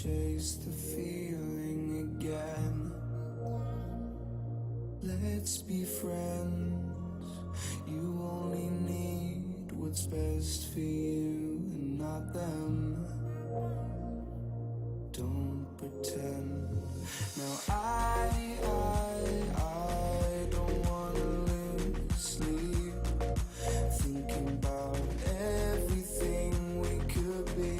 chase the feeling again. Let's be friends. You only need what's best for you and not them. Don't pretend. Now I don't wanna lose sleep, thinking about everything we could be.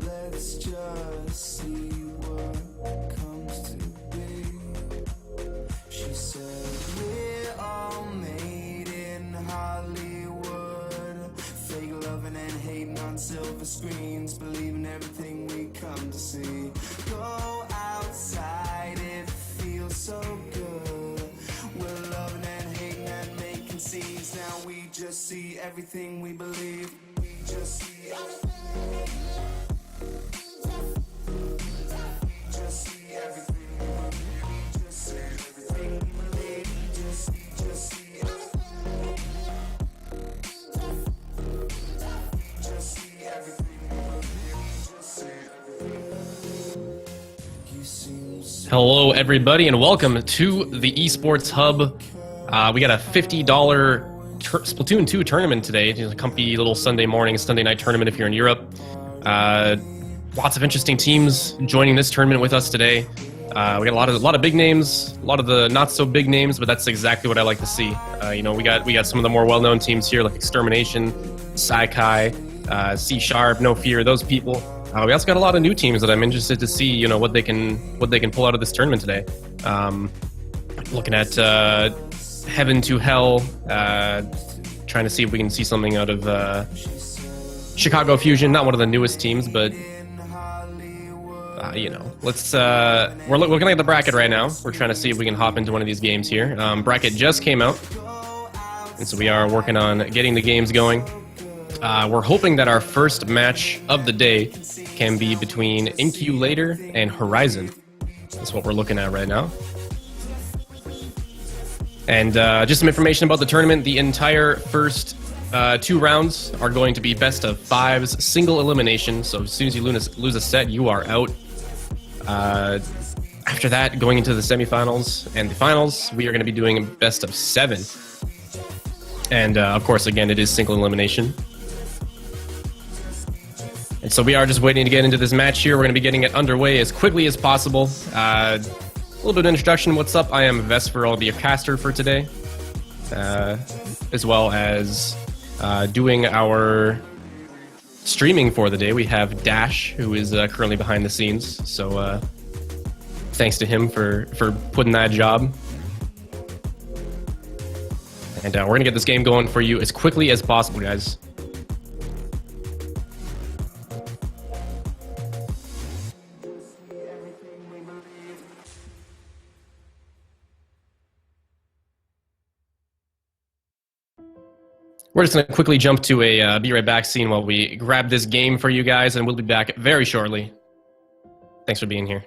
Let's just see what comes to be. She said we're all made in Hollywood, fake loving and hating on silver screens, believing everything we come to see. Go outside, it feels so good. We're loving and hating and making scenes. Now we just see everything we believe. We just see everything. Hello, everybody, and welcome to the Esports Hub. We got a $50 Splatoon 2 tournament today. It's a comfy little Sunday morning, Sunday night tournament if you're in Europe. Lots of interesting teams joining this tournament with us today. We got a lot of big names, a lot of the not so big names, but that's exactly what I like to see. We got some of the more well-known teams here, like Extermination, Saikai, C#, No Fear, those people. We also got a lot of new teams that I'm interested to see, what they can pull out of this tournament today. Looking at Heaven to Hell, trying to see if we can see something out of Chicago Fusion. Not one of the newest teams, but let's. We're looking at the bracket right now. We're trying to see if we can hop into one of these games here. Bracket just came out, and so we are working on getting the games going. We're hoping that our first match of the day can be between Inkyu later and Horizon. That's what we're looking at right now. And just some information about the tournament. The entire first 2 rounds are going to be best of 5s, single elimination. So as soon as you lose a set, you are out. After that, going into the semifinals and the finals, we are going to be doing best of 7. And of course, again, it is single elimination. And so we are just waiting to get into this match here. We're going to be getting it underway as quickly as possible. A little bit of introduction. What's up? I am Vesper. I'll be a caster for today, as well as doing our streaming for the day. We have Dash, who is currently behind the scenes. So thanks to him for putting that job. And we're going to get this game going for you as quickly as possible, guys. We're just going to quickly jump to a be right back scene while we grab this game for you guys, and we'll be back very shortly. Thanks for being here.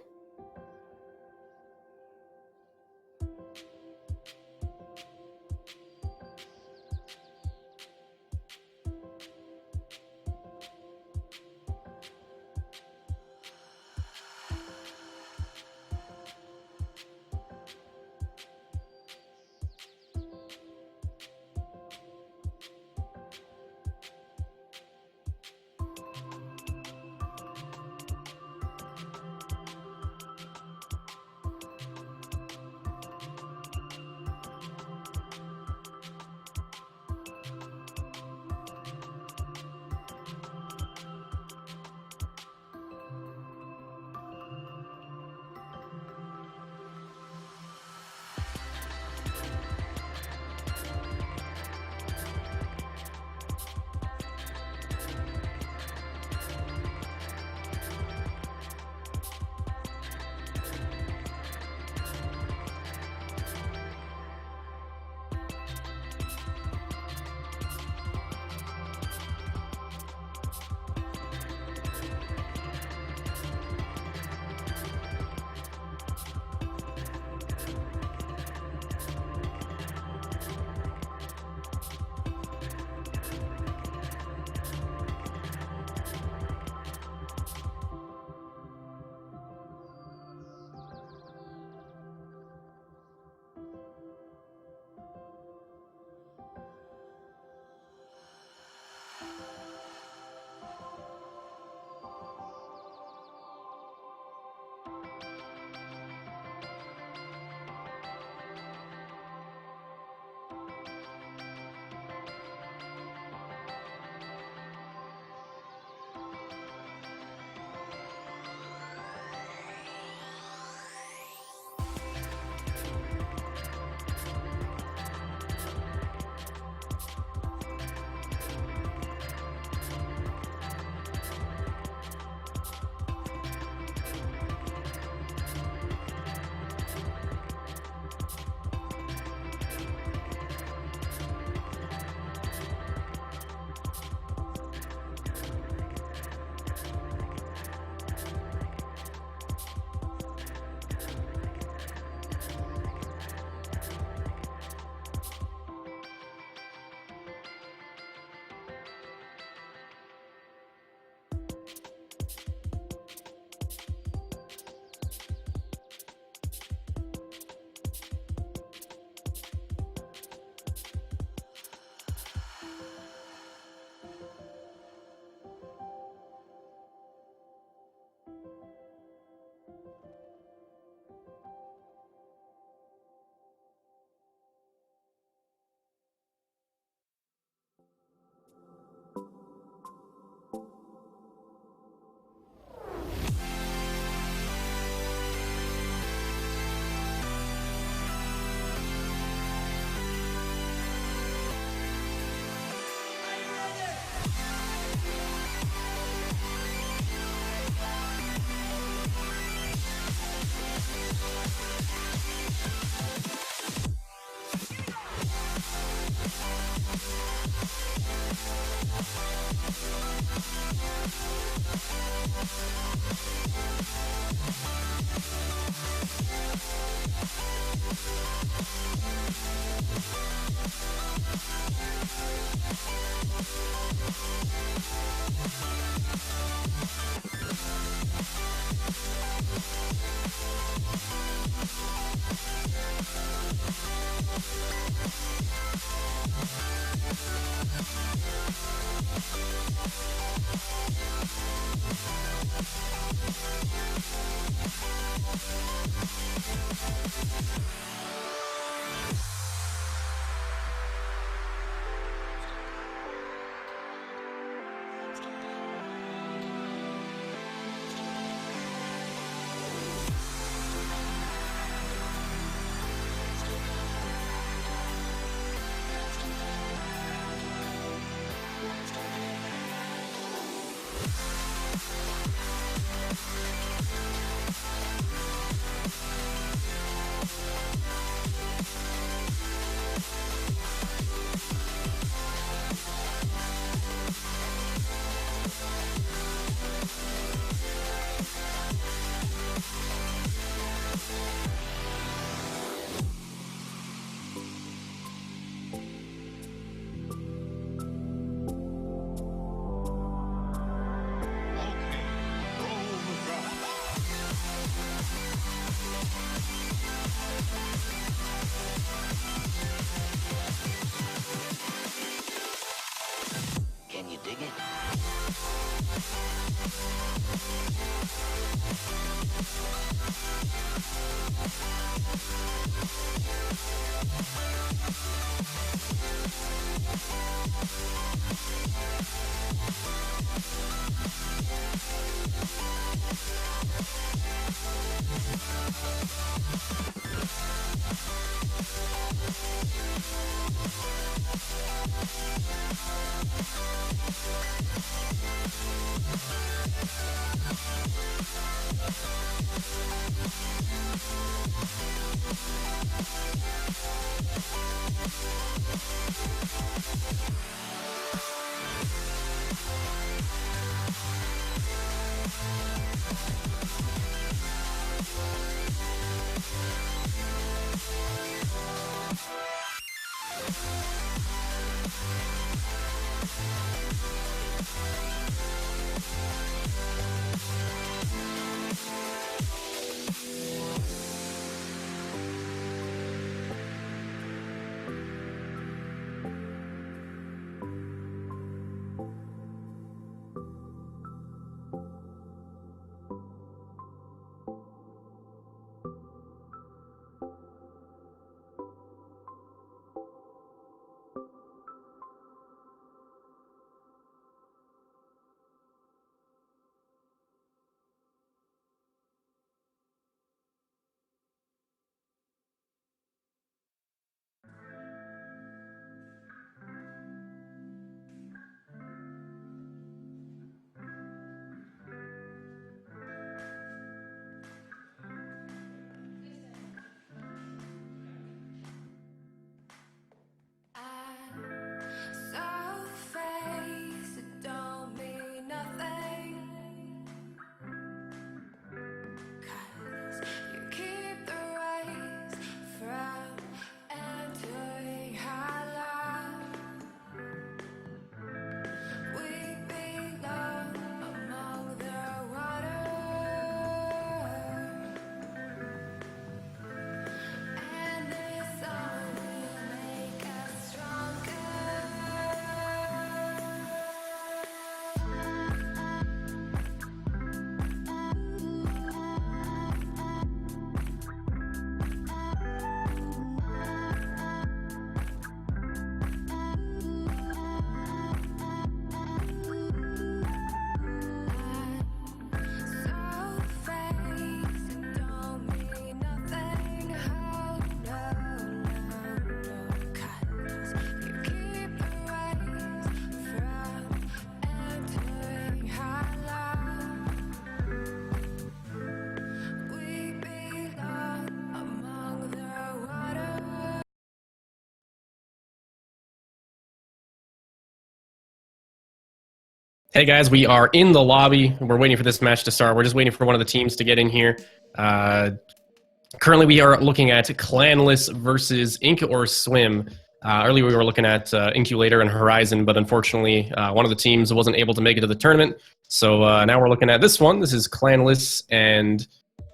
Hey guys, we are in the lobby. We're waiting for this match to start. We're just waiting for one of the teams to get in here. Currently, we are looking at Clanless versus Inkor Swim. Earlier, we were looking at Inculator and Horizon, but unfortunately, one of the teams wasn't able to make it to the tournament. So now we're looking at this one. This is Clanless and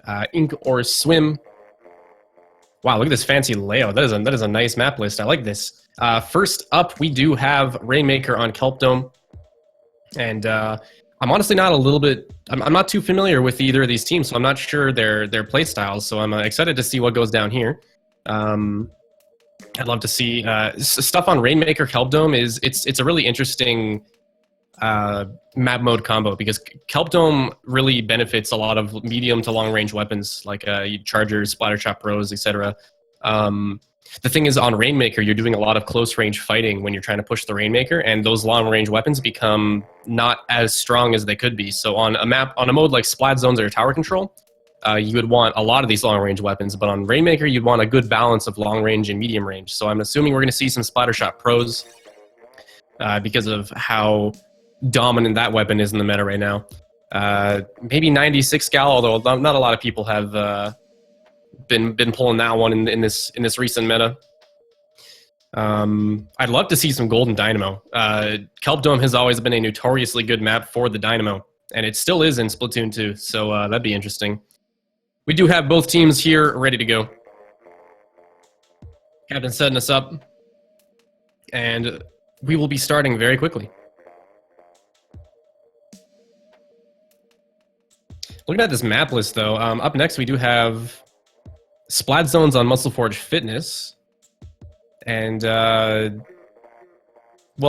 Inkor Swim. Wow, look at this fancy layout. That is a nice map list. I like this. First up, we do have Rainmaker on Kelp Dome. And I'm honestly not I'm not too familiar with either of these teams, so I'm not sure their play styles. So I'm excited to see what goes down here. I'd love to see stuff on Rainmaker Kelp Dome. It's a really interesting map mode combo because Kelp Dome really benefits a lot of medium to long range weapons like Chargers, Splattershot Pros, etc. The thing is, on Rainmaker, you're doing a lot of close-range fighting when you're trying to push the Rainmaker, and those long-range weapons become not as strong as they could be. So on a mode like Splat Zones or Tower Control, you would want a lot of these long-range weapons, but on Rainmaker, you'd want a good balance of long-range and medium-range. So I'm assuming we're going to see some Splattershot Pros because of how dominant that weapon is in the meta right now. Maybe 96 Gal, although not a lot of people have... been pulling that one in this recent meta. I'd love to see some Golden Dynamo. Kelp Dome has always been a notoriously good map for the Dynamo, and it still is in Splatoon 2, so that'd be interesting. We do have both teams here ready to go. Captain setting us up, and we will be starting very quickly. Looking at this map list, though, up next we do have Splat Zones on Muscle Forge Fitness. And, well,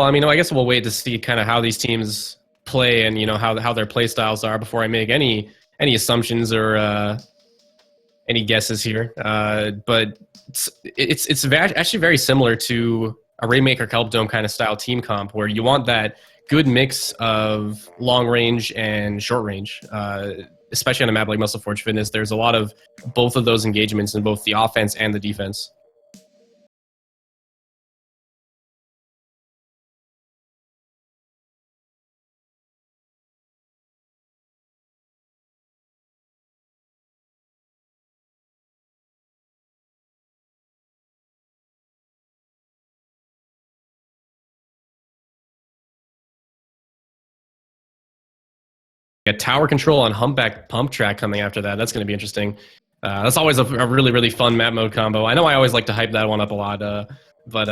I mean, I guess we'll wait to see kind of how these teams play and, you know, how their play styles are before I make any assumptions or any guesses here. But it's actually very similar to a Rainmaker Kelp Dome kind of style team comp where you want that good mix of long range and short range. Especially on a map like Muscle Forge Fitness, there's a lot of both of those engagements in both the offense and the defense. A tower control on Humpback Pump Track coming after that. That's going to be interesting. That's always a really, really fun map mode combo. I know I always like to hype that one up a lot, but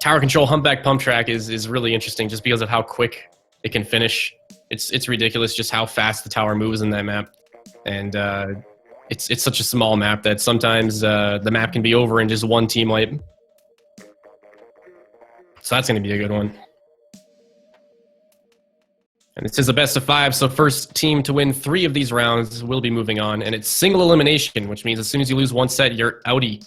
tower control Humpback Pump Track is really interesting just because of how quick it can finish. It's ridiculous just how fast the tower moves in that map, and it's such a small map that sometimes the map can be over in just one team wipe. So that's going to be a good one. And this is a best of 5, so first team to win 3 of these rounds will be moving on. And it's single elimination, which means as soon as you lose one set, you're outie.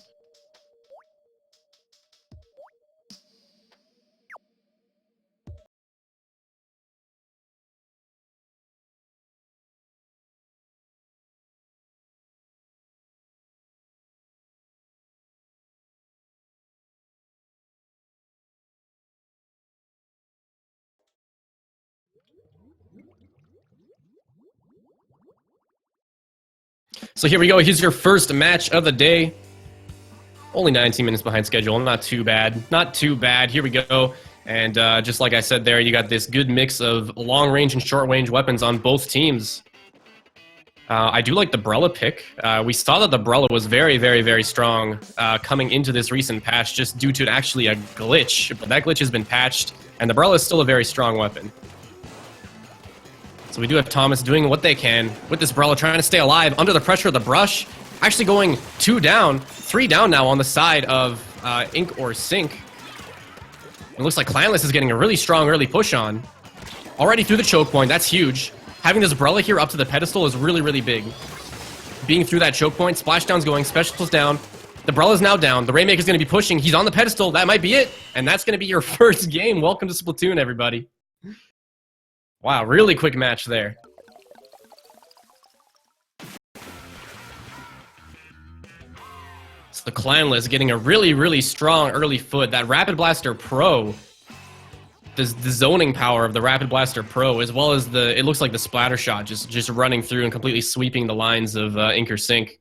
So here we go. Here's your first match of the day. Only 19 minutes behind schedule. Not too bad. Not too bad. Here we go. And just like I said there, you got this good mix of long-range and short-range weapons on both teams. I do like the Brella pick. We saw that the Brella was very, very, very strong coming into this recent patch just due to actually a glitch. But that glitch has been patched, and the Brella is still a very strong weapon. So we do have Thomas doing what they can with this Brella, trying to stay alive under the pressure of the brush. Actually going 2 down, 3 down now on the side of Inkor Sink. It looks like Clanless is getting a really strong early push on. Already through the choke point, that's huge. Having this Brella here up to the pedestal is really, really big. Being through that choke point, Splashdown's going, Special's down. The Brella's now down. The Rainmaker's going to be pushing. He's on the pedestal. That might be it. And that's going to be your first game. Welcome to Splatoon, everybody. Wow, really quick match there. So the Clanless getting a really, really strong early foot. That Rapid Blaster Pro the zoning power of the Rapid Blaster Pro, as well as it looks like the splatter shot just running through and completely sweeping the lines of Inkor Sync.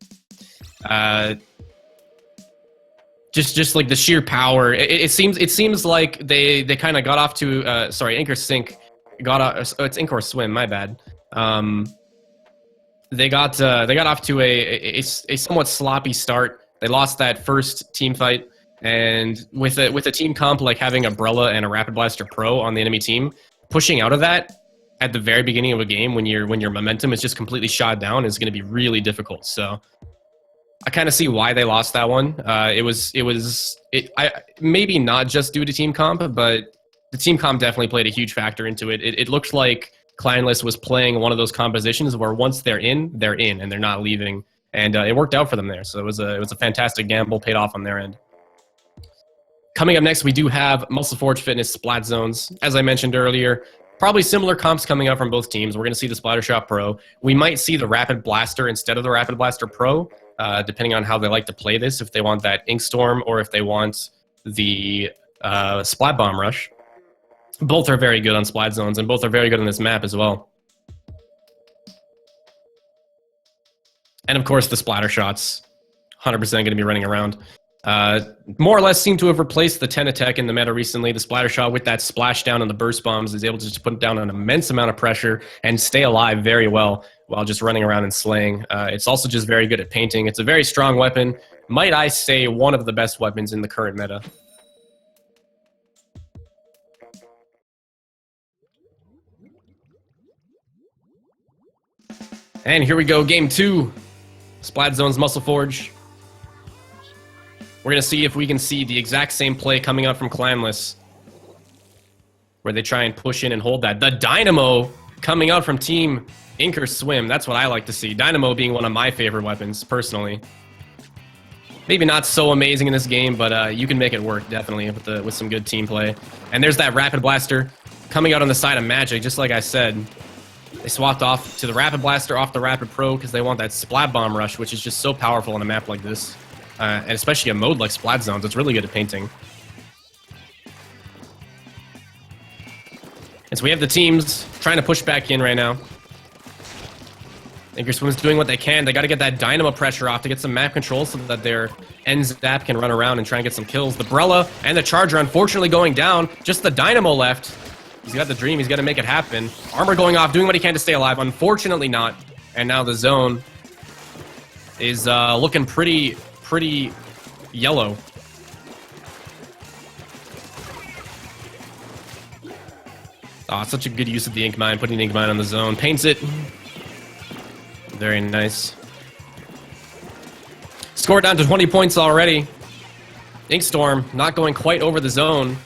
Just like the sheer power. It seems like they kind of got off to sorry, Inkor Sync got off, it's Inkor Swim, my bad. They got off to a somewhat sloppy start. They lost that first team fight, and with a team comp like having Umbrella and a Rapid Blaster Pro on the enemy team, pushing out of that at the very beginning of a game when your momentum is just completely shot down is going to be really difficult. So I kind of see why they lost that one. Maybe not just due to team comp, but the team comp definitely played a huge factor into it. It looked like Clanless was playing one of those compositions where once they're in, and they're not leaving, and it worked out for them there. So it was a fantastic gamble, paid off on their end. Coming up next, we do have Muscle Forge Fitness Splat Zones. As I mentioned earlier, probably similar comps coming up from both teams. We're going to see the Splatter Shot Pro. We might see the Rapid Blaster instead of the Rapid Blaster Pro, depending on how they like to play this, if they want that Ink Storm or if they want the Splat Bomb Rush. Both are very good on Splat Zones, and both are very good on this map as well. And of course, the Splatter Shots, 100% going to be running around. More or less seem to have replaced the 10 attack in the meta recently. The Splatter Shot with that splashdown and the burst bombs is able to just put down an immense amount of pressure and stay alive very well while just running around and slaying. It's also just very good at painting. It's a very strong weapon. Might I say one of the best weapons in the current meta. And here we go, game 2. Splat Zones Muscle Forge. We're going to see if we can see the exact same play coming out from Clanless, where they try and push in and hold that. The Dynamo coming out from Team Inkor Swim. That's what I like to see. Dynamo being one of my favorite weapons, personally. Maybe not so amazing in this game, but you can make it work, definitely, with some good team play. And there's that Rapid Blaster coming out on the side of Magic, just like I said. They swapped off to the Rapid Blaster off the Rapid Pro because they want that Splat Bomb Rush, which is just so powerful on a map like this. And especially a mode like Splat Zones, it's really good at painting. And so we have the teams trying to push back in right now. Inkor Swim's doing what they can. They got to get that Dynamo pressure off to get some map control so that their N-Zap can run around and try and get some kills. The Brella and the Charger unfortunately going down. Just the Dynamo left. He's got the dream. He's got to make it happen. Armor going off, doing what he can to stay alive. Unfortunately not. And now the zone is looking pretty yellow. Oh, such a good use of the Ink Mine, putting the Ink Mine on the zone. Paints it. Very nice. Score down to 20 points already. Ink Storm not going quite over the zone.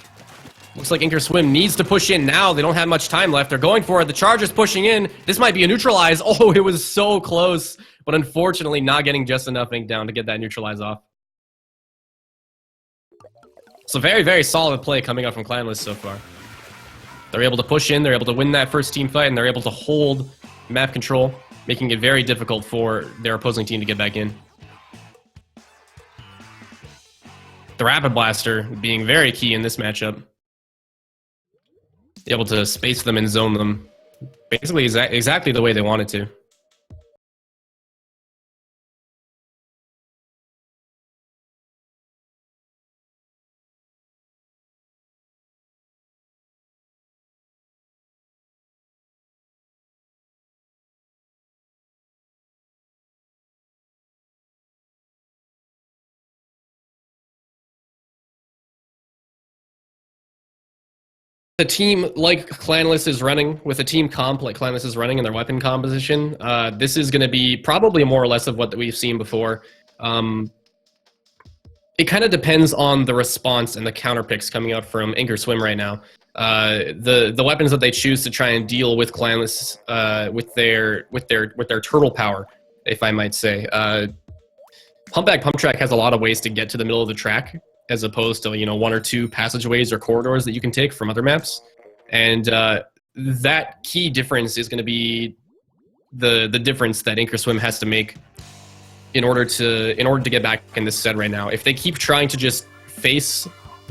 Looks like Inkor Swim needs to push in now. They don't have much time left. They're going for it. The Charger's pushing in. This might be a neutralize. Oh, it was so close. But unfortunately, not getting just enough ink down to get that neutralize off. So very, very solid play coming out from Clanless so far. They're able to push in. They're able to win that first team fight. And they're able to hold map control, making it very difficult for their opposing team to get back in. The Rapid Blaster being very key in this matchup. Able to space them and zone them basically exactly the way they wanted to. A team like Clanless is running, with a team comp like Clanless is running in their weapon composition, this is going to be probably more or less of what we've seen before. It kind of depends on the response and the counter picks coming out from Inkor Swim right now. The weapons that they choose to try and deal with Clanless with their turtle power, if I might say. Humpback Pump Track has a lot of ways to get to the middle of the track, as opposed to, you know, one or two passageways or corridors that you can take from other maps. And that key difference is going to be the difference that Inkor Swim has to make in order to get back in this set right now. If they keep trying to just face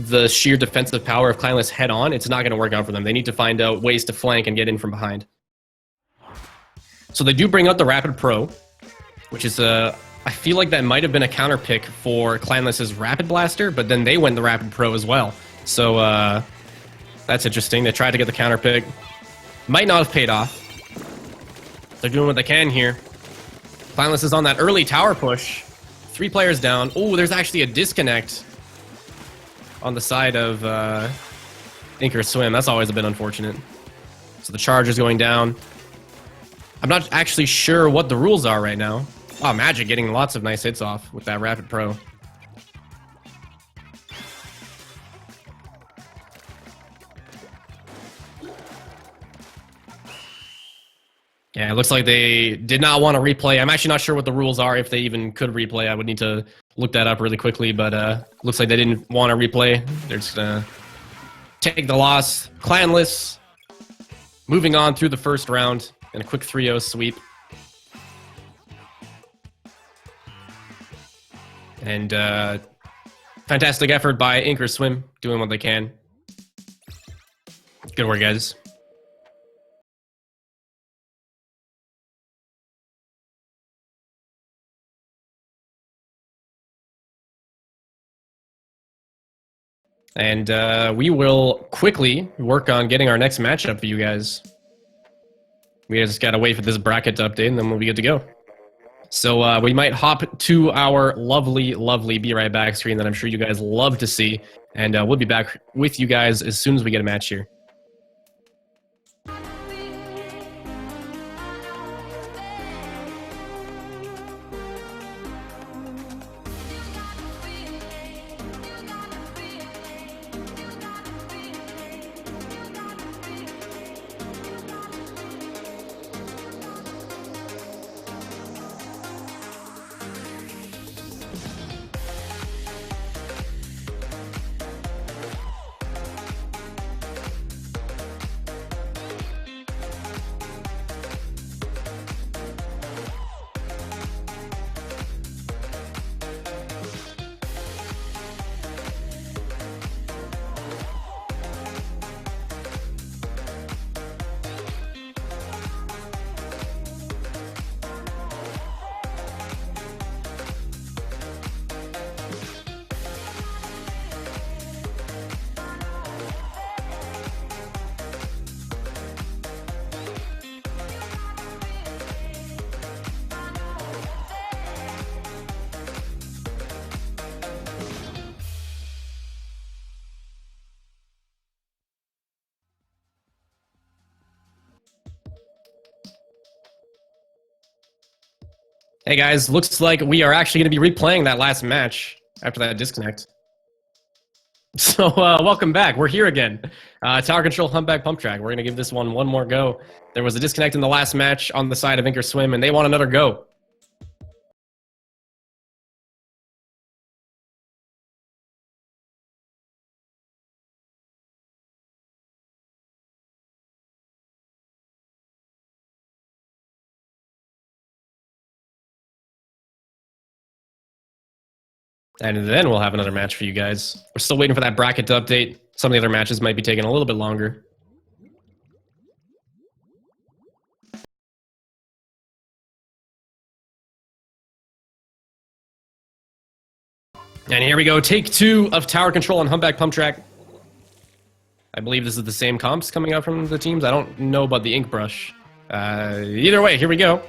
the sheer defensive power of Clanless head on, it's not going to work out for them. They need to find out ways to flank and get in from behind. So they do bring out the Rapid Pro, which is I feel like that might have been a counter pick for Clanless's Rapid Blaster, but then they went the Rapid Pro as well. So that's interesting. They tried to get the counter pick. Might not have paid off. They're doing what they can here. Clanless is on that early tower push. 3 players down. Oh, there's actually a disconnect on the side of Inkor Swim. That's always a bit unfortunate. So the charge is going down. I'm not actually sure what the rules are right now. Wow, Magic getting lots of nice hits off with that Rapid Pro. Yeah, it looks like they did not want to replay. I'm actually not sure what the rules are, if they even could replay. I would need to look that up really quickly, but looks like they didn't want to replay. They're just going to take the loss. Clanless moving on through the first round in a quick 3-0 sweep. And fantastic effort by Inkor Swim, doing what they can. Good work, guys. And we will quickly work on getting our next matchup for you guys. We just gotta wait for this bracket to update, and then we'll be good to go. So we might hop to our lovely, lovely Be Right Back screen that I'm sure you guys love to see. And we'll be back with you guys as soon as we get a match here. Hey guys, looks like we are actually going to be replaying that last match after that disconnect. So welcome back. We're here again. Tower Control Humpback Pump Track. We're going to give this one more go. There was a disconnect in the last match on the side of Inkor Swim, and they want another go. And then we'll have another match for you guys. We're still waiting for that bracket to update. Some of the other matches might be taking a little bit longer. And here we go. Take 2 of Tower Control on Humpback Pump Track. I believe this is the same comps coming out from the teams. I don't know about the ink brush. Either way, here we go.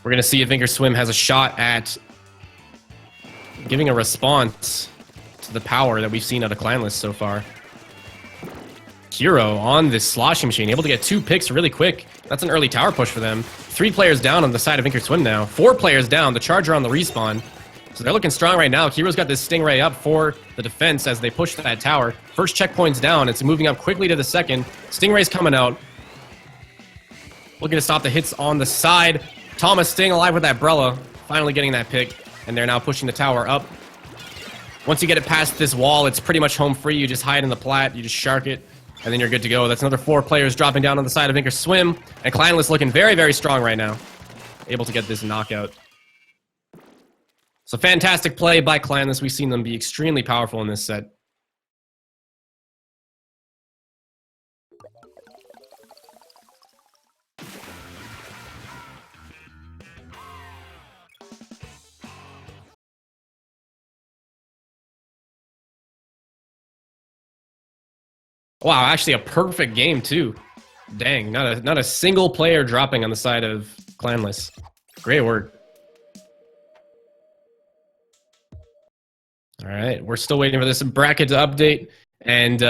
We're going to see if Inkor Swim has a shot at giving a response to the power that we've seen out of Clanless so far. Hero on this sloshing machine, able to get 2 picks really quick. That's an early tower push for them. 3 players down on the side of Inkor Swim now. 4 players down, the Charger on the respawn. So they're looking strong right now. Hero's got this Stingray up for the defense as they push that tower. First checkpoint's down. It's moving up quickly to the second. Stingray's coming out. Looking to stop the hits on the side. Thomas staying alive with that Brella. Finally getting that pick. And they're now pushing the tower up. Once you get it past this wall, it's pretty much home free. You just hide in the plat, you just shark it, and then you're good to go. That's another 4 players dropping down on the side of Inkor Swim. And Clanless looking very, very strong right now. Able to get this knockout. So fantastic play by Clanless. We've seen them be extremely powerful in this set. Wow, actually a perfect game too. Dang, not a single player dropping on the side of Clanless. Great work. All right, we're still waiting for this bracket to update. And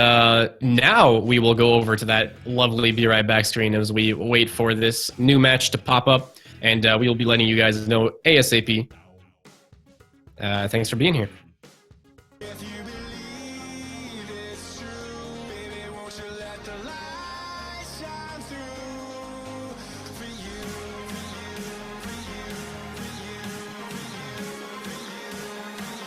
now we will go over to that lovely Be Right Back screen as we wait for this new match to pop up. And we will be letting you guys know ASAP. Thanks for being here. If you believe it's true, baby, won't you let the light shine through for you, for you, for you, for you, for you.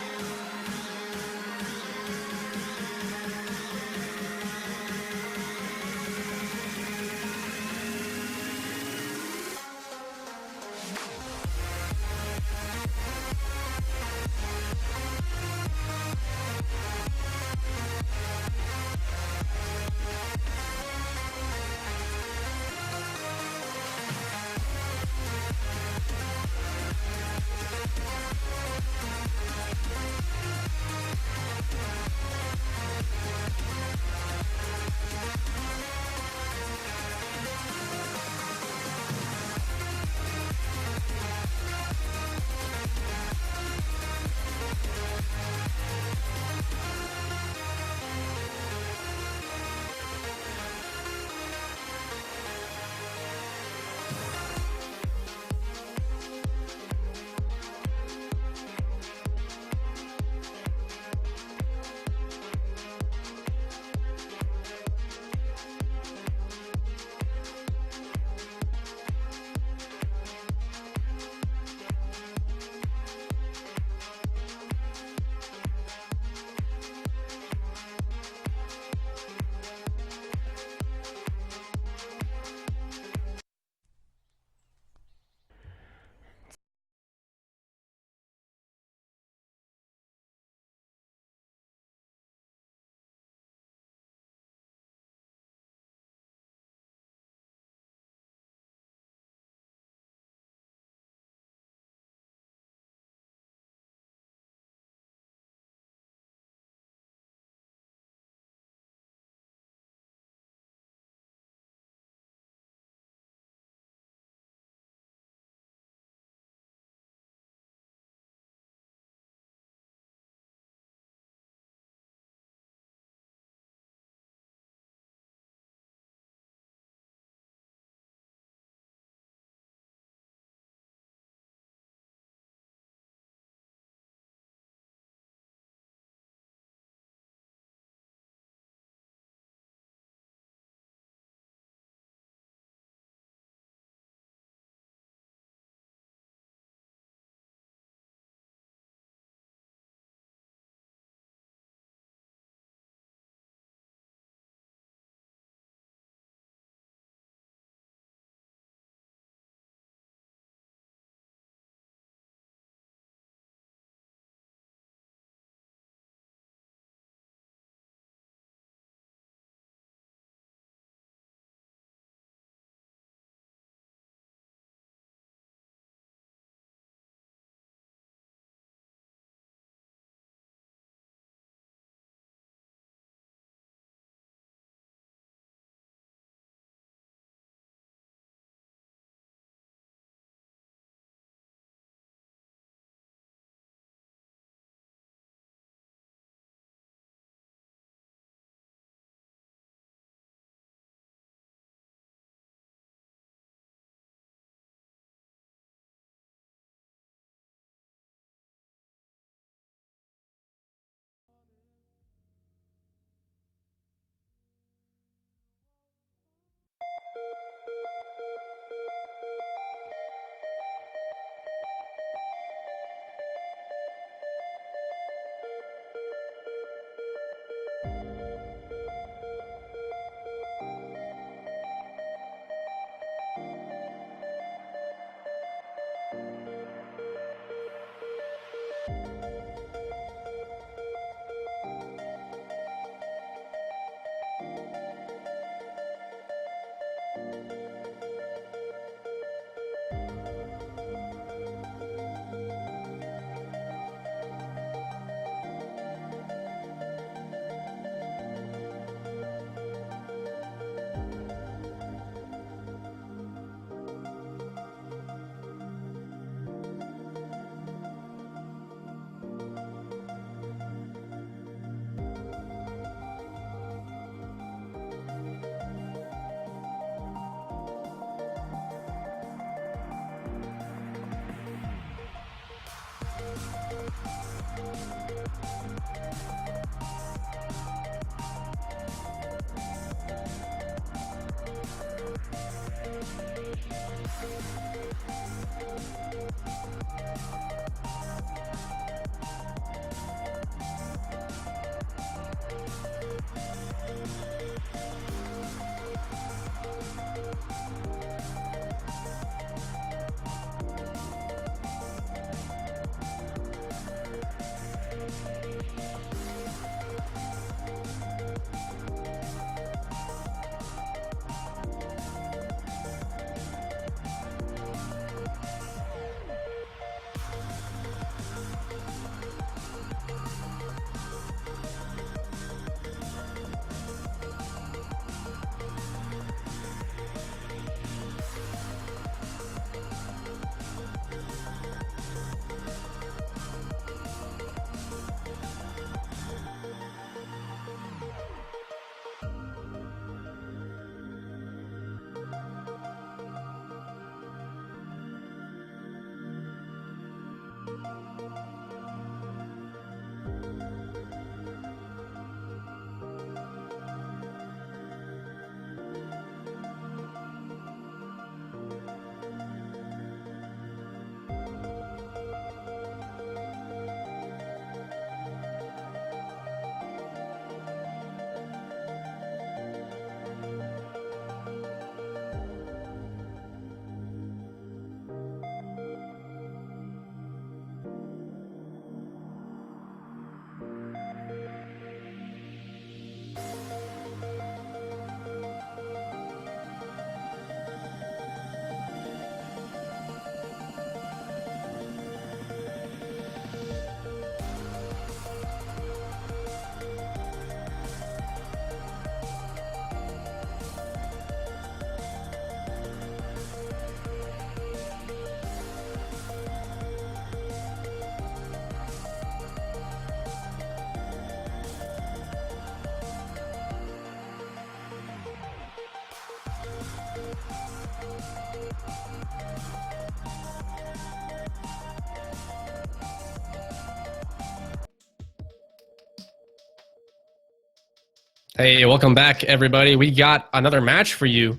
Hey, welcome back, everybody. We got another match for you.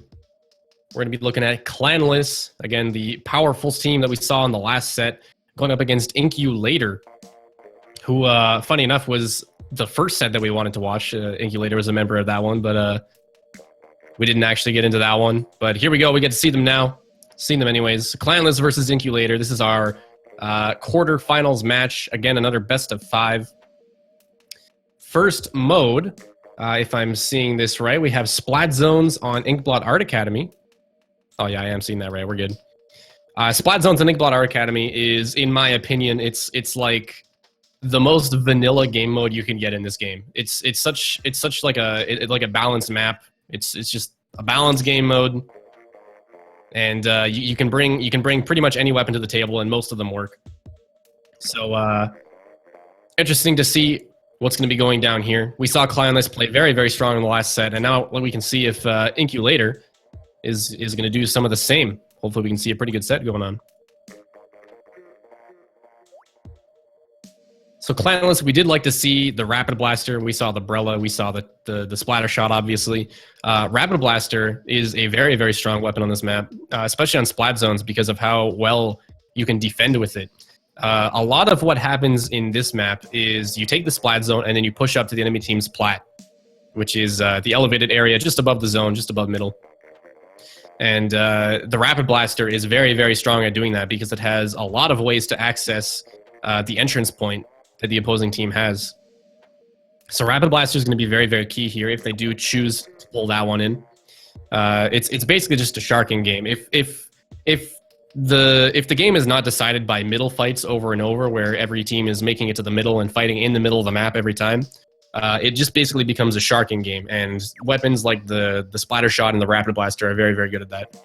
We're going to be looking at Clanless. Again, the powerful team that we saw in the last set, going up against Inkyu later, who, funny enough, was the first set that we wanted to watch. Inkyu later was a member of that one, but we didn't actually get into that one. But here we go. We get to see them now. Seen them anyways. Clanless versus Inkyu later. This is our quarterfinals match. Again, another best of 5. First mode, if I'm seeing this right, we have Splat Zones on Inkblot Art Academy. Oh yeah, I am seeing that right. We're good. Splat Zones on Inkblot Art Academy is, in my opinion, it's like the most vanilla game mode you can get in this game. It's such like a balanced map. It's just a balanced game mode, and you can bring pretty much any weapon to the table, and most of them work. So interesting to see what's going to be going down here. We saw Clanless play very, very strong in the last set, and now we can see if Inkyu later is going to do some of the same. Hopefully we can see a pretty good set going on. So Clanless, we did like to see the Rapid Blaster. We saw the Brella. We saw the Splatter Shot, obviously. Rapid Blaster is a very, very strong weapon on this map, especially on Splat Zones because of how well you can defend with it. A lot of what happens in this map is you take the Splat Zone and then you push up to the enemy team's Plat, which is the elevated area just above the zone, just above middle. And the Rapid Blaster is very, very strong at doing that because it has a lot of ways to access the entrance point that the opposing team has. So Rapid Blaster is going to be very, very key here if they do choose to pull that one in. It's basically just a sharking game. If the game is not decided by middle fights over and over, where every team is making it to the middle and fighting in the middle of the map every time, it just basically becomes a sharking game. And weapons like the Splatter Shot and the Rapid Blaster are very, very good at that.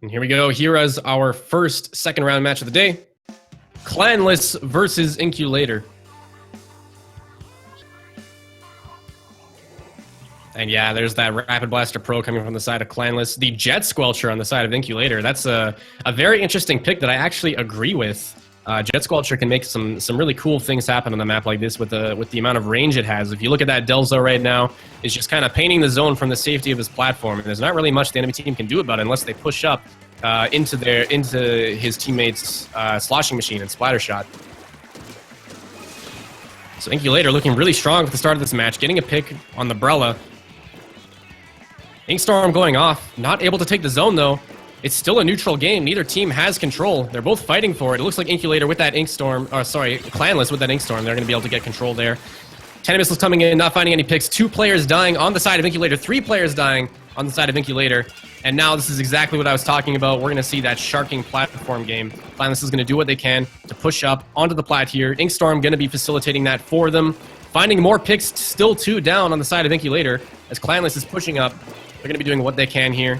And here we go. Here is our second round match of the day. Clanless versus Inkyu. And yeah, there's that Rapid Blaster Pro coming from the side of Clanless. The Jet Squelcher on the side of Inkyu. That's a very interesting pick that I actually agree with. Jet Squelcher can make some really cool things happen on a map like this with the amount of range it has. If you look at that Delzo right now, it's just kind of painting the zone from the safety of his platform. And there's not really much the enemy team can do about it unless they push up into his teammates' sloshing machine and splatter shot. So Inkyu looking really strong at the start of this match, getting a pick on the Brella. Inkstorm going off, not able to take the zone though. It's still a neutral game. Neither team has control. They're both fighting for it. It looks like Inkyu with that Inkstorm, or sorry, Clanless with that Inkstorm. They're going to be able to get control there. 10 missiles coming in, not finding any picks. 2 players dying on the side of Inkyu. 3 players dying on the side of Inkyu. And now this is exactly what I was talking about. We're going to see that sharking platform game. Clanless is going to do what they can to push up onto the plat here. Inkstorm going to be facilitating that for them. Finding more picks, still 2 down on the side of Inkyu as Clanless is pushing up. They're going to be doing what they can here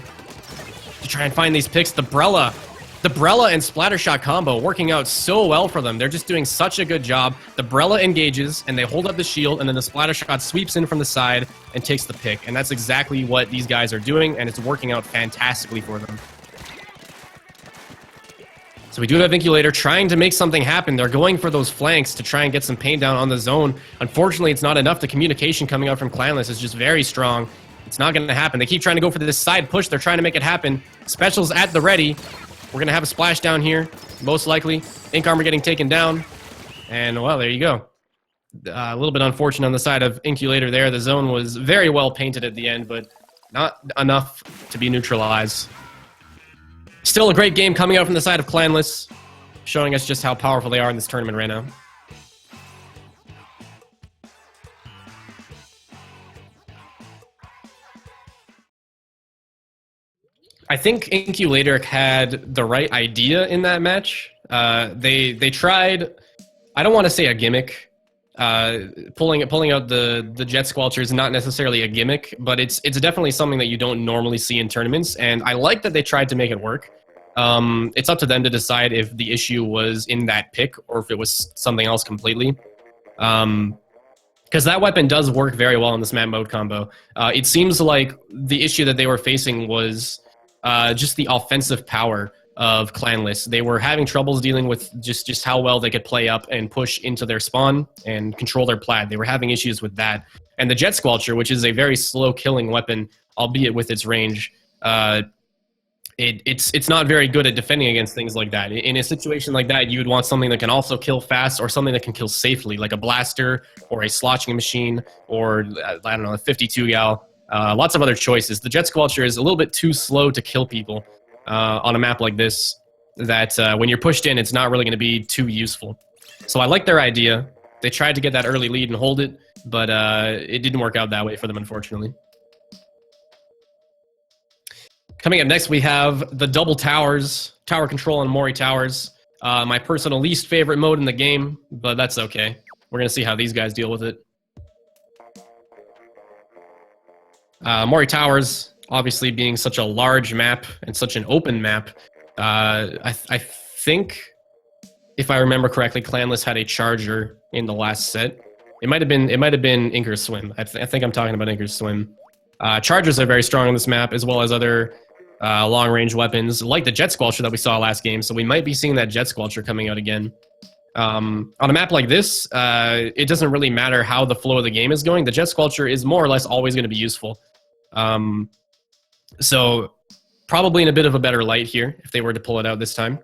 to try and find these picks. The Brella and Splattershot combo working out so well for them. They're just doing such a good job. The Brella engages, and they hold up the shield, and then the Splattershot sweeps in from the side and takes the pick. And that's exactly what these guys are doing, and it's working out fantastically for them. So we do have Inkyu trying to make something happen. They're going for those flanks to try and get some pain down on the zone. Unfortunately, it's not enough. The communication coming out from Clanless is just very strong. It's not going to happen. They keep trying to go for this side push. They're trying to make it happen. Specials at the ready. We're going to have a splash down here, most likely. Ink Armor getting taken down. And, well, there you go. A little bit unfortunate on the side of Inkyu there. The zone was very well painted at the end, but not enough to be neutralized. Still a great game coming out from the side of Clanless, showing us just how powerful they are in this tournament right now. I think Inkyu had the right idea in that match. They tried, I don't want to say a gimmick. Pulling out the Jet Squelcher is not necessarily a gimmick, but it's definitely something that you don't normally see in tournaments, and I like that they tried to make it work. It's up to them to decide if the issue was in that pick or if it was something else completely. Because that weapon does work very well in this map mode combo. It seems like the issue that they were facing was just the offensive power of Clanless. They were having troubles dealing with just how well they could play up and push into their spawn and control their plat. They were having issues with that. And the Jet Squelcher, which is a very slow killing weapon, albeit with its range, it's not very good at defending against things like that. In a situation like that, you would want something that can also kill fast or something that can kill safely, like a blaster or a sloshing machine or, I don't know, a 52 gal. Lots of other choices. The Jet Squelcher is a little bit too slow to kill people on a map like this, that when you're pushed in, it's not really going to be too useful. So I like their idea. They tried to get that early lead and hold it, but it didn't work out that way for them, unfortunately. Coming up next, we have the double towers, tower control on Mori Towers. My personal least favorite mode in the game, but that's okay. We're going to see how these guys deal with it. Mori Towers, obviously being such a large map and such an open map, I think, if I remember correctly, Clanless had a charger in the last set. It might have been Inkor's Swim. I think I'm talking about Inkor's Swim. Chargers are very strong on this map, as well as other long-range weapons, like the Jet Squelcher that we saw last game. So we might be seeing that Jet Squelcher coming out again. On a map like this, it doesn't really matter how the flow of the game is going. The Jet Squelcher is more or less always going to be useful. So probably in a bit of a better light here if they were to pull it out this time.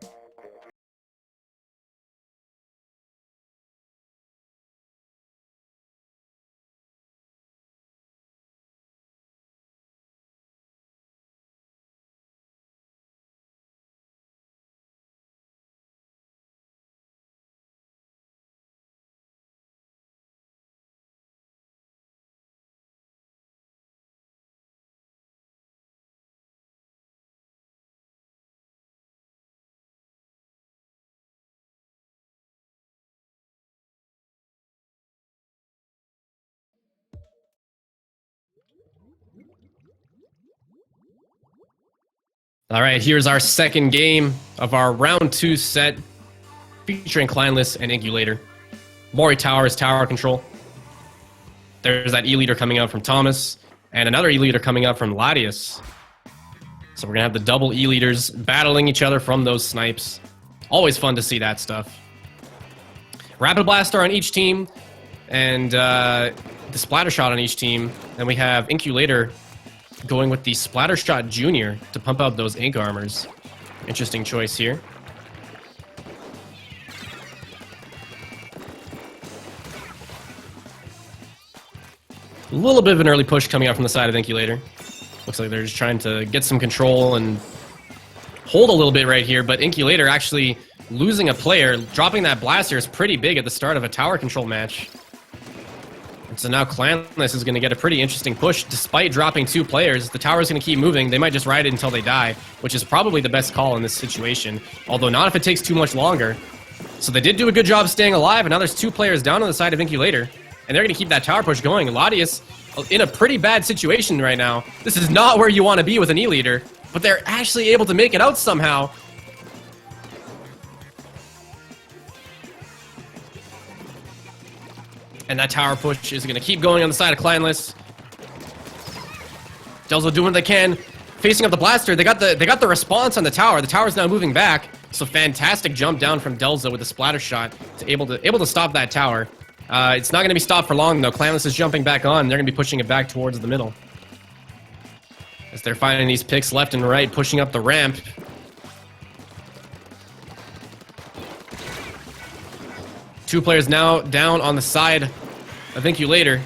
All right, here's our second game of our round 2 set, featuring Clanless and Inkulator. Mori Tower is tower control. There's that E-leader coming out from Thomas, and another E-leader coming out from Latius. So we're gonna have the double E-leaders battling each other from those snipes. Always fun to see that stuff. Rapid Blaster on each team, and the Splatter Shot on each team. And we have Inkulator going with the Splatter Shot Junior to pump out those ink armors. Interesting choice here. A little bit of an early push coming out from the side of Inkulator. Looks like they're just trying to get some control and hold a little bit right here, but Inkulator actually losing a player, dropping that blaster is pretty big at the start of a tower control match. And so now Clanless is going to get a pretty interesting push. Despite dropping 2 players, the tower is going to keep moving. They might just ride it until they die, which is probably the best call in this situation, although not if it takes too much longer. So they did do a good job staying alive, and now there's 2 players down on the side of Inkulator, and they're going to keep that tower push going. Latius in a pretty bad situation right now. This is not where you want to be with an E-leader, but they're actually able to make it out somehow. And that tower push is going to keep going on the side of Clanless. Delzo doing what they can, facing up the blaster. They got the response on the tower. The tower's now moving back. So fantastic jump down from Delzo with a splatter shot to able to stop that tower. It's not going to be stopped for long though. Clanless is jumping back on. They're going to be pushing it back towards the middle as they're finding these picks left and right, pushing up the ramp. Two players now down on the side of Inkulator.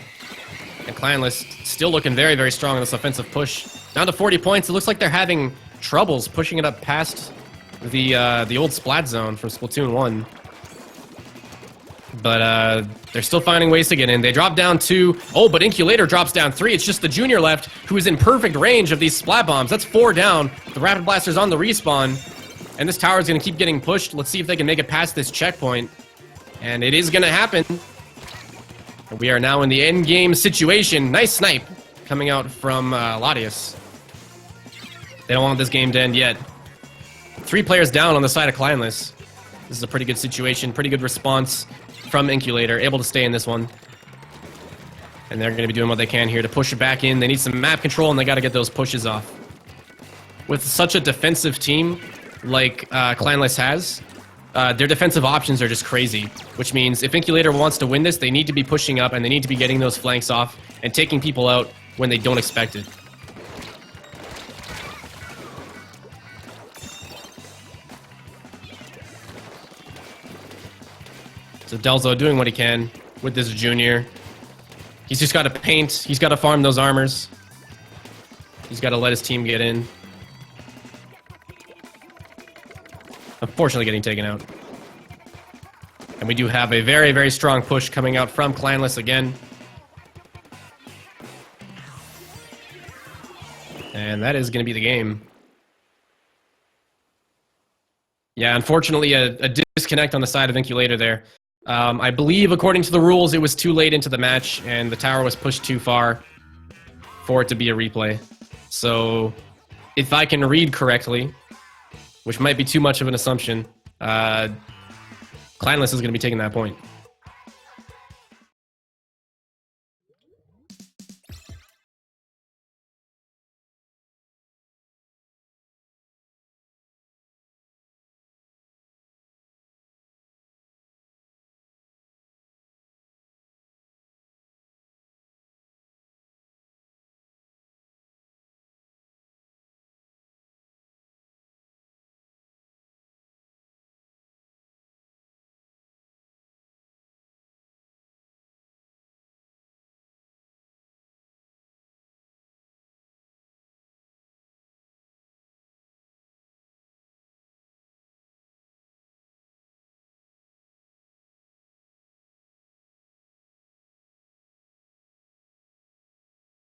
And Clanless still looking very, very strong in this offensive push. Down to 40 points. It looks like they're having troubles pushing it up past the old Splat Zone from Splatoon 1. But they're still finding ways to get in. They drop down 2. Oh, but Inkulator drops down 3. It's just the Junior left who is in perfect range of these Splat Bombs. That's 4 down. The Rapid Blaster's on the respawn. And this tower is going to keep getting pushed. Let's see if they can make it past this checkpoint. And it is going to happen. We are now in the end game situation. Nice snipe coming out from Latius. They don't want this game to end yet. 3 players down on the side of Clanless. This is a pretty good situation. Pretty good response from Inkulator. Able to stay in this one. And they're going to be doing what they can here to push it back in. They need some map control and they got to get those pushes off. With such a defensive team like Clanless has, their defensive options are just crazy, which means if Inkulator wants to win this, they need to be pushing up and they need to be getting those flanks off and taking people out when they don't expect it. So Delzo doing what he can with this Junior. He's just got to paint. He's got to farm those armors. He's got to let his team get in. Unfortunately getting taken out. And we do have a very, very strong push coming out from Clanless again. And that is going to be the game. Yeah, unfortunately a disconnect on the side of Inkulator there. I believe according to the rules it was too late into the match and the tower was pushed too far for it to be a replay. So if I can read correctly, which might be too much of an assumption, Clanless is going to be taking that point.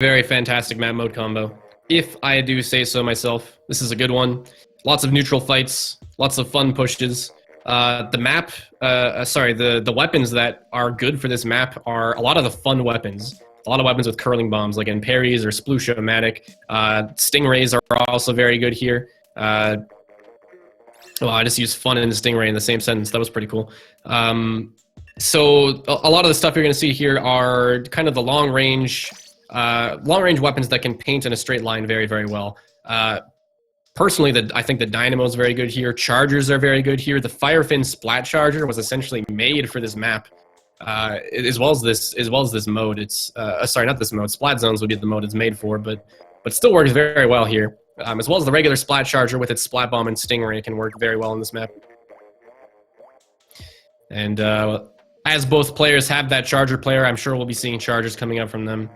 Very fantastic map mode combo, if I do say so myself. This is a good one. Lots of neutral fights, lots of fun pushes. The weapons that are good for this map are a lot of the fun weapons. A lot of weapons with curling bombs, like in parries or Sploosha-matic. Stingrays are also very good here. Well, I just used fun and Stingray in the same sentence. That was pretty cool. So a lot of the stuff you're going to see here are kind of the long range weapons that can paint in a straight line very, very well. Personally, I think the Dynamo is very good here. Chargers are very good here. The Firefin Splat Charger was essentially made for this map, as well as this mode. It's sorry, not this mode. Splat Zones would be the mode it's made for, but still works very, very well here. As well as the regular Splat Charger with its Splat Bomb and Stingray can work very well on this map. And as both players have that Charger player, I'm sure we'll be seeing Chargers coming up from them.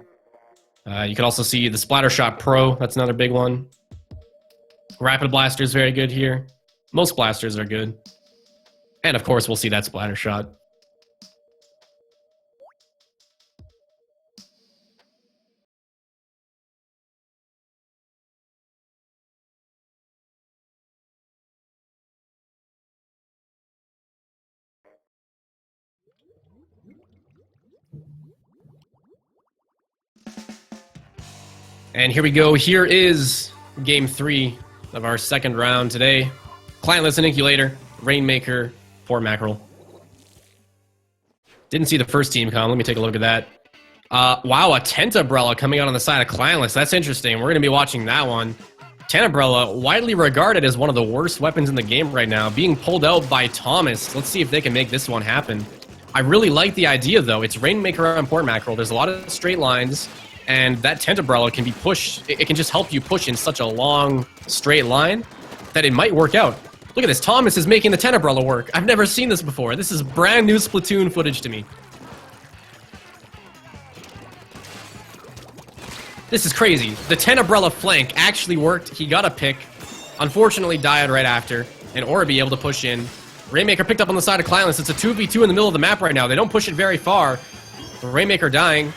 You can also see the Splattershot Pro. That's another big one. Rapid Blaster is very good here. Most blasters are good. And of course, we'll see that Splattershot. And here we go. Here is game 3 of our second round today. Clientless and Incubator, Rainmaker, Poor Mackerel. Didn't see the first team come. Let me take a look at that. Wow, a Tentabrella coming out on the side of Clientless. That's interesting. We're going to be watching that one. Tentabrella, widely regarded as one of the worst weapons in the game right now, being pulled out by Thomas. Let's see if they can make this one happen. I really like the idea, though. It's Rainmaker on Poor Mackerel. There's a lot of straight lines, and that Tentabrella can be pushed. It can just help you push in such a long, straight line that it might work out. Look at this. Thomas is making the Tentabrella work. I've never seen this before. This is brand new Splatoon footage to me. This is crazy. The Tentabrella flank actually worked. He got a pick. Unfortunately, died right after. And Orbi able to push in. Rainmaker picked up on the side of Clientless. It's a 2v2 in the middle of the map right now. They don't push it very far. Rainmaker dying.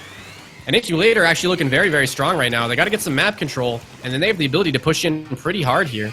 And Incubator actually looking very, very strong right now. They got to get some map control. And then they have the ability to push in pretty hard here.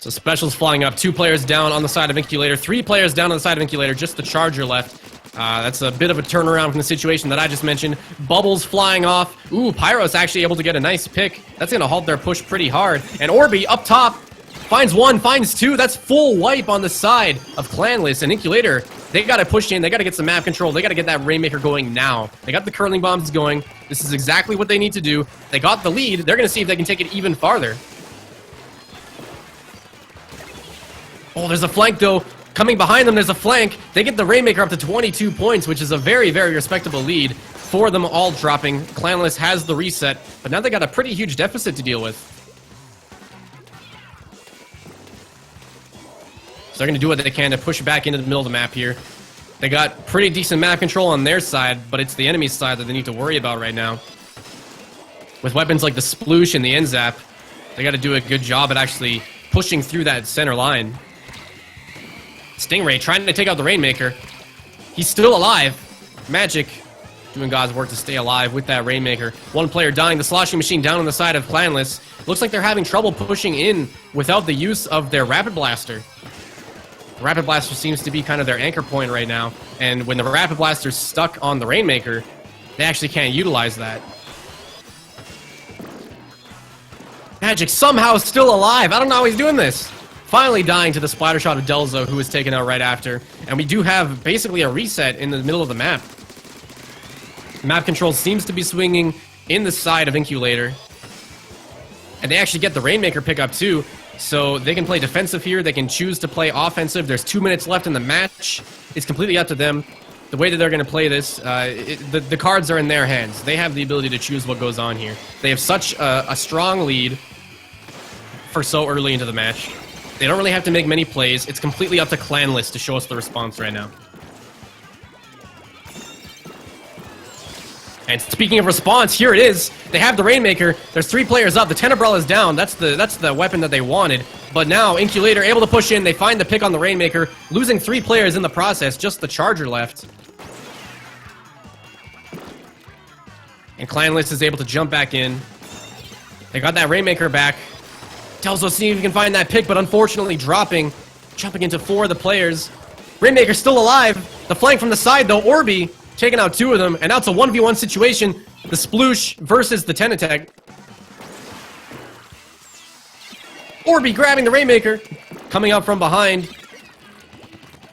So Special's flying up. 2 players down on the side of Incubator. 3 players down on the side of Incubator. Just the Charger left. That's a bit of a turnaround from the situation that I just mentioned. Bubbles flying off. Ooh, Pyro's actually able to get a nice pick. That's going to halt their push pretty hard. And Orbi up top finds 1, finds 2. That's full wipe on the side of Clanless. And Incubator, they got to push in. They got to get some map control. They got to get that Rainmaker going now. They got the curling bombs going. This is exactly what they need to do. They got the lead. They're going to see if they can take it even farther. Oh, there's a flank, though. Coming behind them, there's a flank. They get the Rainmaker up to 22 points, which is a very, very respectable lead for them all dropping. Clanless has the reset, but now they got a pretty huge deficit to deal with. So they're going to do what they can to push back into the middle of the map here. They got pretty decent map control on their side, but it's the enemy's side that they need to worry about right now. With weapons like the Sploosh and the N-Zap, they got to do a good job at actually pushing through that center line. Stingray trying to take out the Rainmaker. He's still alive. Magic doing God's work to stay alive with that Rainmaker. 1 player dying. The sloshing machine down on the side of Clanless. Looks like they're having trouble pushing in without the use of their Rapid Blaster. Rapid Blaster seems to be kind of their anchor point right now. And when the Rapid Blaster's stuck on the Rainmaker, they actually can't utilize that. Magic somehow still alive. I don't know how he's doing this. Finally dying to the splatter shot of Delzo, who was taken out right after. And we do have basically a reset in the middle of the map. Map control seems to be swinging in the side of Incubator. And they actually get the Rainmaker pickup too. So they can play defensive here. They can choose to play offensive. There's 2 minutes left in the match. It's completely up to them. The way that they're going to play this, the cards are in their hands. They have the ability to choose what goes on here. They have such a strong lead for so early into the match. They don't really have to make many plays. It's completely up to Clanless to show us the response right now. And speaking of response, here it is. They have the Rainmaker. There's 3 players up. The Tenebrella is down. That's the weapon that they wanted. But now Incubator able to push in. They find the pick on the Rainmaker, losing 3 players in the process. Just the Charger left. And Clanless is able to jump back in. They got that Rainmaker back. Telzo seeing if he can find that pick, but unfortunately dropping. Jumping into 4 of the players. Rainmaker still alive. The flank from the side, though. Orbi taking out 2 of them, and now it's a 1v1 situation. The Sploosh versus the Tenatech. Orby grabbing the Rainmaker, coming up from behind.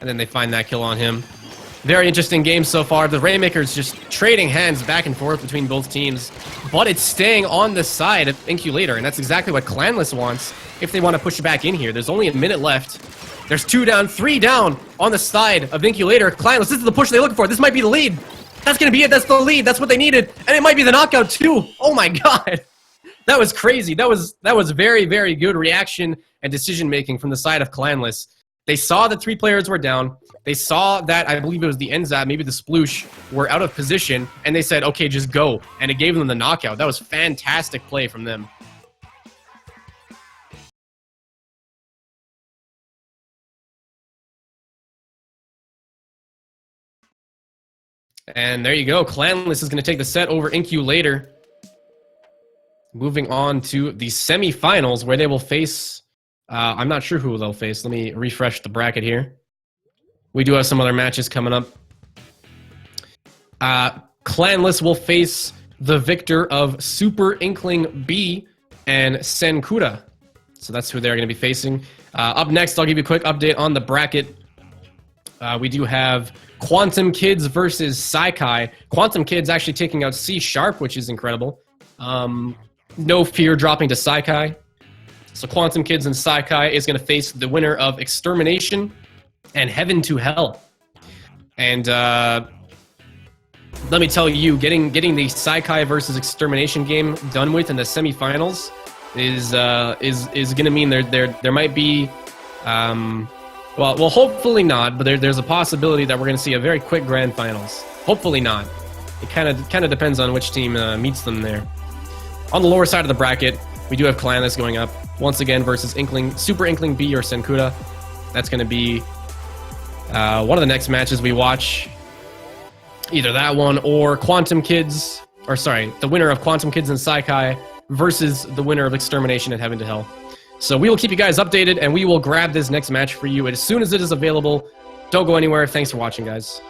And then they find that kill on him. Very interesting game so far. The Rainmaker's just trading hands back and forth between both teams. But it's staying on the side of Incubator, and that's exactly what Clanless wants if they want to push back in here. There's only a minute left. There's 2 down, 3 down on the side of Incubator. Clanless, this is the push they're looking for. This might be the lead. That's going to be it. That's the lead. That's what they needed. And it might be the knockout too. Oh my god. That was crazy. That was very, very good reaction and decision making from the side of Clanless. They saw that 3 players were down. They saw that, I believe it was the Enzab, maybe the Sploosh, were out of position, and they said, okay, just go. And it gave them the knockout. That was fantastic play from them. And there you go. Clanless is going to take the set over Inkyu later. Moving on to the semifinals, where they will face... I'm not sure who they'll face. Let me refresh the bracket here. We do have some other matches coming up. Clanless will face the victor of Super Inkling B and Senkura. So that's who they're going to be facing. Up next, I'll give you a quick update on the bracket. We do have Quantum Kids versus Saikai. Quantum Kids actually taking out C Sharp, which is incredible. No Fear dropping to Saikai. So Quantum Kids and Saikai is going to face the winner of Extermination and Heaven to Hell. And let me tell you, getting the Saikai versus Extermination game done with in the semifinals is going to mean there might be well, hopefully not, but there's a possibility that we're going to see a very quick grand finals. Hopefully not. It kind of depends on which team meets them there. On the lower side of the bracket, we do have Clanless going up once again versus Inkling, Super Inkling B or Senkura. That's going to be one of the next matches we watch. Either that one or Quantum Kids, or sorry, the winner of Quantum Kids and Saikai versus the winner of Extermination and Heaven to Hell. So we will keep you guys updated, and we will grab this next match for you as soon as it is available. Don't go anywhere. Thanks for watching, guys.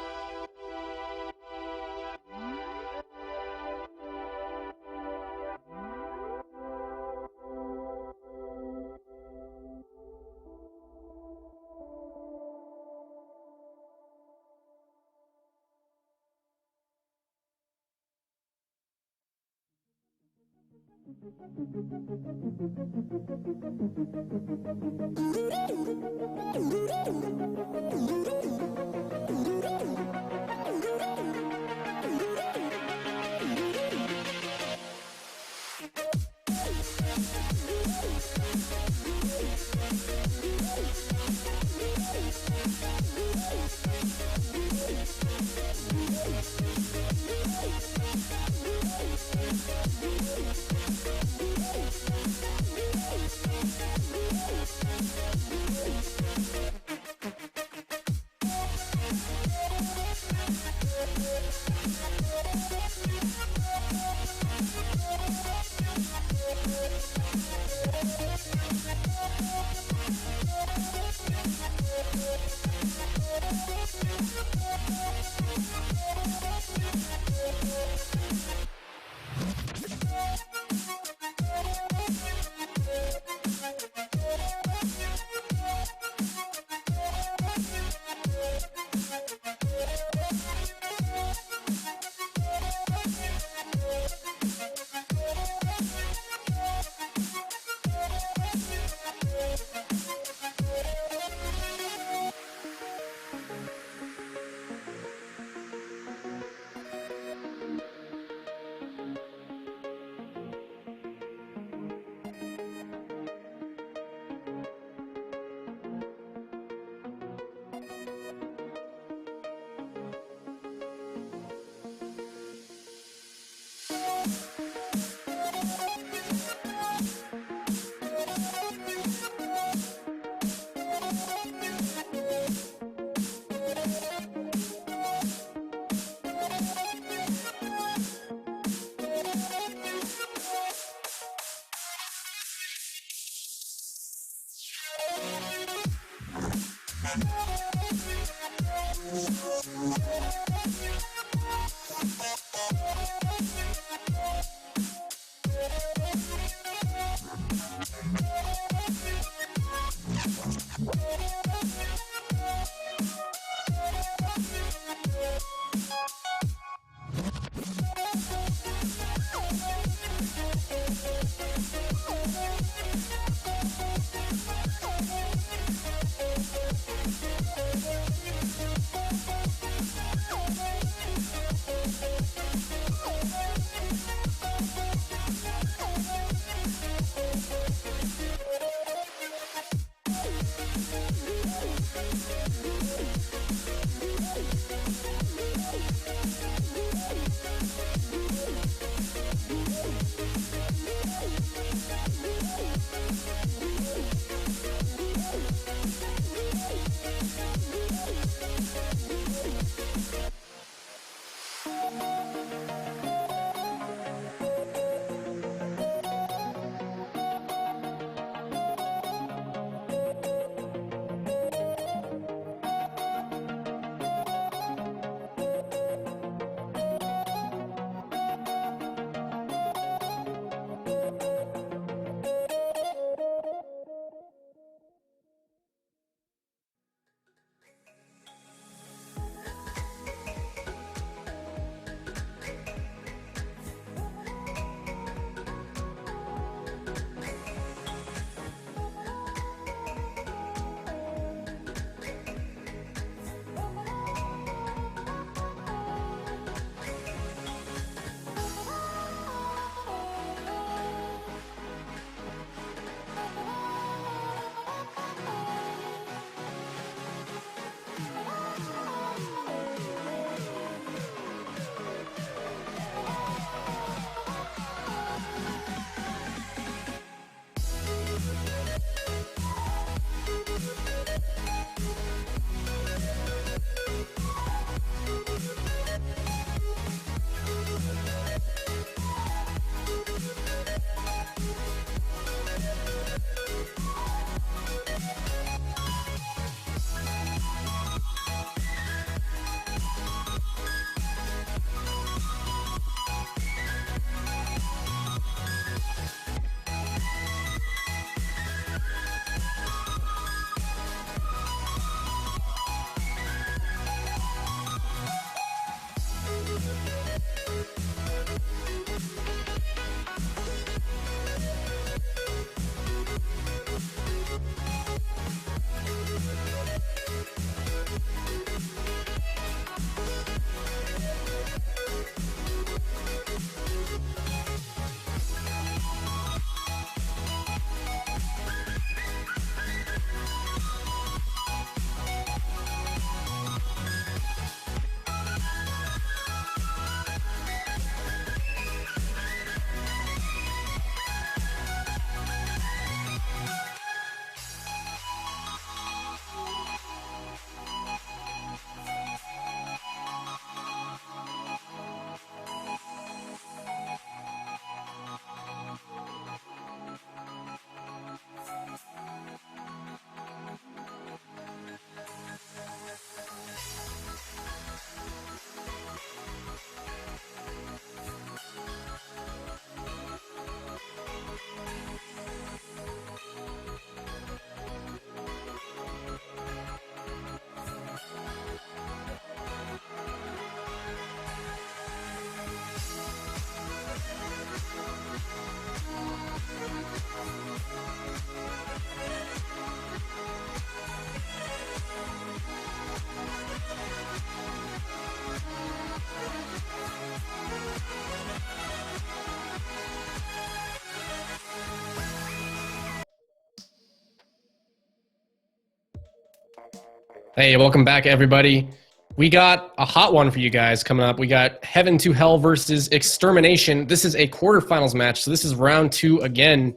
Hey, welcome back, everybody. We got a hot one for you guys coming up. We got Heaven to Hell versus Extermination. This is a quarterfinals match, so this is round 2 again,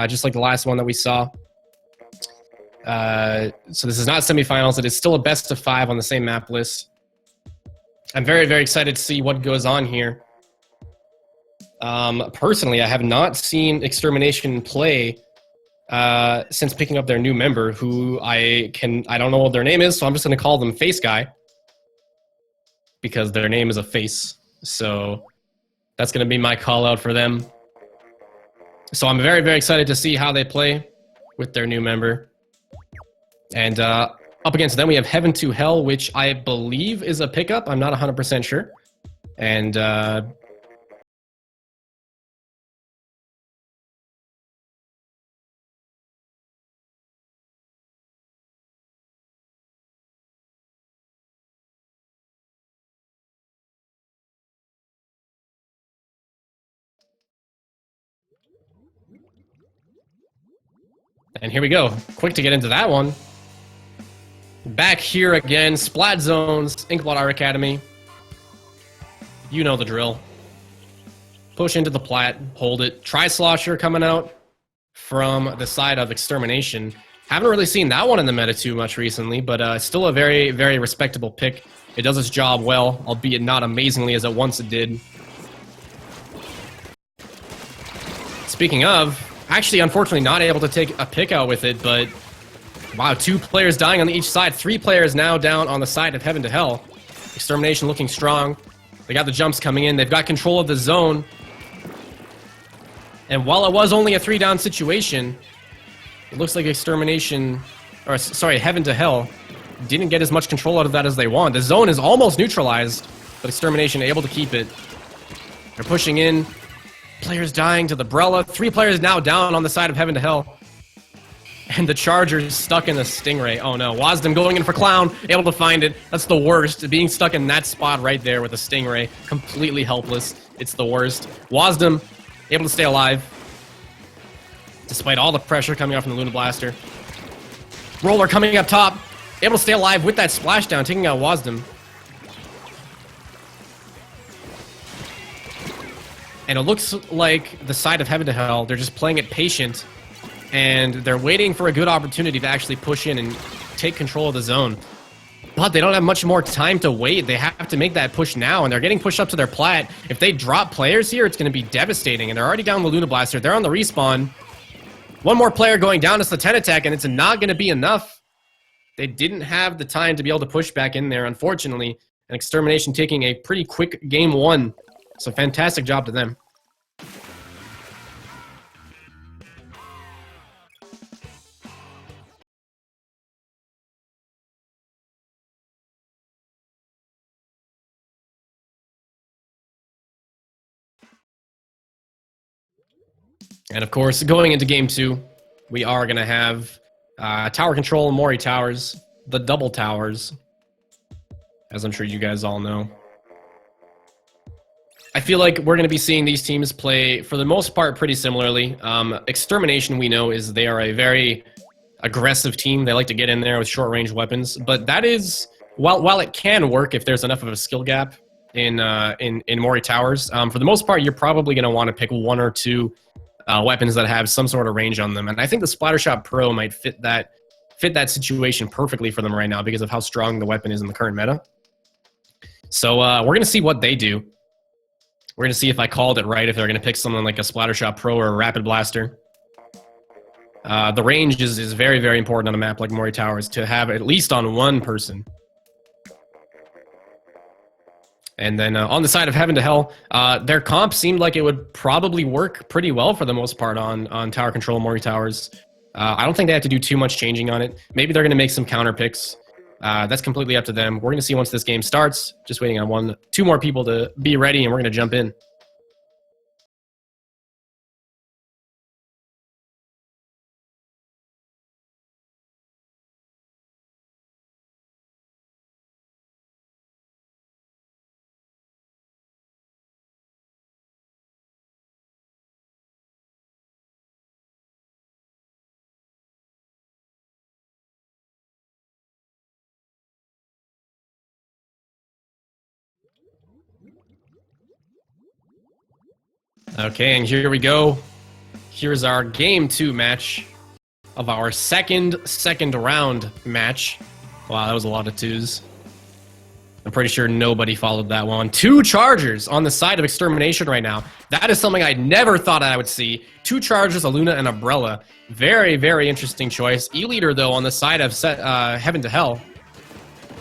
just like the last one that we saw. So this is not semifinals. It is still a best of 5 on the same map list. I'm very, very excited to see what goes on here. Personally, I have not seen Extermination play since picking up their new member, who I don't know what their name is, so I'm just going to call them Face Guy, because their name is a face. So that's going to be my call out for them. So I'm very, very excited to see how they play with their new member. And up against them, we have Heaven to Hell, which I believe is a pickup. I'm not 100% sure. And here we go. Quick to get into that one. Back here again, Splat Zones, Inkblot Art Academy. You know the drill. Push into the plat, hold it. Tri-Slosher coming out from the side of Extermination. Haven't really seen that one in the meta too much recently, but still a very, very respectable pick. It does its job well, albeit not amazingly as it once did. Speaking of, actually, unfortunately, not able to take a pick out with it, but wow, 2 players dying on each side. 3 players now down on the side of Heaven to Hell. Extermination looking strong. They got the jumps coming in. They've got control of the zone. And while it was only a 3-down situation, it looks like Extermination, or sorry, Heaven to Hell, didn't get as much control out of that as they want. The zone is almost neutralized, but Extermination able to keep it. They're pushing in. Players dying to the Brella. 3 players now down on the side of Heaven to Hell. And the Charger's stuck in the Stingray. Oh no, Wasdom going in for Clown, able to find it. That's the worst, being stuck in that spot right there with the Stingray. Completely helpless. It's the worst. Wasdom able to stay alive, despite all the pressure coming out from the Luna Blaster. Roller coming up top, able to stay alive with that splashdown, taking out Wasdom. And it looks like the side of Heaven to Hell, they're just playing it patient, and they're waiting for a good opportunity to actually push in and take control of the zone. But they don't have much more time to wait. They have to make that push now, and they're getting pushed up to their plat. If they drop players here, it's going to be devastating, and they're already down the Luna Blaster. They're on the respawn. One more player going down. It's the 10 attack, and it's not going to be enough. They didn't have the time to be able to push back in there, unfortunately. And Extermination taking a pretty quick game 1. So fantastic job to them. And of course, going into game 2, we are going to have tower control, Mori Towers, the double towers, as I'm sure you guys all know. I feel like we're going to be seeing these teams play, for the most part, pretty similarly. Extermination, we know, is they are a very aggressive team. They like to get in there with short-range weapons, but that is, while it can work if there's enough of a skill gap in Mori Towers, for the most part, you're probably going to want to pick 1 or 2 weapons that have some sort of range on them. And I think the Splattershot Pro might fit that situation perfectly for them right now because of how strong the weapon is in the current meta. So we're going to see what they do. We're going to see if I called it right, if they're going to pick something like a Splattershot Pro or a Rapid Blaster. The range is very, very important on a map like Mori Towers to have at least on 1 person. And then on the side of Heaven to Hell, their comp seemed like it would probably work pretty well for the most part on tower control Mori Towers. I don't think they have to do too much changing on it. Maybe they're going to make some counter picks. That's completely up to them. We're going to see once this game starts. Just waiting on 2 more people to be ready, and we're going to jump in. Okay, and here we go. Here's our game 2 match of our second round match. Wow, that was a lot of twos. I'm pretty sure nobody followed that one. 2 chargers on the side of Extermination right now. That is something I never thought I would see. 2 chargers, a Luna and Umbrella. Very, very interesting choice. E-Leader, though, on the side of Heaven to Hell,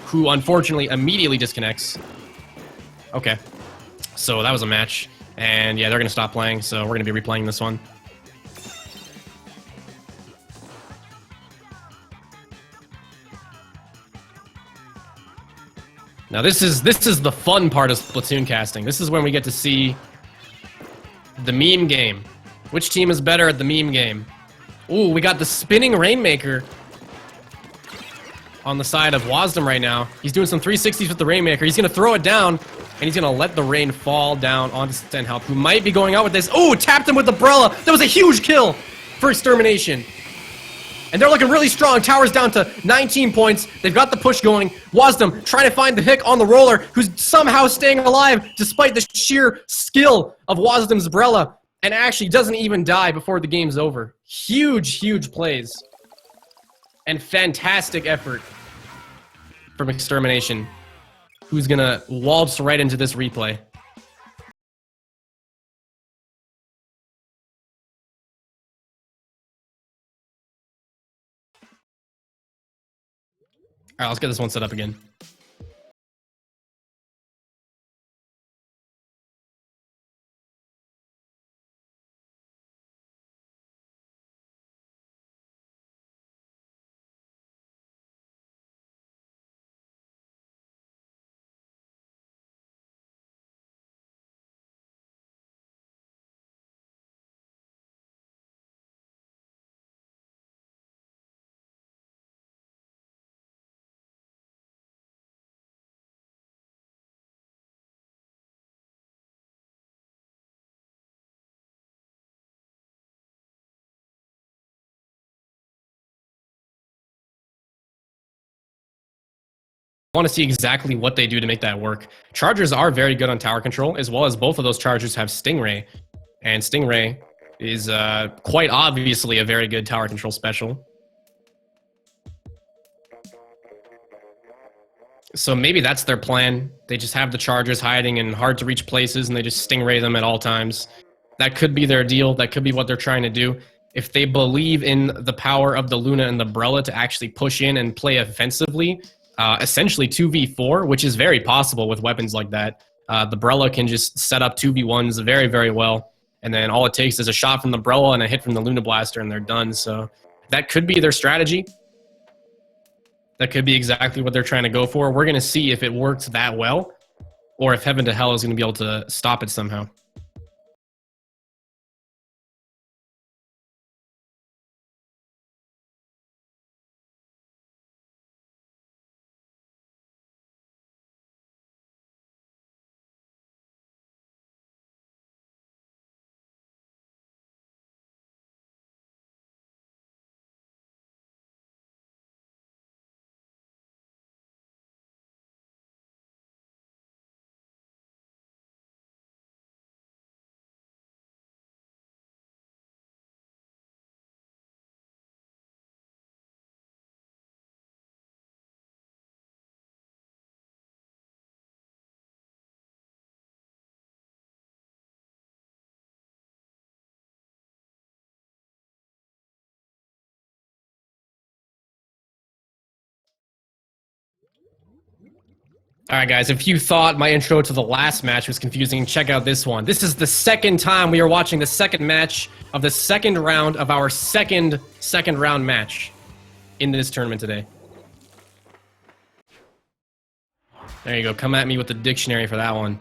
who unfortunately immediately disconnects. Okay, so that was a match. And yeah, they're going to stop playing, so we're going to be replaying this one. Now this is the fun part of Splatoon casting. This is when we get to see the meme game. Which team is better at the meme game? Ooh, we got the spinning Rainmaker on the side of Wasdom right now. He's doing some 360s with the Rainmaker. He's going to throw it down, and he's going to let the rain fall down onto Stenhelp, who might be going out with this. Oh, tapped him with the Umbrella. That was a huge kill for Extermination. And they're looking really strong. Tower's down to 19 points. They've got the push going. Wasdom trying to find the Hick on the roller, who's somehow staying alive despite the sheer skill of Wasdom's Umbrella, and actually doesn't even die before the game's over. Huge, huge plays. And fantastic effort from Extermination, who's gonna waltz right into this replay. All right, let's get this one set up again. I want to see exactly what they do to make that work. Chargers are very good on tower control, as well as both of those chargers have Stingray. And Stingray is quite obviously a very good tower control special. So maybe that's their plan. They just have the chargers hiding in hard-to-reach places, and they just Stingray them at all times. That could be their deal. That could be what they're trying to do. If they believe in the power of the Luna and the Umbrella to actually push in and play offensively, essentially 2v4, which is very possible with weapons like that. The Umbrella can just set up 2v1s very, very well, and then all it takes is a shot from the Umbrella and a hit from the Luna Blaster, and they're done. So that could be their strategy. That could be exactly what they're trying to go for. We're going to see if it works that well, or if Heaven to Hell is going to be able to stop it somehow. All right, guys, if you thought my intro to the last match was confusing, check out this one. This is the second time we are watching the second match of the second round of our second round match in this tournament today. There you go. Come at me with the dictionary for that one.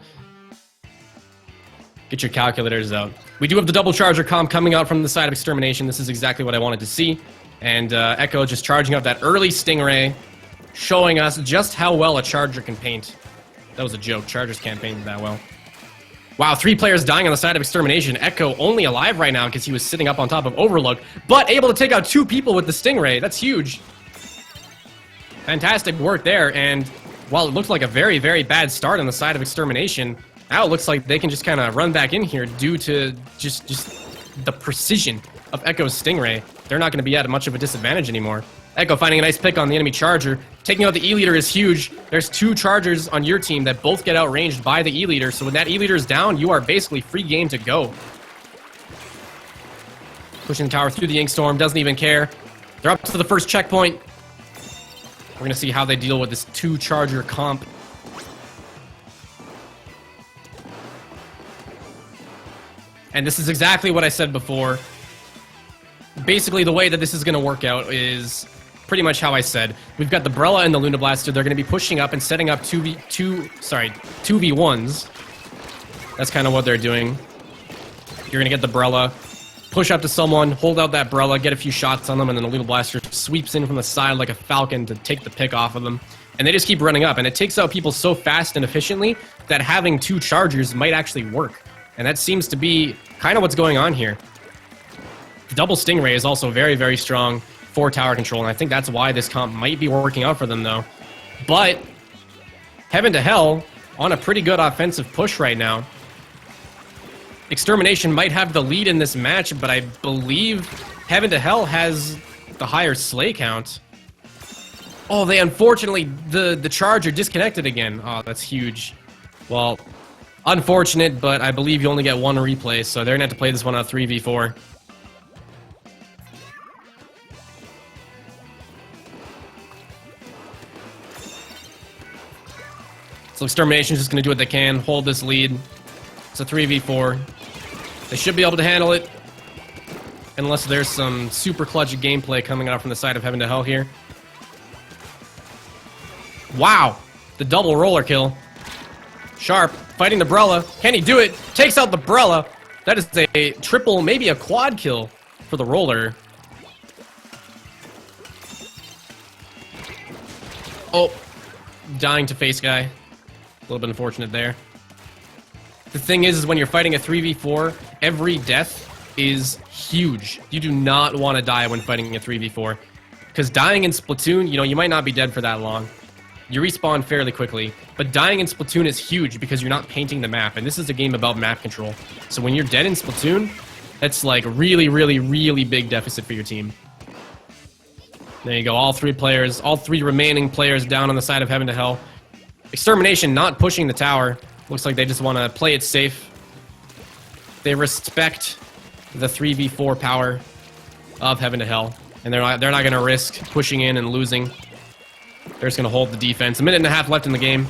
Get your calculators out. We do have the double charger comp coming out from the side of Extermination. This is exactly what I wanted to see. And Echo just charging up that early Stingray, showing us just how well a charger can paint. That was a joke. Chargers can't paint that well. Wow, 3 players dying on the side of Extermination. Echo only alive right now because he was sitting up on top of Overlook, but able to take out 2 people with the Stingray. That's huge. Fantastic work there, and while it looked like a very, very bad start on the side of Extermination, now it looks like they can just kind of run back in here due to just the precision of Echo's Stingray. They're not going to be at much of a disadvantage anymore. Echo finding a nice pick on the enemy Charger. Taking out the E-Leader is huge. There's 2 Chargers on your team that both get outranged by the E-Leader, so when that E-Leader is down, you are basically free game to go. Pushing the tower through the Inkstorm, doesn't even care. They're up to the first checkpoint. We're going to see how they deal with this 2 Charger comp. And this is exactly what I said before. Basically, the way that this is going to work out is pretty much how I said. We've got the Brella and the Luna Blaster. They're going to be pushing up and setting up 2v1s. That's kind of what they're doing. You're going to get the Brella, push up to someone, hold out that Brella, get a few shots on them, and then the Luna Blaster sweeps in from the side like a falcon to take the pick off of them. And they just keep running up, and it takes out people so fast and efficiently that having 2 Chargers might actually work. And that seems to be kind of what's going on here. The double Stingray is also very, very strong for tower control, and I think that's why this comp might be working out for them, though. But Heaven to Hell on a pretty good offensive push right now. Extermination might have the lead in this match, but I believe Heaven to Hell has the higher slay count. Oh, they unfortunately, the Charger disconnected again. Oh, that's huge. Well, unfortunate, but I believe you only get 1 replay, so they're going to have to play this one on 3v4. So Extermination is just going to do what they can, hold this lead. It's a 3v4. They should be able to handle it, unless there's some super clutch gameplay coming out from the side of Heaven to Hell here. Wow! The double roller kill. Sharp, fighting the Brella. Can he do it? Takes out the Brella. That is a triple, maybe a quad kill for the roller. Oh, dying to face guy. A little bit unfortunate there. The thing is when you're fighting a 3v4, every death is huge. You do not want to die when fighting a 3v4. Because dying in Splatoon, you might not be dead for that long. You respawn fairly quickly. But dying in Splatoon is huge because you're not painting the map. And this is a game about map control. So when you're dead in Splatoon, that's like really, really, really big deficit for your team. There you go, all 3 players, all 3 remaining players down on the side of Heaven to Hell. Extermination not pushing the tower. Looks like they just want to play it safe. They respect the 3v4 power of Heaven to Hell. And they're not going to risk pushing in and losing. They're just going to hold the defense. 1.5 minutes left in the game.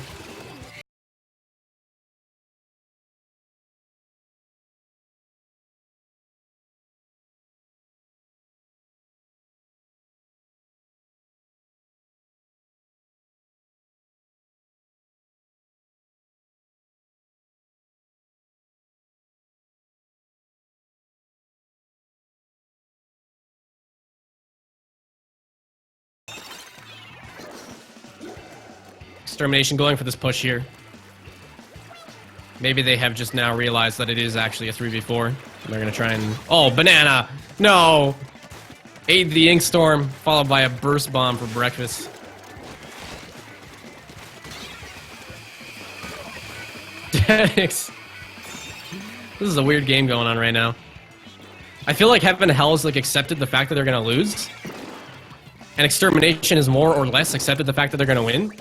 Extermination going for this push here. Maybe they have just now realized that it is actually a 3v4. They're going to try and... Oh, banana! No! Aid the Inkstorm, followed by a burst bomb for breakfast. This is a weird game going on right now. I feel like Heaven to Hell has accepted the fact that they're going to lose. And Extermination is more or less accepted the fact that they're going to win.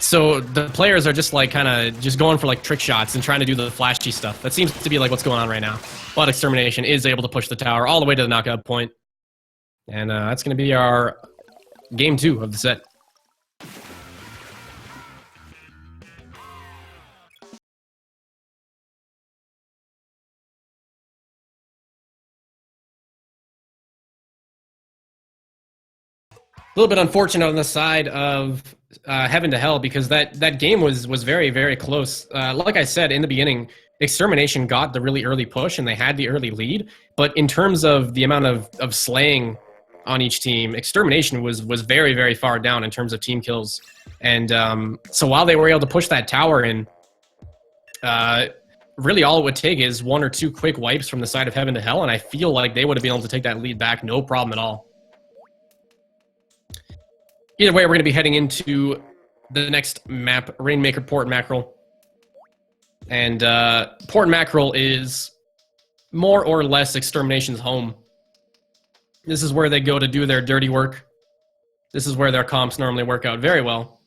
So the players are just kind of just going for trick shots and trying to do the flashy stuff. That seems to be what's going on right now. But Extermination is able to push the tower all the way to the knockout point. And that's going to be our game 2 of the set. A little bit unfortunate on the side of Heaven to Hell because that game was very, very close. Like I said in the beginning, Extermination got the really early push and they had the early lead. But in terms of the amount of slaying on each team, Extermination was very, very far down in terms of team kills. And so while they were able to push that tower in, really all it would take is 1 or 2 quick wipes from the side of Heaven to Hell, and I feel like they would have been able to take that lead back no problem at all. Either way, we're going to be heading into the next map, Rainmaker Port Mackerel. And Port Mackerel is more or less Extermination's home. This is where they go to do their dirty work. This is where their comps normally work out very well.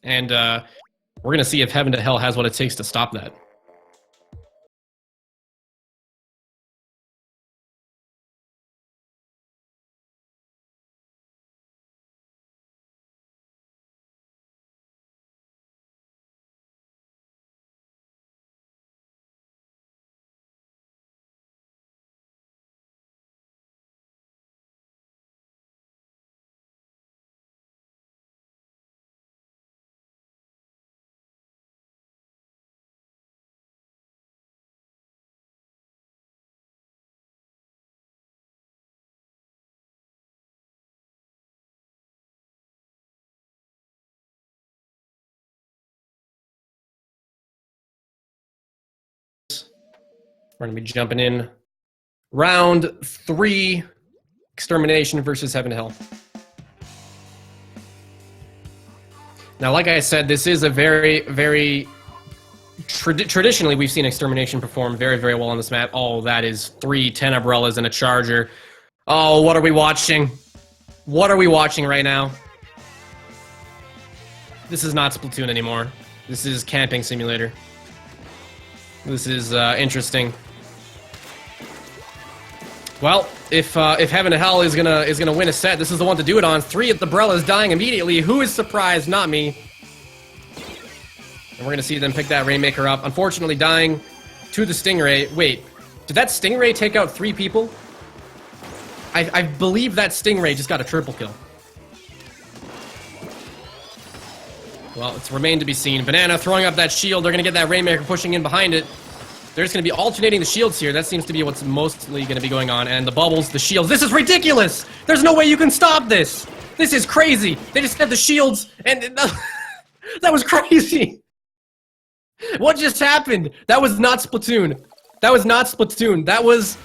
And we're going to see if Heaven to Hell has what it takes to stop that. We're going to be jumping in round 3, Extermination versus Heaven to Hell. Now, like I said, this is a very, very... traditionally, we've seen Extermination perform very, very well on this map. Oh, that is 3 10 umbrellas and a charger. Oh, what are we watching? What are we watching right now? This is not Splatoon anymore. This is Camping Simulator. This is interesting. Well, if Heaven to Hell is gonna win a set, this is the one to do it on. 3 at the umbrellas dying immediately. Who is surprised? Not me. And we're gonna see them pick that Rainmaker up. Unfortunately, dying to the Stingray. Wait, did that Stingray take out 3 people? I believe that Stingray just got a triple kill. Well, it's remained to be seen. Banana throwing up that shield. They're gonna get that Rainmaker pushing in behind it. They're just going to be alternating the shields here. That seems to be what's mostly going to be going on. And the bubbles, the shields. This is ridiculous! There's no way you can stop this! This is crazy! They just had the shields, and that was crazy! What just happened? That was not Splatoon. That was not Splatoon. That was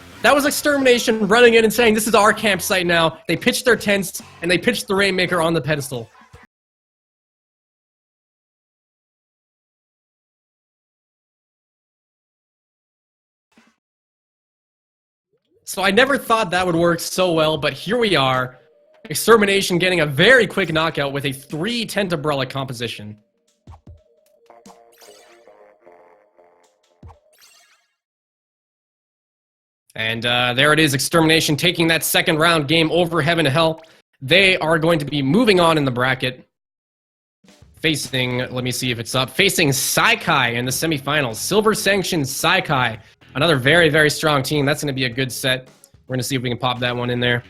Extermination running in and saying, this is our campsite now. They pitched their tents, and they pitched the Rainmaker on the pedestal. So I never thought that would work so well, but here we are. Extermination getting a very quick knockout with a 3 tent umbrella composition. And there it is, Extermination taking that second round game over Heaven to Hell. They are going to be moving on in the bracket. Facing, let me see if it's up, facing Saikai in the semifinals. Silver Sanction Saikai. Another very, very strong team. That's going to be a good set. We're going to see if we can pop that one in there.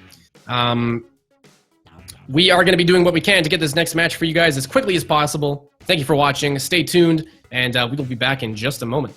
We are going to be doing what we can to get this next match for you guys as quickly as possible. Thank you for watching. Stay tuned, and we will be back in just a moment.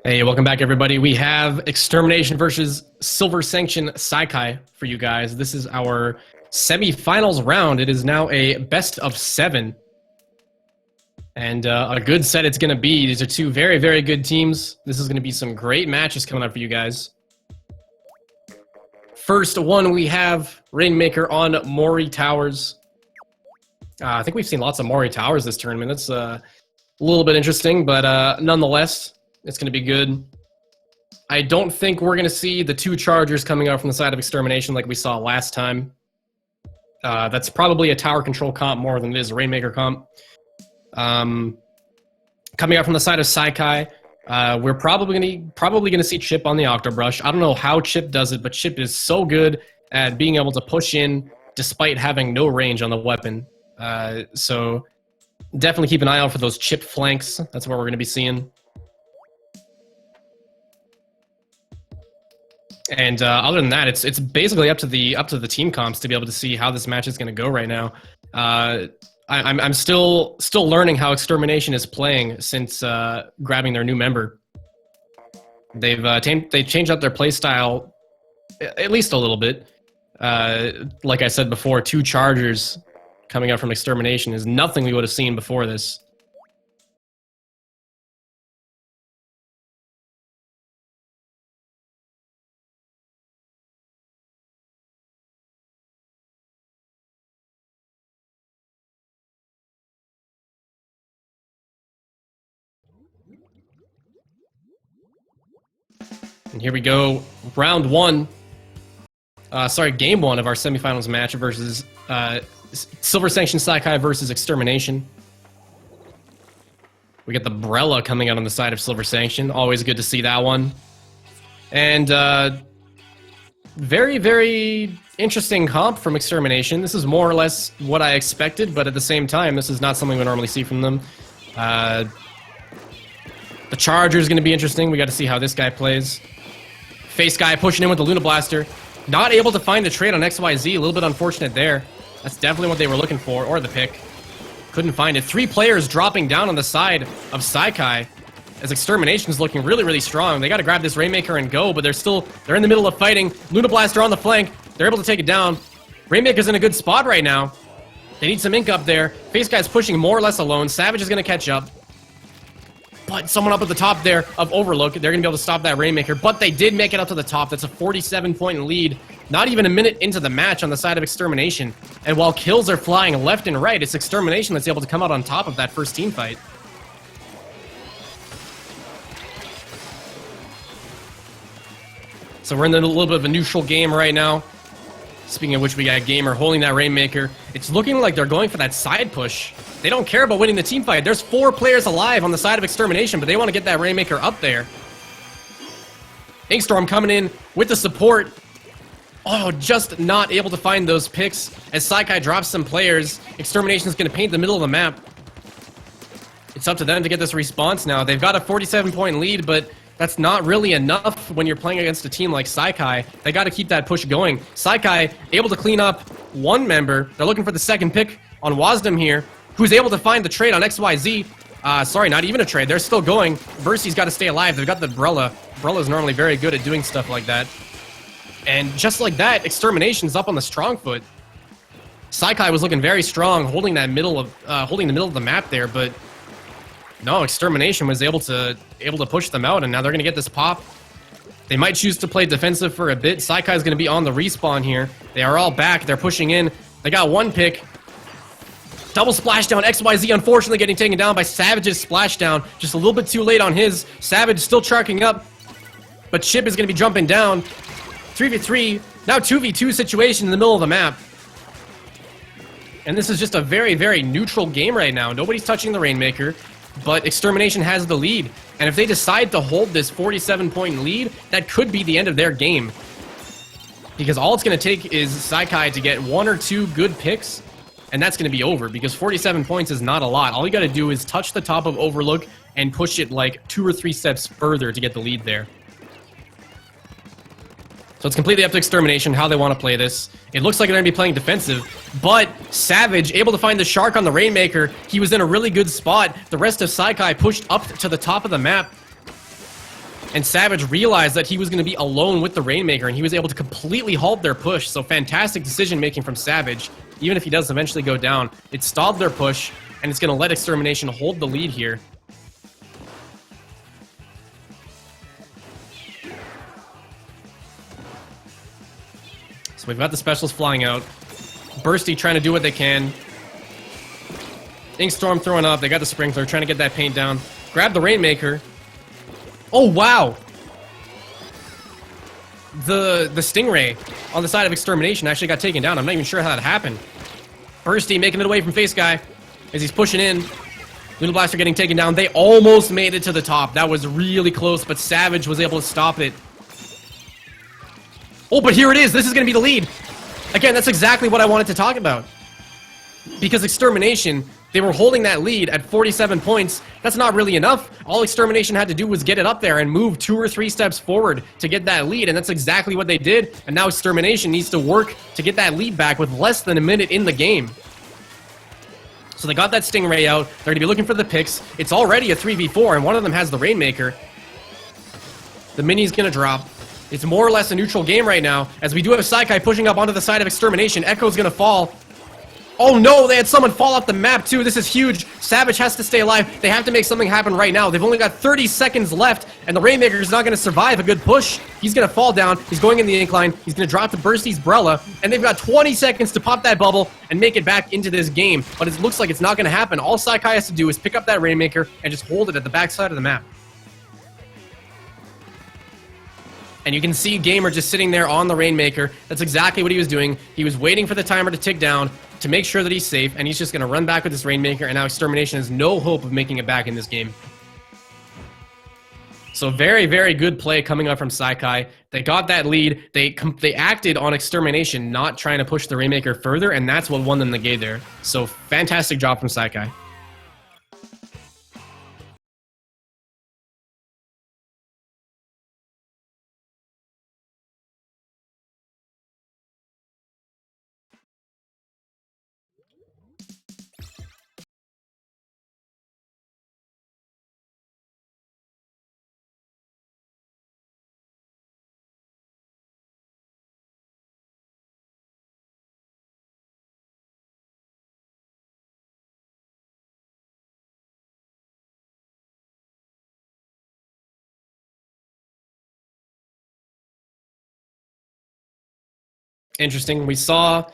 Hey, welcome back, everybody. We have Extermination versus Silver Sanction Saikai for you guys. This is our semifinals round. It is now a best of 7. And a good set it's going to be. These are two very, very good teams. This is going to be some great matches coming up for you guys. First one, we have Rainmaker on Mori Towers. I think we've seen lots of Mori Towers this tournament. That's a little bit interesting, but nonetheless, it's going to be good. I don't think we're going to see the 2 Chargers coming out from the side of Extermination like we saw last time. That's probably a tower control comp more than it is a Rainmaker comp. Coming out from the side of Saikai, we're probably gonna see Chip on the Octobrush. I don't know how Chip does it, but Chip is so good at being able to push in despite having no range on the weapon. So definitely keep an eye out for those Chip flanks. That's what we're gonna be seeing. And other than that, it's basically up to the team comps to be able to see how this match is gonna go right now. I'm still learning how Extermination is playing since grabbing their new member. They've changed up their playstyle at least a little bit. Like I said before, 2 Chargers coming out from Extermination is nothing we would have seen before this. And here we go, round 1. Game 1 of our semifinals match versus Silver Sanction Saikai versus Extermination. We got the Brella coming out on the side of Silver Sanction. Always good to see that one. And very, very interesting comp from Extermination. This is more or less what I expected, but at the same time, this is not something we normally see from them. The Charger is going to be interesting. We got to see how this guy plays. Face guy pushing in with the Luna Blaster. Not able to find the trade on XYZ. A little bit unfortunate there. That's definitely what they were looking for, or the pick. Couldn't find it. 3 players dropping down on the side of Saikai as Extermination is looking really, really strong. They got to grab this Rainmaker and go, but they're in the middle of fighting. Luna Blaster on the flank. They're able to take it down. Rainmaker's in a good spot right now. They need some ink up there. Face guy's pushing more or less alone. Savage is going to catch up. But someone up at the top there of Overlook, they're going to be able to stop that Rainmaker. But they did make it up to the top. That's a 47-point lead. Not even a minute into the match on the side of Extermination. And while kills are flying left and right, it's Extermination that's able to come out on top of that first team fight. So we're in a little bit of a neutral game right now. Speaking of which, we got Gamer holding that Rainmaker. It's looking like they're going for that side push. They don't care about winning the team fight. There's 4 players alive on the side of Extermination, but they want to get that Rainmaker up there. Inkstorm coming in with the support. Oh, just not able to find those picks as Saikai drops some players. Extermination's going to paint the middle of the map. It's up to them to get this response now. They've got a 47-point lead, but that's not really enough when you're playing against a team like Saikai. They got to keep that push going. Saikai able to clean up 1 member. They're looking for the second pick on Wasdom here, who's able to find the trade on XYZ. Sorry, not even a trade. They're still going. Versy's got to stay alive. They've got the Brella. Brella's normally very good at doing stuff like that. And just like that, Extermination's up on the strong foot. Saikai was looking very strong, holding the middle of the map there, but no, Extermination was able to push them out, and now they're going to get this pop. They might choose to play defensive for a bit. Saikai's going to be on the respawn here. They are all back. They're pushing in. They got 1 pick. Double splashdown. XYZ unfortunately getting taken down by Savage's splashdown. Just a little bit too late on his. Savage still charking up, but Chip is going to be jumping down. 3v3, now 2v2 situation in the middle of the map. And this is just a very, very neutral game right now. Nobody's touching the Rainmaker, but Extermination has the lead. And if they decide to hold this 47-point lead, that could be the end of their game. Because all it's going to take is Saikai to get 1 or 2 good picks, and that's going to be over, because 47 points is not a lot. All you got to do is touch the top of Overlook and push it like 2 or 3 steps further to get the lead there. So it's completely up to Extermination how they want to play this. It looks like they're going to be playing defensive, but Savage able to find the Shark on the Rainmaker. He was in a really good spot. The rest of Saikai pushed up to the top of the map. And Savage realized that he was going to be alone with the Rainmaker, and he was able to completely halt their push. So fantastic decision-making from Savage. Even if he does eventually go down, it stalled their push, and it's going to let Extermination hold the lead here. So we've got the specials flying out. Bursty trying to do what they can. Inkstorm throwing up. They got the Sprinkler, trying to get that paint down. Grab the Rainmaker. Oh, wow! The Stingray on the side of Extermination actually got taken down. I'm not even sure how that happened. Bursty making it away from Face Guy as he's pushing in. Little Blaster getting taken down. They almost made it to the top. That was really close, but Savage was able to stop it. Oh, but here it is. This is going to be the lead. Again, that's exactly what I wanted to talk about. Because Extermination, they were holding that lead at 47 points. That's not really enough. All Extermination had to do was get it up there and move 2 or 3 steps forward to get that lead, and that's exactly what they did. And now Extermination needs to work to get that lead back with less than a minute in the game. So they got that Stingray out. They're going to be looking for the picks. It's already a 3v4, and one of them has the Rainmaker. The Mini's going to drop. It's more or less a neutral game right now, as we do have Saikai pushing up onto the side of Extermination. Echo's going to fall. Oh no, they had someone fall off the map too. This is huge. Savage has to stay alive. They have to make something happen right now. They've only got 30 seconds left, and the Rainmaker is not going to survive a good push. He's going to fall down. He's going in the incline. He's going to drop to Bursty's Brella, and they've got 20 seconds to pop that bubble and make it back into this game. But it looks like it's not going to happen. All Saikai has to do is pick up that Rainmaker and just hold it at the backside of the map. And you can see Gamer just sitting there on the Rainmaker. That's exactly what he was doing. He was waiting for the timer to tick down to make sure that he's safe, and he's just going to run back with this Rainmaker, and now Extermination has no hope of making it back in this game. So very, very good play coming up from Saikai. They got that lead. They acted on Extermination, not trying to push the Rainmaker further, and that's what won them the game there. So fantastic job from Saikai. Interesting. We saw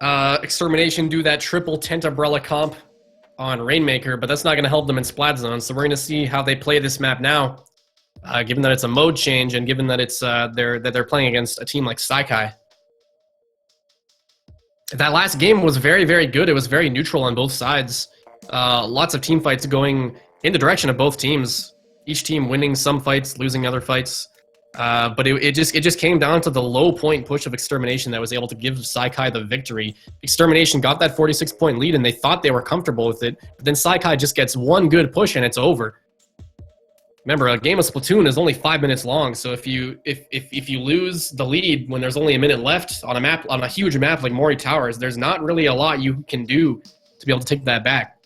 Extermination do that triple tent umbrella comp on Rainmaker, but that's not going to help them in Splat Zone. So we're going to see how they play this map now, given that it's a mode change and given that it's they're playing against a team like Saikai. That last game was very, very good. It was very neutral on both sides. Lots of team fights going in the direction of both teams. Each team winning some fights, losing other fights. But it just came down to the low point push of Extermination that was able to give Saikai the victory. Extermination got that 46-point lead, and they thought they were comfortable with it. But then Saikai just gets one good push, and it's over. Remember, a game of Splatoon is only 5 minutes long, so if you lose the lead when there's only a minute left on a map, on a huge map like Mori Towers, there's not really a lot you can do to be able to take that back.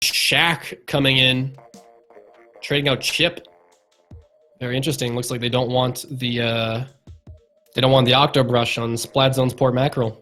Shaq coming in, trading out Chip. Very interesting. Looks like they don't want the Octo Brush on Splat Zone's Port Mackerel.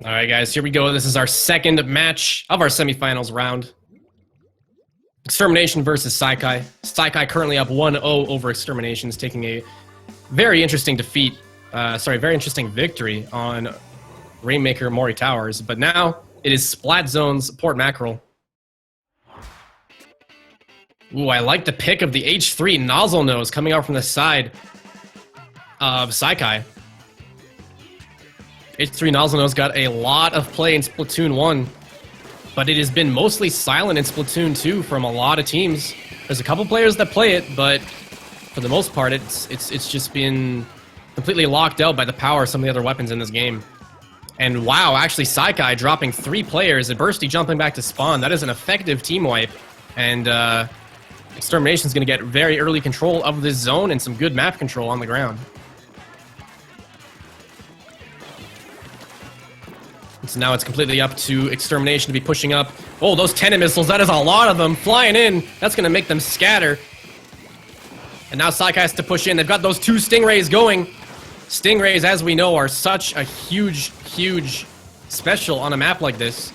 All right, guys, here we go. This is our second match of our semifinals round. Extermination versus Saikai. Saikai currently up 1-0 over Exterminations, taking a very interesting defeat. Very interesting victory on Rainmaker Mori Towers. But now it is Splat Zone's Port Mackerel. Ooh, I like the pick of the H3 Nozzle Nose coming out from the side of Saikai. H3 Nozzle Nose got a lot of play in Splatoon 1, but it has been mostly silent in Splatoon 2 from a lot of teams. There's a couple players that play it, but for the most part, it's just been completely locked out by the power of some of the other weapons in this game. And wow, actually Saikai dropping 3 players and Bursty jumping back to spawn. That is an effective team wipe. And Extermination is going to get very early control of this zone and some good map control on the ground. So now it's completely up to Extermination to be pushing up. Oh, those Tenet missiles, that is a lot of them flying in. That's going to make them scatter. And now Saikai has to push in. They've got those 2 Stingrays going. Stingrays, as we know, are such a huge special on a map like this.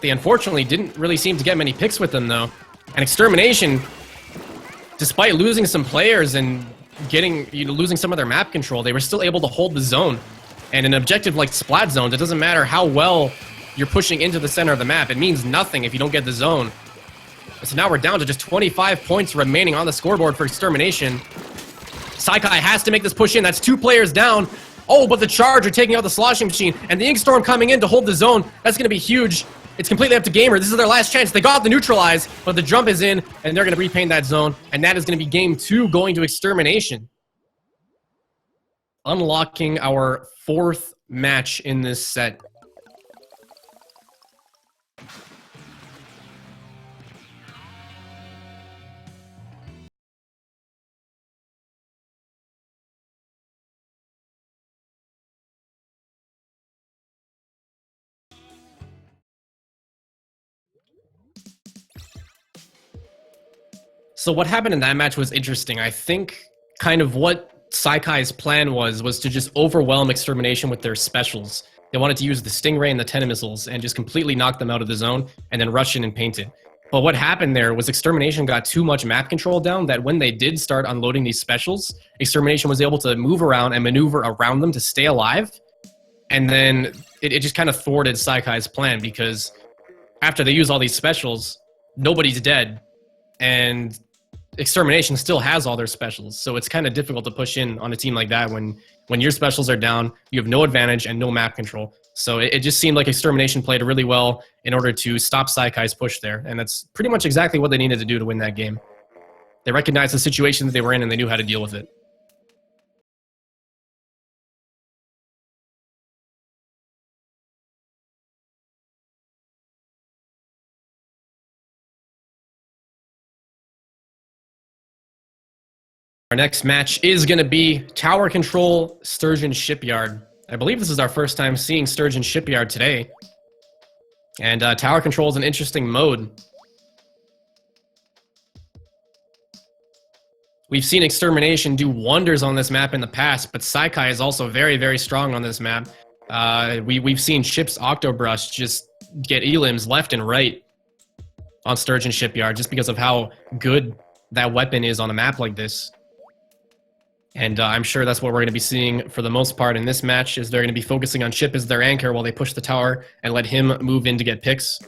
They unfortunately didn't really seem to get many picks with them, though. And Extermination, despite losing some players and losing some of their map control, they were still able to hold the zone. And an objective like Splat Zones, it doesn't matter how well you're pushing into the center of the map. It means nothing if you don't get the zone. So now we're down to just 25 points remaining on the scoreboard for Extermination. Saikai has to make this push in. That's 2 players down. Oh, but the Charger taking out the sloshing machine. And the Inkstorm coming in to hold the zone. That's going to be huge. It's completely up to Gamer. This is their last chance. They got the neutralize, but the jump is in, and they're going to repaint that zone. And that is going to be game 2 going to Extermination. Unlocking our 4th match in this set. So what happened in that match was interesting. I think kind of what Saikai's plan was to just overwhelm Extermination with their specials. They wanted to use the Stingray and the Tenet missiles and just completely knock them out of the zone and then rush in and paint it. But what happened there was Extermination got too much map control down that when they did start unloading these specials, Extermination was able to move around and maneuver around them to stay alive. And then it just kind of thwarted Saikai's plan because after they use all these specials, nobody's dead. And Extermination still has all their specials, so it's kind of difficult to push in on a team like that when your specials are down, you have no advantage and no map control. So it just seemed like Extermination played really well in order to stop Saikai's push there, and that's pretty much exactly what they needed to do to win that game. They recognized the situation that they were in and they knew how to deal with it. Our next match is going to be Tower Control Sturgeon Shipyard. I believe this is our first time seeing Sturgeon Shipyard today. And Tower Control is an interesting mode. We've seen Extermination do wonders on this map in the past, but Saikai is also very strong on this map. We've seen Ship's Octobrush just get elims left and right on Sturgeon Shipyard just because of how good that weapon is on a map like this. And I'm sure that's what we're going to be seeing for the most part in this match, is they're going to be focusing on Chip as their anchor while they push the tower and let him move in to get picks.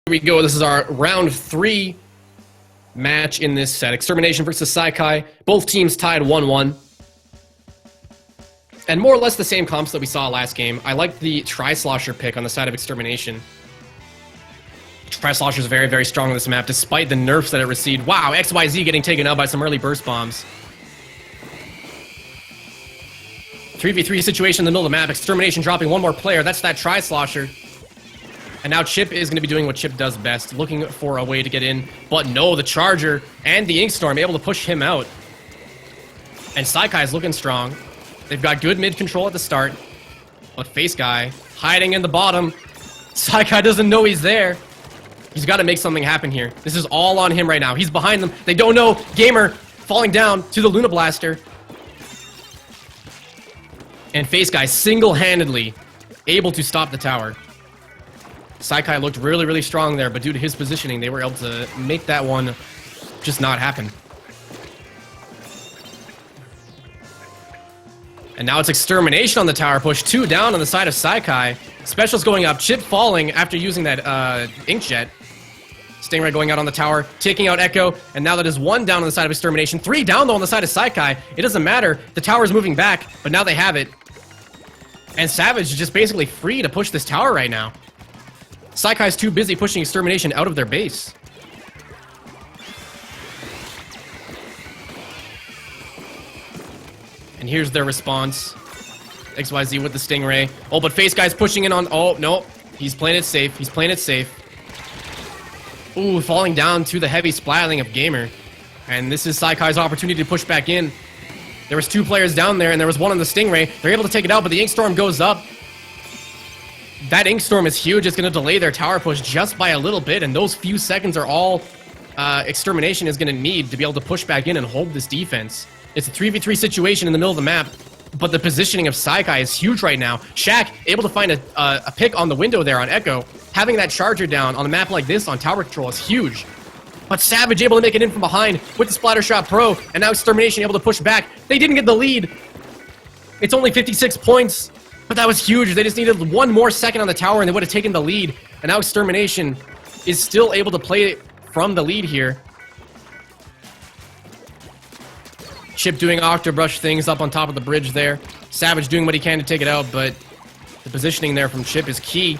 Here we go. This is our round 3 match in this set. Extermination versus Saikai. Both teams tied 1-1. And more or less the same comps that we saw last game. I like the Tri-Slosher pick on the side of Extermination. Tri-Slosher is very, very strong on this map, despite the nerfs that it received. Wow, XYZ getting taken out by some early burst bombs. 3v3 situation in the middle of the map. Extermination dropping one more player. That's that Tri-Slosher. And now Chip is going to be doing what Chip does best, looking for a way to get in. But no, the Charger and the Inkstorm able to push him out. And Saikai is looking strong. They've got good mid control at the start. But Face Guy hiding in the bottom. Saikai doesn't know he's there. He's got to make something happen here. This is all on him right now. He's behind them. They don't know. Gamer falling down to the Luna Blaster. And Face Guy single-handedly able to stop the tower. Saikai looked really, really strong there, but due to his positioning, they were able to make that one just not happen. And now it's Extermination on the tower push. 2 down on the side of Saikai. Specials going up. Chip falling after using that Inkjet. Stingray going out on the tower, taking out Echo, and now that is 1 down on the side of Extermination. 3 down, though, on the side of Saikai. It doesn't matter. The tower is moving back, but now they have it. And Savage is just basically free to push this tower right now. Saikai's too busy pushing Extermination out of their base. And here's their response. XYZ with the Stingray. Oh, but Face Guy's pushing in on... Oh, no. He's playing it safe. He's playing it safe. Ooh, falling down to the heavy splatling of Gamer. And this is Saikai's opportunity to push back in. There was 2 players down there, and there was 1 on the Stingray. They're able to take it out, but the Inkstorm goes up. That Inkstorm is huge. It's going to delay their tower push just by a little bit, and those few seconds are all Extermination is going to need to be able to push back in and hold this defense. It's a 3v3 situation in the middle of the map, but the positioning of Saikai is huge right now. Shaq able to find a pick on the window there on Echo. Having that Charger down on a map like this on tower control is huge. But Savage able to make it in from behind with the Splattershot Pro, and now Extermination able to push back. They didn't get the lead. It's only 56 points, but that was huge. They just needed 1 more second on the tower, and they would have taken the lead. And now Extermination is still able to play from the lead here. Chip doing Octobrush things up on top of the bridge there. Savage doing what he can to take it out, but the positioning there from Chip is key.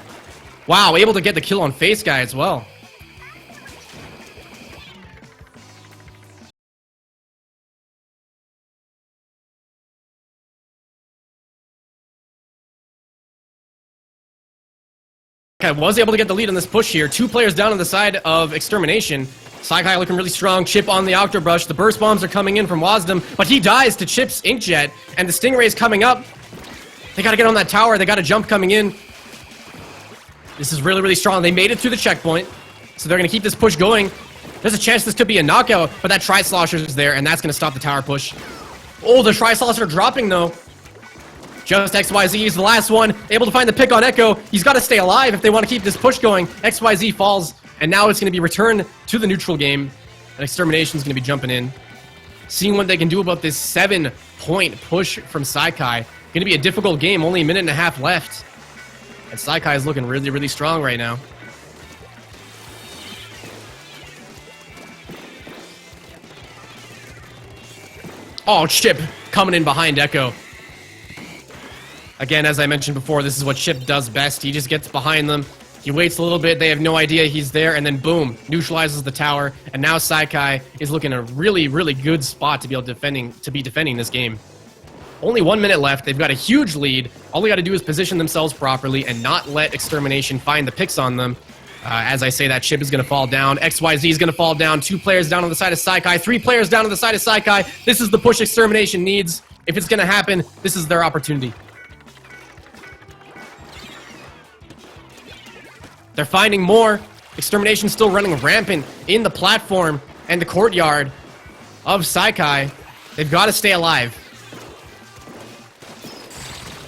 Wow, able to get the kill on Face Guy as well. Okay, was able to get the lead on this push here. 2 players down on the side of Extermination. Saikai looking really strong. Chip on the Octobrush. The burst bombs are coming in from Wasdom, but he dies to Chip's Inkjet, and the Stingray's coming up. They gotta get on that tower. They got a jump coming in. This is really, really strong. They made it through the checkpoint, so they're gonna keep this push going. There's a chance this could be a knockout, but that Tri-Slosher is there, and that's gonna stop the tower push. Oh, the Tri-Slosher dropping, though. Just XYZ is the last one, able to find the pick on Echo. He's got to stay alive if they want to keep this push going. XYZ falls, and now it's going to be returned to the neutral game. And Extermination is going to be jumping in. Seeing what they can do about this 7-point push from Saikai. Going to be a difficult game, only a minute and a half left. And Saikai is looking really, really strong right now. Oh, Chip coming in behind Echo. Again, as I mentioned before, this is what Chip does best. He just gets behind them. He waits a little bit. They have no idea he's there. And then, boom, neutralizes the tower. And now Saikai is looking in a really, really good spot to be able to be defending this game. Only 1 minute left. They've got a huge lead. All they got to do is position themselves properly and not let Extermination find the picks on them. As I say, that Chip is going to fall down. XYZ is going to fall down. 2 players down on the side of Saikai. 3 players down on the side of Saikai. This is the push Extermination needs. If it's going to happen, this is their opportunity. They're finding more. Extermination still running rampant in the platform and the courtyard of Saikai. They've got to stay alive.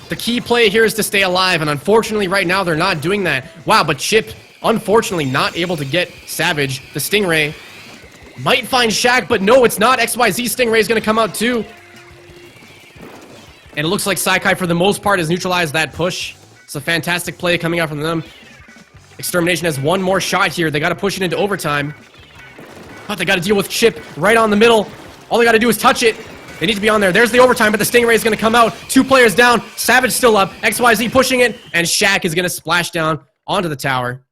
The key play here is to stay alive, and unfortunately right now they're not doing that. Wow, but Chip, unfortunately, not able to get Savage. The Stingray might find Shaq, but no, it's not. XYZ Stingray is going to come out too. And it looks like Saikai, for the most part, has neutralized that push. It's a fantastic play coming out from them. Extermination has 1 more shot here. They got to push it into overtime. But they got to deal with Chip right on the middle. All they got to do is touch it. They need to be on there. There's the overtime, but the Stingray is going to come out. 2 players down. Savage still up. XYZ pushing it, and Shaq is going to splash down onto the tower.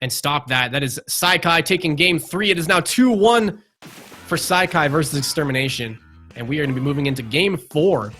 and stop that. That is Saikai taking game 3. It is now 2-1 for Saikai versus Extermination. And we are going to be moving into game 4.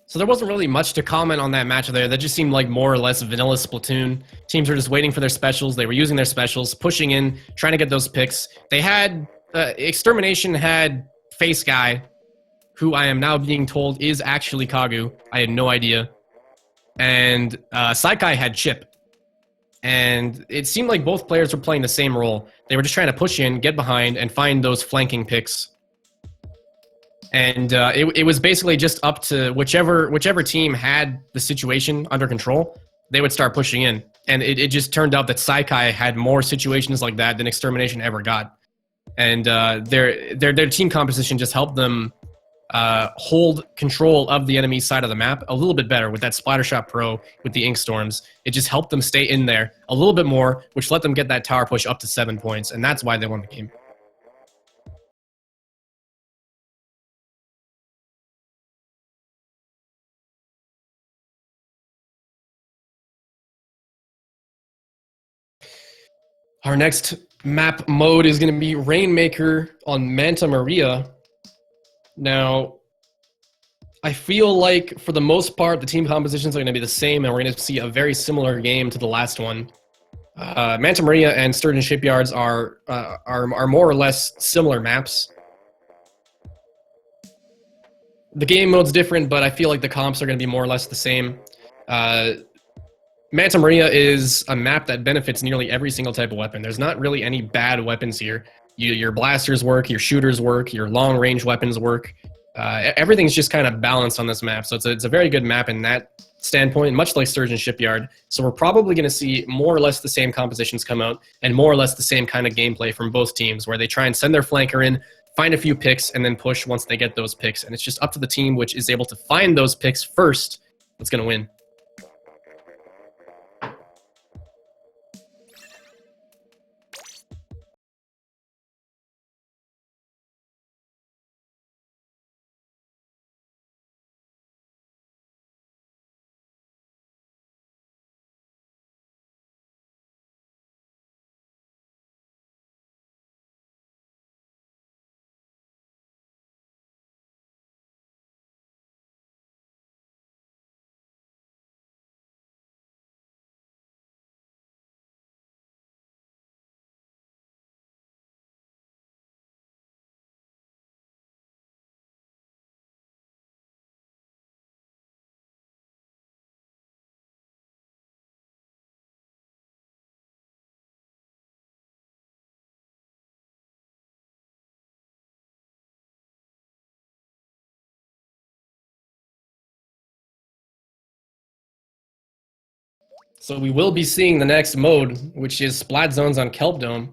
So there wasn't really much to comment on that match there. That just seemed like more or less vanilla Splatoon. Teams were just waiting for their specials. They were using their specials, pushing in, trying to get those picks. They had Extermination had Face Guy, who I am now being told is actually Kagu. I had no idea. And Saikai had Chip. And it seemed like both players were playing the same role. They were just trying to push in, get behind, and find those flanking picks. And it was basically just up to whichever team had the situation under control, they would start pushing in. And it just turned out that Saikai had more situations like that than Extermination ever got. And their team composition just helped them hold control of the enemy side of the map a little bit better with that Splattershot Pro with the Ink Storms. It just helped them stay in there a little bit more, which let them get that tower push up to 7 points. And that's why they won the game. Our next map mode is going to be Rainmaker on Manta Maria. Now, I feel like for the most part, the team compositions are going to be the same, and we're going to see a very similar game to the last one. Manta Maria and Sturgeon Shipyards are more or less similar maps. The game mode's different, but I feel like the comps are going to be more or less the same. Manta Maria is a map that benefits nearly every single type of weapon. There's not really any bad weapons here. Your blasters work, your shooters work, your long-range weapons work. Everything's just kind of balanced on this map, so it's a very good map in that standpoint, much like Sturgeon Shipyard. So we're probably going to see more or less the same compositions come out and more or less the same kind of gameplay from both teams, where they try and send their flanker in, find a few picks, and then push once they get those picks. And it's just up to the team which is able to find those picks first that's going to win. So we will be seeing the next mode, which is Splat Zones on Kelp Dome.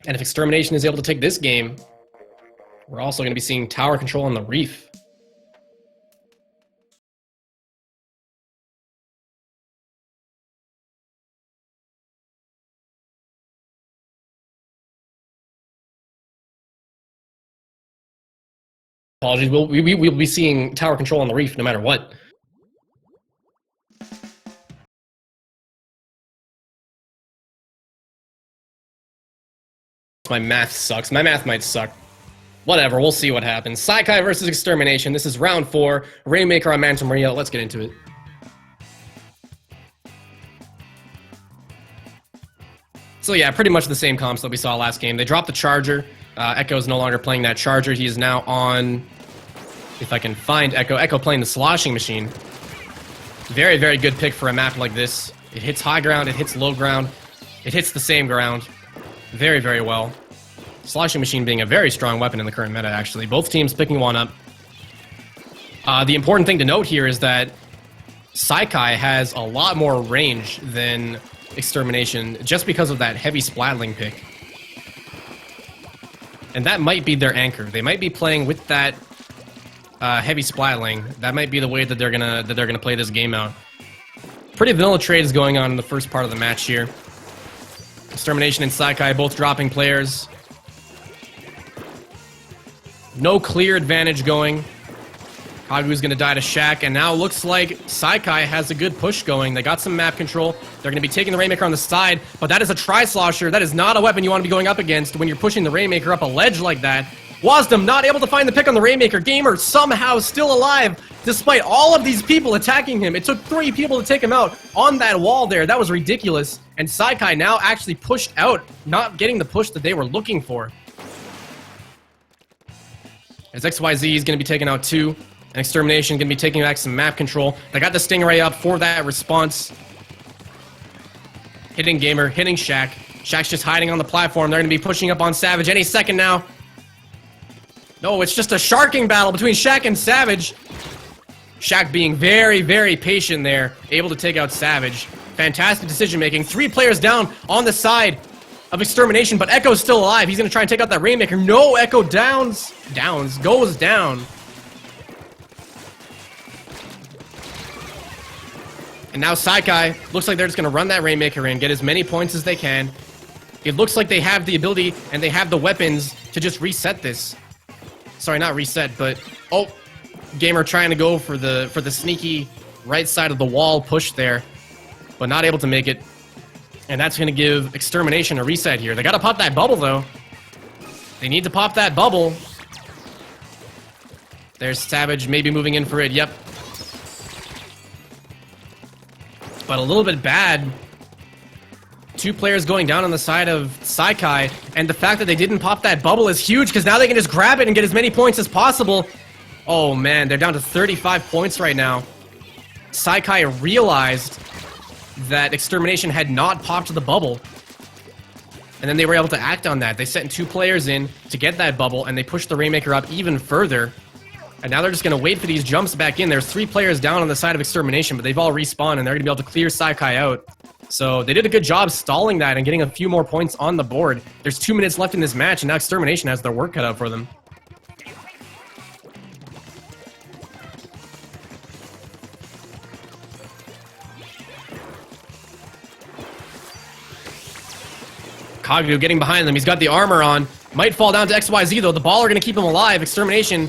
And if Extermination is able to take this game, we're also going to be seeing tower control on the Reef. Apologies, we'll be seeing tower control on the Reef no matter what. My math sucks. My math might suck. Whatever, we'll see what happens. Saikai versus Extermination. This is round 4. Rainmaker on Manta Maria. Let's get into it. So yeah, pretty much the same comps that we saw last game. They dropped the Charger. Echo is no longer playing that Charger. He is now on, if I can find Echo. Echo playing the Sloshing Machine. Very, very good pick for a map like this. It hits high ground, it hits low ground, it hits the same ground. Very, very well. Sloshing Machine being a very strong weapon in the current meta, actually. Both teams picking one up. The important thing to note here is that Saikai has a lot more range than Extermination, just because of that heavy splatling pick. And that might be their anchor. They might be playing with that heavy splat lane. That might be the way that they're gonna play this game out. Pretty vanilla trades going on in the first part of the match here. Extermination and Saikai both dropping players. No clear advantage going. Kagu's gonna die to Shaq, and now looks like Saikai has a good push going. They got some map control. They're gonna be taking the Rainmaker on the side, but that is a Tri-Slosher. That is not a weapon you want to be going up against when you're pushing the Rainmaker up a ledge like that. Wasdom not able to find the pick on the Rainmaker. Gamer somehow still alive, despite all of these people attacking him. It took 3 people to take him out on that wall there. That was ridiculous. And Saikai now actually pushed out, not getting the push that they were looking for. As XYZ is going to be taken out too. And Extermination going to be taking back some map control. They got the Stingray up for that response. Hitting Gamer, hitting Shaq. Shaq's just hiding on the platform. They're going to be pushing up on Savage any second now. No, it's just a sharking battle between Shaq and Savage. Shaq being very, very patient there. Able to take out Savage. Fantastic decision making. 3 players down on the side of Extermination, but Echo's still alive. He's going to try and take out that Rainmaker. No, Echo goes down. And now Saikai, looks like they're just going to run that Rainmaker in, get as many points as they can. It looks like they have the ability and they have the weapons to just reset this. Sorry, not reset, but... Oh, Gamer trying to go for the sneaky right side of the wall push there, but not able to make it. And that's going to give Extermination a reset here. They got to pop that bubble, though. They need to pop that bubble. There's Savage maybe moving in for it. Yep. But a little bit bad. 2 players going down on the side of Saikai, and the fact that they didn't pop that bubble is huge, because now they can just grab it and get as many points as possible. Oh man, they're down to 35 points right now. Saikai realized that Extermination had not popped the bubble, and then they were able to act on that. They sent 2 players in to get that bubble, and they pushed the Rainmaker up even further. And now they're just going to wait for these jumps back in. There's 3 players down on the side of Extermination, but they've all respawned, and they're going to be able to clear Saikai out. So they did a good job stalling that and getting a few more points on the board. There's 2 minutes left in this match, and now Extermination has their work cut out for them. Kagu getting behind them. He's got the armor on. Might fall down to XYZ, though. The ball are going to keep him alive. Extermination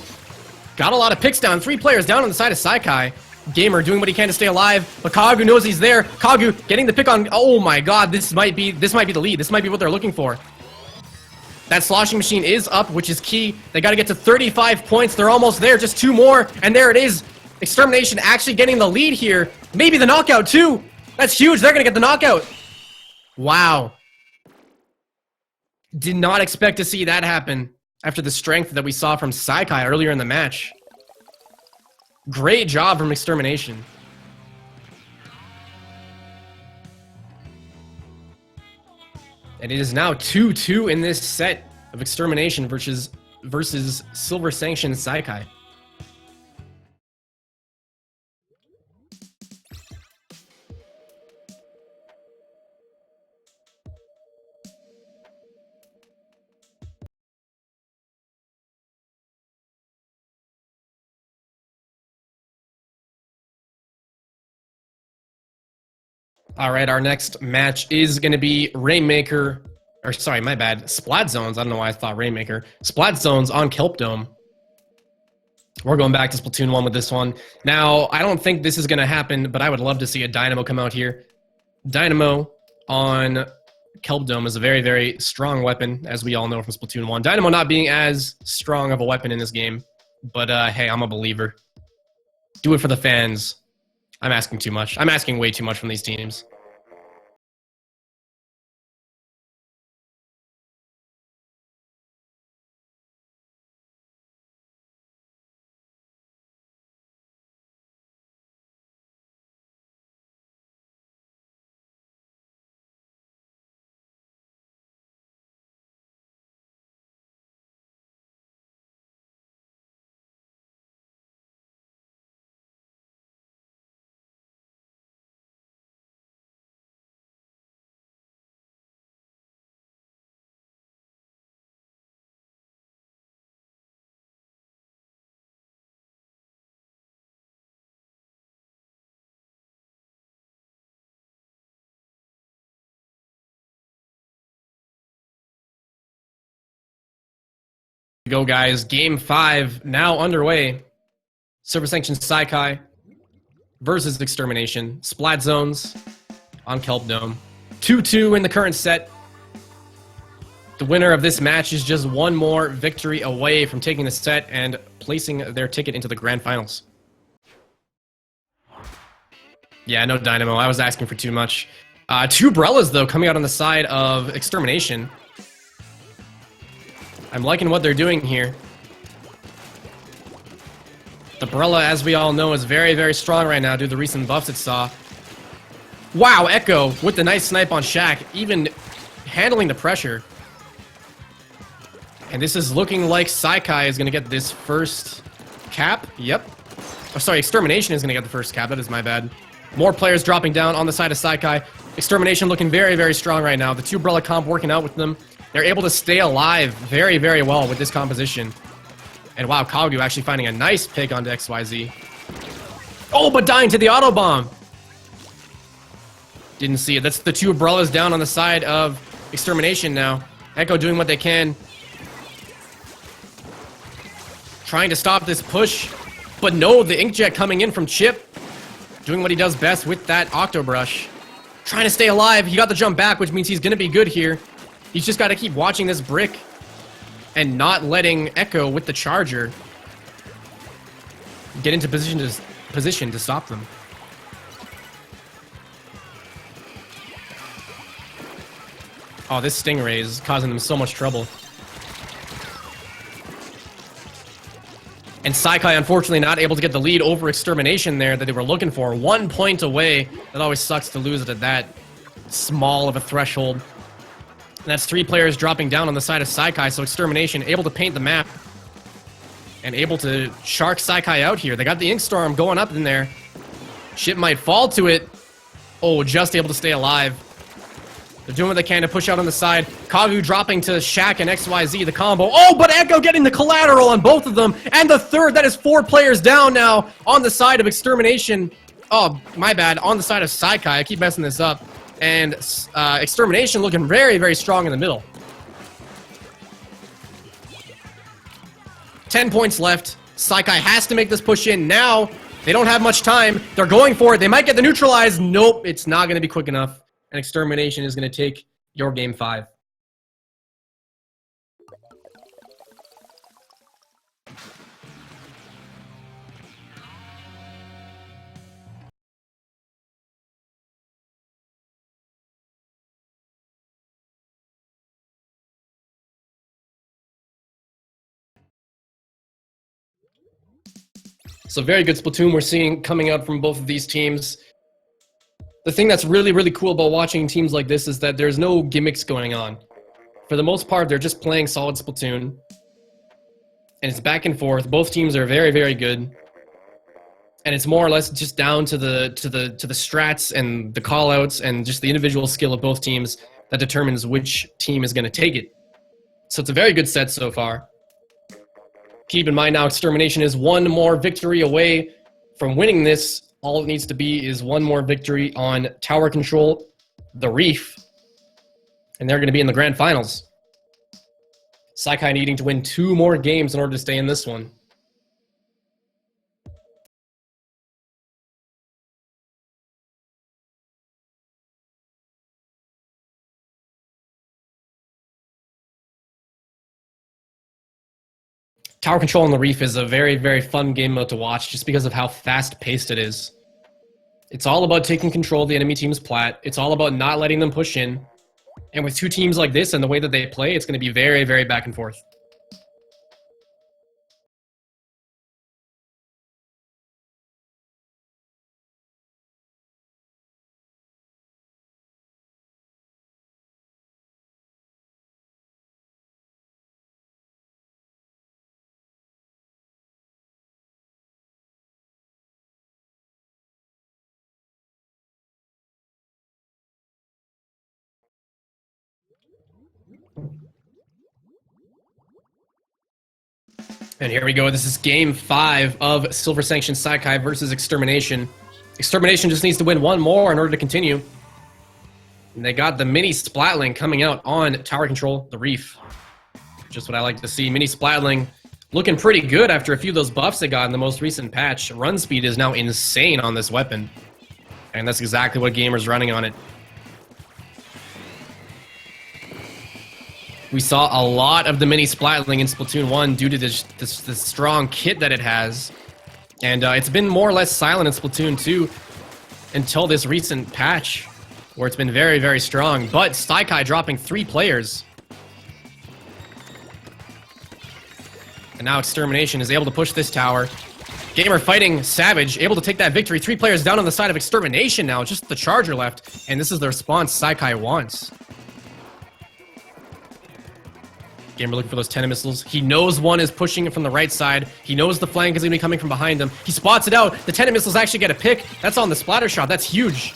got a lot of picks down. 3 players down on the side of Saikai. Gamer doing what he can to stay alive, but Kagu knows he's there. Kagu getting the pick on... Oh my god, this might be the lead. This might be what they're looking for. That sloshing machine is up, which is key. They got to get to 35 points. They're almost there. Just 2 more, and there it is. Extermination actually getting the lead here. Maybe the knockout, too. That's huge. They're going to get the knockout. Wow. Did not expect to see that happen after the strength that we saw from Saikai earlier in the match. Great job from Extermination. And it is now 2-2 in this set of Extermination versus Silver Sanction Saikai. All right, our next match is going to be Rainmaker, or sorry, my bad, Splat Zones. I don't know why I thought Rainmaker. Splat Zones on Kelp Dome. We're going back to Splatoon 1 with this one. Now, I don't think this is going to happen, but I would love to see a Dynamo come out here. Dynamo on Kelp Dome is a very, very strong weapon, as we all know from Splatoon 1. Dynamo not being as strong of a weapon in this game, but hey, I'm a believer. Do it for the fans. I'm asking too much. I'm asking way too much from these teams. Go, guys. Game 5 now underway. Silver Sanction Saikai versus Extermination. Splat zones on Kelp Dome. 2-2 in the current set. The winner of this match is just one more victory away from taking the set and placing their ticket into the grand finals. Yeah, no Dynamo. I was asking for too much. Two Brellas, though, coming out on the side of Extermination. I'm liking what they're doing here. The Brella, as we all know, is very, very strong right now due to the recent buffs it saw. Wow, Echo with the nice snipe on Shaq, even handling the pressure. And this is looking like Saikai is going to get this first cap. Yep. Oh, sorry, Extermination is going to get the first cap. That is my bad. More players dropping down on the side of Saikai. Extermination looking very, very strong right now. The two Brella comp working out with them. They're able to stay alive very, very well with this composition. And wow, Kagu actually finding a nice pick onto XYZ. Oh, but dying to the auto bomb. Didn't see it. That's the two Brellas down on the side of Extermination now. Echo doing what they can. Trying to stop this push. But no, the Inkjet coming in from Chip. Doing what he does best with that Octobrush. Trying to stay alive. He got the jump back, which means he's going to be good here. He's just got to keep watching this brick and not letting Echo with the charger get into position to stop them. Oh, this Stingray is causing them so much trouble. And Saikai, unfortunately, not able to get the lead over Extermination there that they were looking for. 1 point away. That always sucks to lose it at that small of a threshold. And that's 3 players dropping down on the side of Saikai, so Extermination able to paint the map and able to shark Saikai out here. They got the Ink Storm going up in there. Chip might fall to it. Oh, just able to stay alive. They're doing what they can to push out on the side. Kagu dropping to Shaq and XYZ, the combo. Oh, but Echo getting the collateral on both of them. And the third, that is 4 players down now on the side of Extermination. Oh, my bad, on the side of Saikai. I keep messing this up. And Extermination looking very, very strong in the middle. 10 points left. Saikai has to make this push in now. They don't have much time. They're going for it. They might get the neutralize. Nope, it's not going to be quick enough. And Extermination is going to take your game 5. So very good Splatoon we're seeing coming out from both of these teams. The thing that's really, really cool about watching teams like this is that there's no gimmicks going on. For the most part, they're just playing solid Splatoon. And it's back and forth. Both teams are very, very good. And it's more or less just down to the strats and the callouts and just the individual skill of both teams that determines which team is going to take it. So it's a very good set so far. Keep in mind now, Extermination is one more victory away from winning this. All it needs to be is one more victory on Tower Control, the Reef, and they're going to be in the grand finals. Saikai needing to win 2 more games in order to stay in this one. Tower Control on the Reef is a very, very fun game mode to watch just because of how fast-paced it is. It's all about taking control of the enemy team's plat. It's all about not letting them push in. And with 2 teams like this and the way that they play, it's going to be very, very back and forth. And here we go. This is game 5 of Silver Sanction Saikai versus Extermination. Extermination just needs to win 1 more in order to continue. And they got the mini Splatling coming out on Tower Control, the Reef. Just what I like to see. Mini Splatling looking pretty good after a few of those buffs they got in the most recent patch. Run speed is now insane on this weapon. And that's exactly what Gamer's running on it. We saw a lot of the Mini Splatling in Splatoon 1 due to this strong kit that it has. And it's been more or less silent in Splatoon 2 until this recent patch, where it's been very, very strong. But Saikai dropping 3 players. And now Extermination is able to push this tower. Gamer fighting Savage, able to take that victory. 3 players down on the side of Extermination now, just the Charger left. And this is the response Saikai wants. Gamer looking for those 10 missiles. He knows one is pushing it from the right side. He knows the flank is going to be coming from behind him. He spots it out. The 10 missiles actually get a pick. That's on the splatter shot. That's huge.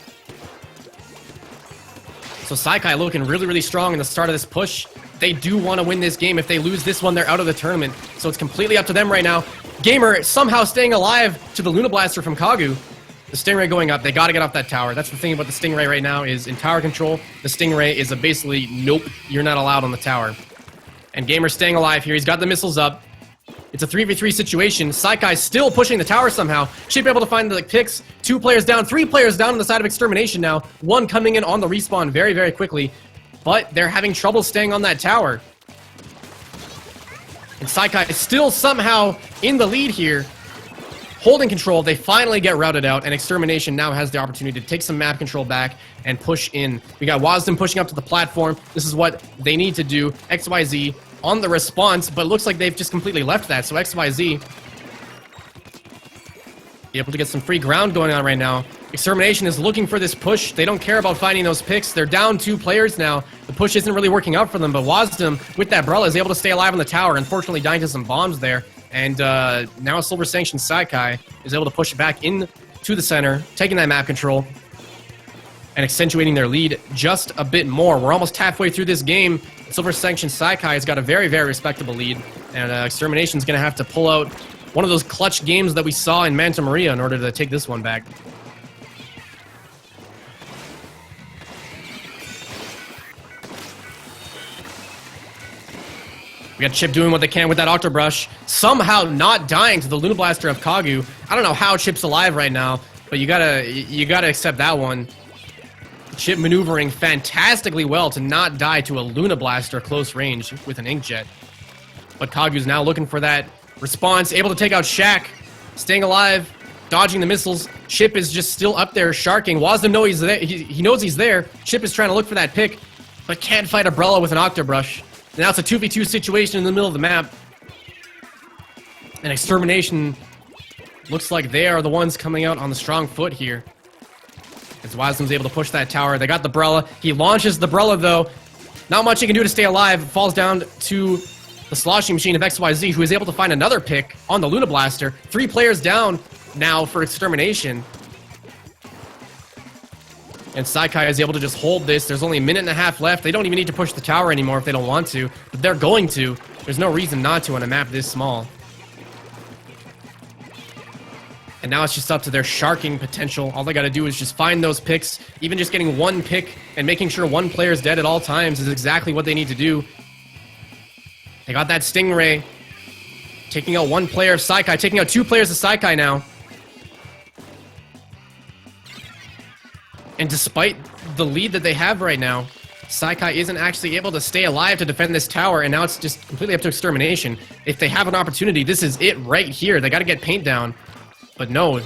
So Saikai looking really, really strong in the start of this push. They do want to win this game. If they lose this one, they're out of the tournament. So it's completely up to them right now. Gamer somehow staying alive to the Luna Blaster from Kagu. The Stingray going up. They got to get off that tower. That's the thing about the Stingray right now is in tower control. The Stingray is a basically, nope, you're not allowed on the tower. And Gamer's staying alive here. He's got the missiles up. It's a 3v3 situation. Saikai's still pushing the tower somehow. Chip able to find the picks. 2 players down. 3 players down on the side of Extermination now. 1 coming in on the respawn very, very quickly. But they're having trouble staying on that tower. And Saikai is still somehow in the lead here. Holding control. They finally get routed out. And Extermination now has the opportunity to take some map control back and push in. We got Wasdom pushing up to the platform. This is what they need to do. XYZ on the response, but it looks like they've just completely left that. So XYZ able to get some free ground going on right now. Extermination is looking for this push. They don't care about finding those picks. They're down 2 players now. The push isn't really working out for them, but Wasdom with that Brella is able to stay alive on the tower, unfortunately dying to some bombs there. And now Silver Sanction Saikai is able to push back in to the center, taking that map control and accentuating their lead just a bit more. We're almost halfway through this game. Silver Sanction Saikai has got a very, very respectable lead, and Extermination's going to have to pull out one of those clutch games that we saw in Manta Maria in order to take this one back. We got Chip doing what they can with that Octobrush, somehow not dying to the Luna Blaster of Kagu. I don't know how Chip's alive right now, but you gotta accept that one. Chip maneuvering fantastically well to not die to a Luna Blaster close range with an Inkjet. But Kagu's now looking for that response, able to take out Shaq, staying alive, dodging the missiles. Chip is just still up there sharking. Wasdom knows he's there. He knows he's there. Chip is trying to look for that pick, but can't fight Umbrella with an Octobrush. And now it's a 2v2 situation in the middle of the map. And Extermination looks like they are the ones coming out on the strong foot here. As Wasdom's able to push that tower. They got the Brella. He launches the Brella, though. Not much he can do to stay alive. Falls down to the sloshing machine of XYZ, who is able to find another pick on the Luna Blaster. 3 players down now for Extermination. And Saikai is able to just hold this. There's only a minute and a half left. They don't even need to push the tower anymore if they don't want to. But they're going to. There's no reason not to on a map this small. And now it's just up to their sharking potential. All they got to do is just find those picks. Even just getting 1 pick and making sure 1 player is dead at all times is exactly what they need to do. They got that Stingray. Taking out 1 player of Saikai. Taking out 2 players of Saikai now. And despite the lead that they have right now, Saikai isn't actually able to stay alive to defend this tower, and now it's just completely up to Extermination. If they have an opportunity, this is it right here. They got to get paint down. But no,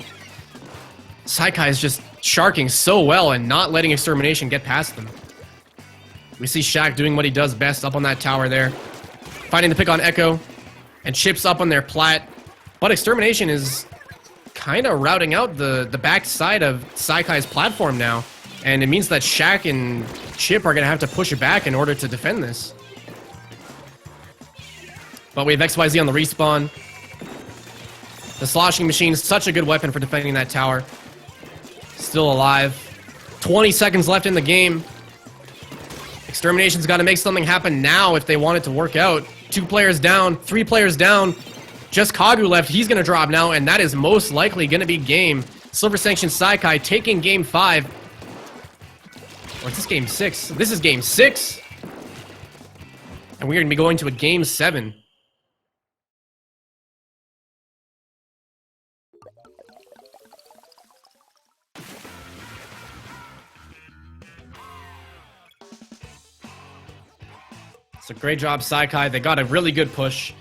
Saikai is just sharking so well and not letting Extermination get past them. We see Shaq doing what he does best up on that tower there. Finding the pick on Echo, and Chip's up on their plat. But Extermination is kind of routing out the back side of Saikai's platform now. And it means that Shaq and Chip are going to have to push it back in order to defend this. But we have XYZ on the respawn. The sloshing machine is such a good weapon for defending that tower. Still alive. 20 seconds left in the game. Extermination's got to make something happen now if they want it to work out. 2 players down, 3 players down. Just Kagu left. He's going to drop now, and that is most likely going to be game. Silver Sanction Saikai taking game 5. Or is this game 6? This is game 6. And we're going to be going to a game 7. So great job, Saikai. They got a really good push.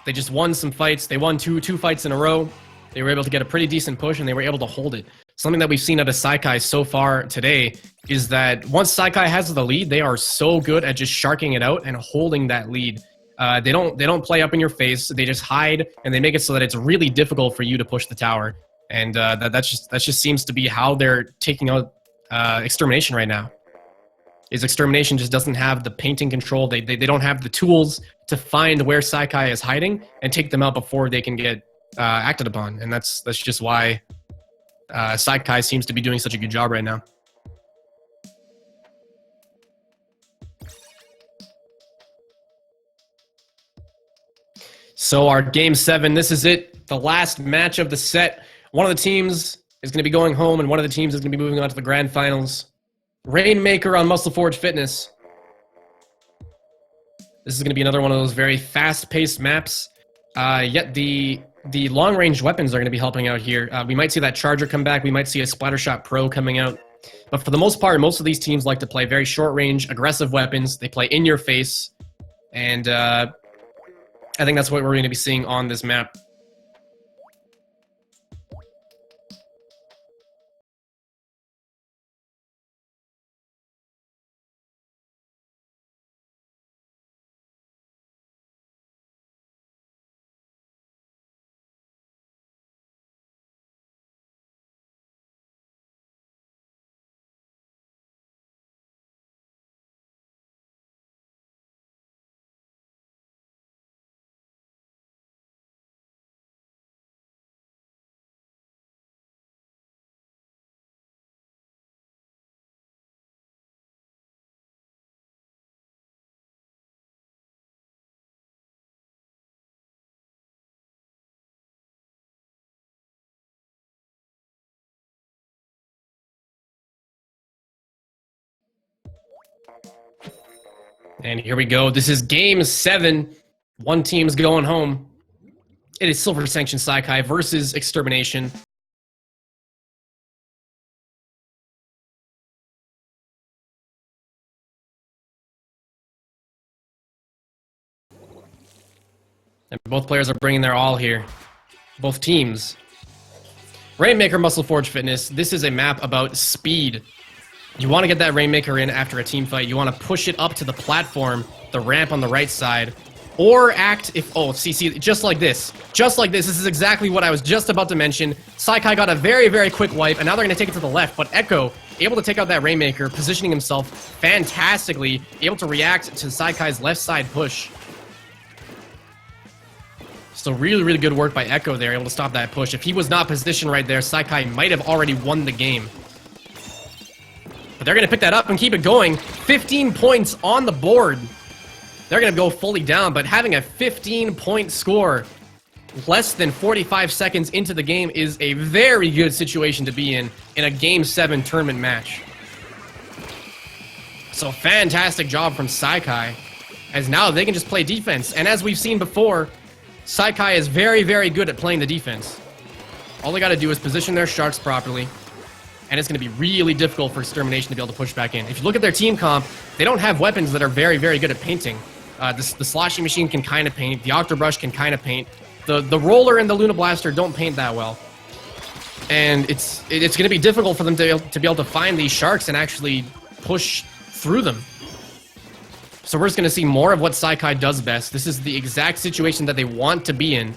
They just won some fights. They won two fights in a row. They were able to get a pretty decent push, and they were able to hold it. Something that we've seen out of Saikai so far today is that once Saikai has the lead, they are so good at just sharking it out and holding that lead. They don't play up in your face. They just hide, and they make it so that it's really difficult for you to push the tower. And that just seems to be how they're taking out Extermination right now. Is Extermination just doesn't have the painting control. They don't have the tools to find where Saikai is hiding and take them out before they can get acted upon. And that's just why Saikai seems to be doing such a good job right now. So our game 7, this is it. The last match of the set. One of the teams is going to be going home, and one of the teams is going to be moving on to the grand finals. Rainmaker on Muscle Forge Fitness. This is going to be another one of those very fast-paced maps. Yet the long-range weapons are going to be helping out here. We might see that Charger come back. We might see a Splattershot Pro coming out. But for the most part, most of these teams like to play very short-range, aggressive weapons. They play in your face. And I think that's what we're going to be seeing on this map. And here we go. This is game 7. One team's going home. It is Silver Sanction Saikai versus Extermination. And both players are bringing their all here. Both teams. Rainmaker Muscle Forge Fitness. This is a map about speed. You want to get that Rainmaker in after a team fight. You want to push it up to the platform, the ramp on the right side, or act if... Oh, see, just like this. Just like this. This is exactly what I was just about to mention. Saikai got a very, very quick wipe, and now they're going to take it to the left. But Echo, able to take out that Rainmaker, positioning himself fantastically, able to react to Saikai's left side push. So really, really good work by Echo there, able to stop that push. If he was not positioned right there, Saikai might have already won the game. But they're going to pick that up and keep it going. 15 points on the board. They're going to go fully down, but having a 15-point score less than 45 seconds into the game is a very good situation to be in a Game 7 tournament match. So fantastic job from Saikai, as now they can just play defense. And as we've seen before, Saikai is very, very good at playing the defense. All they got to do is position their sharks properly, and it's going to be really difficult for Extermination to be able to push back in. If you look at their team comp, they don't have weapons that are very, very good at painting. The Sloshing Machine can kind of paint. The Octobrush can kind of paint. The Roller and the Luna Blaster don't paint that well. And it's going to be difficult for them to be able to find these sharks and actually push through them. So we're just going to see more of what Saikai does best. This is the exact situation that they want to be in.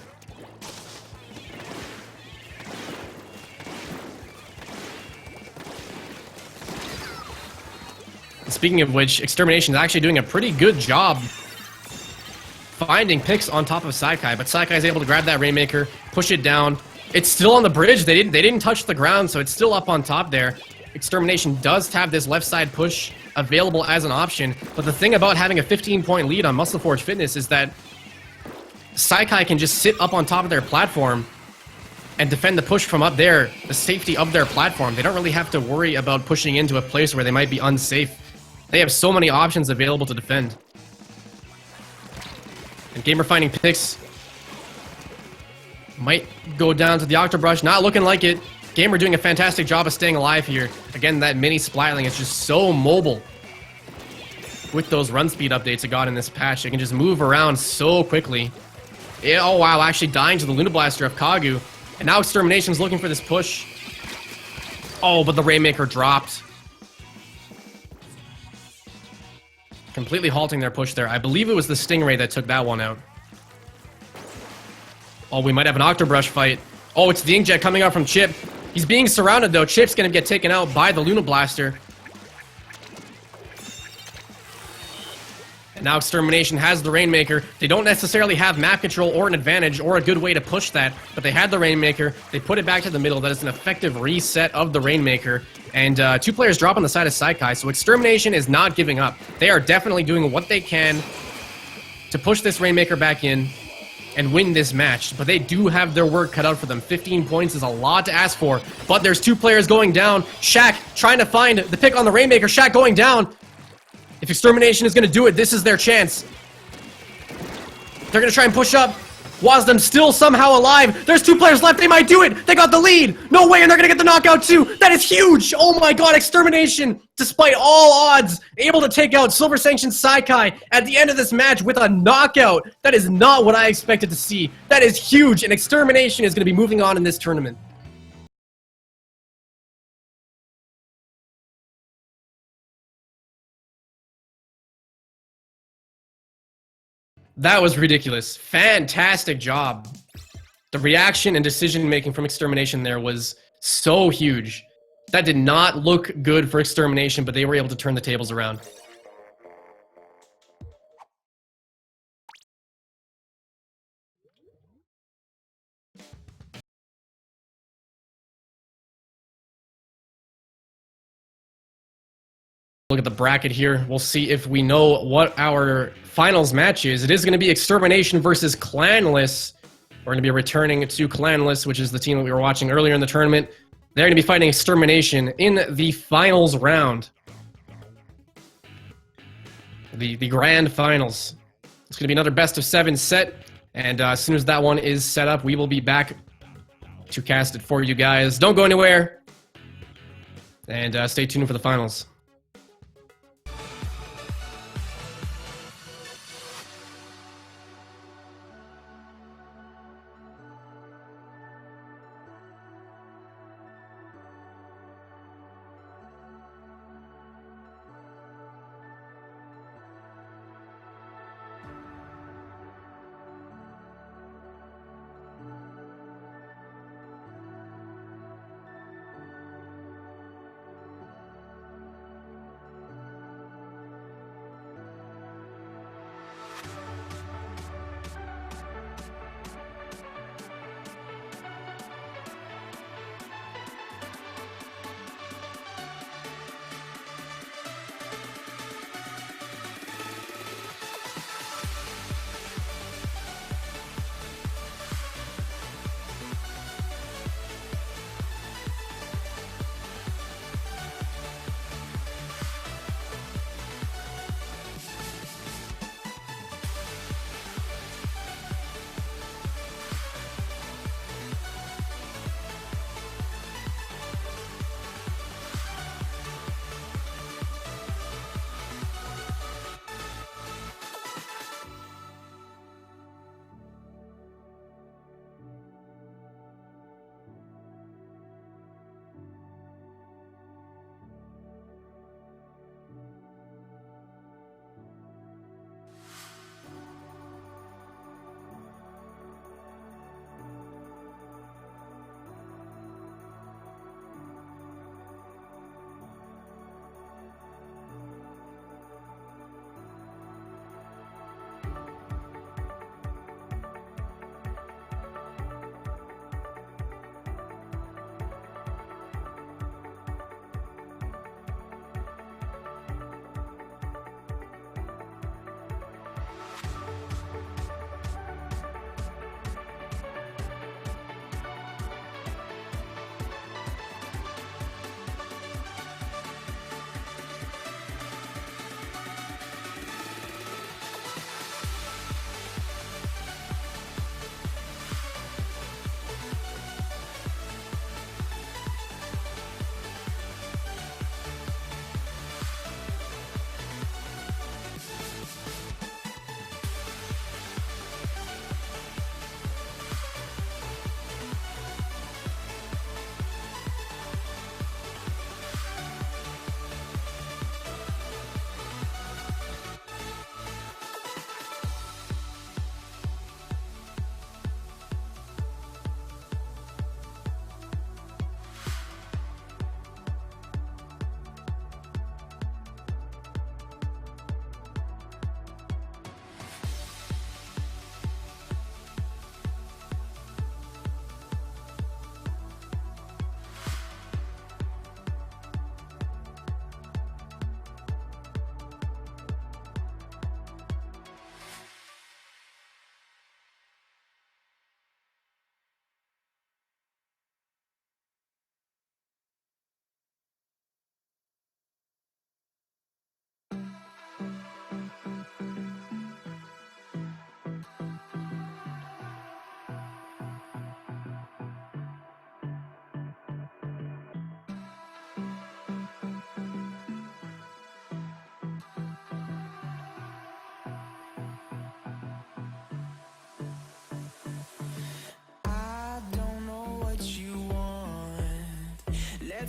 Speaking of which, Extermination is actually doing a pretty good job finding picks on top of Saikai, but Saikai is able to grab that Rainmaker, push it down. It's still on the bridge. They didn't touch the ground, so it's still up on top there. Extermination does have this left side push available as an option, but the thing about having a 15-point lead on Muscle Forge Fitness is that Saikai can just sit up on top of their platform and defend the push from up there, the safety of their platform. They don't really have to worry about pushing into a place where they might be unsafe. They have so many options available to defend. And Gamer finding picks. Might go down to the Octobrush. Not looking like it. Gamer doing a fantastic job of staying alive here. Again, that mini Splatling is just so mobile. With those run speed updates it got in this patch, it can just move around so quickly. Yeah, oh wow, actually dying to the Luna Blaster of Kagu. And now Extermination's looking for this push. Oh, but the Rainmaker dropped. Completely halting their push there. I believe it was the Stingray that took that one out. Oh, we might have an Octobrush fight. Oh, it's the Inkjet coming out from Chip. He's being surrounded though. Chip's gonna get taken out by the Luna Blaster. And now Extermination has the Rainmaker. They don't necessarily have map control or an advantage or a good way to push that, but they had the Rainmaker. They put it back to the middle. That is an effective reset of the Rainmaker. And 2 players drop on the side of Saikai, so Extermination is not giving up. They are definitely doing what they can to push this Rainmaker back in and win this match. But they do have their work cut out for them. 15 points is a lot to ask for, but there's 2 players going down. Shaq trying to find the pick on the Rainmaker. Shaq going down. If Extermination is going to do it, this is their chance. They're going to try and push up. Wasdom still somehow alive. There's 2 players left. They might do it. They got the lead. No way, and they're going to get the knockout too. That is huge. Oh my god, Extermination, despite all odds, able to take out Silver Sanction Saikai at the end of this match with a knockout. That is not what I expected to see. That is huge, and Extermination is going to be moving on in this tournament. That was ridiculous. Fantastic job. The reaction and decision-making from Extermination there was so huge. That did not look good for Extermination, but they were able to turn the tables around. Look at the bracket here. We'll see if we know what our finals match is. It is going to be Extermination versus Clanless. We're going to be returning to Clanless, which is the team that we were watching earlier in the tournament. They're going to be fighting Extermination in the finals round. The grand finals. It's going to be another best of 7 set. And as soon as that one is set up, we will be back to cast it for you guys. Don't go anywhere. And stay tuned for the finals.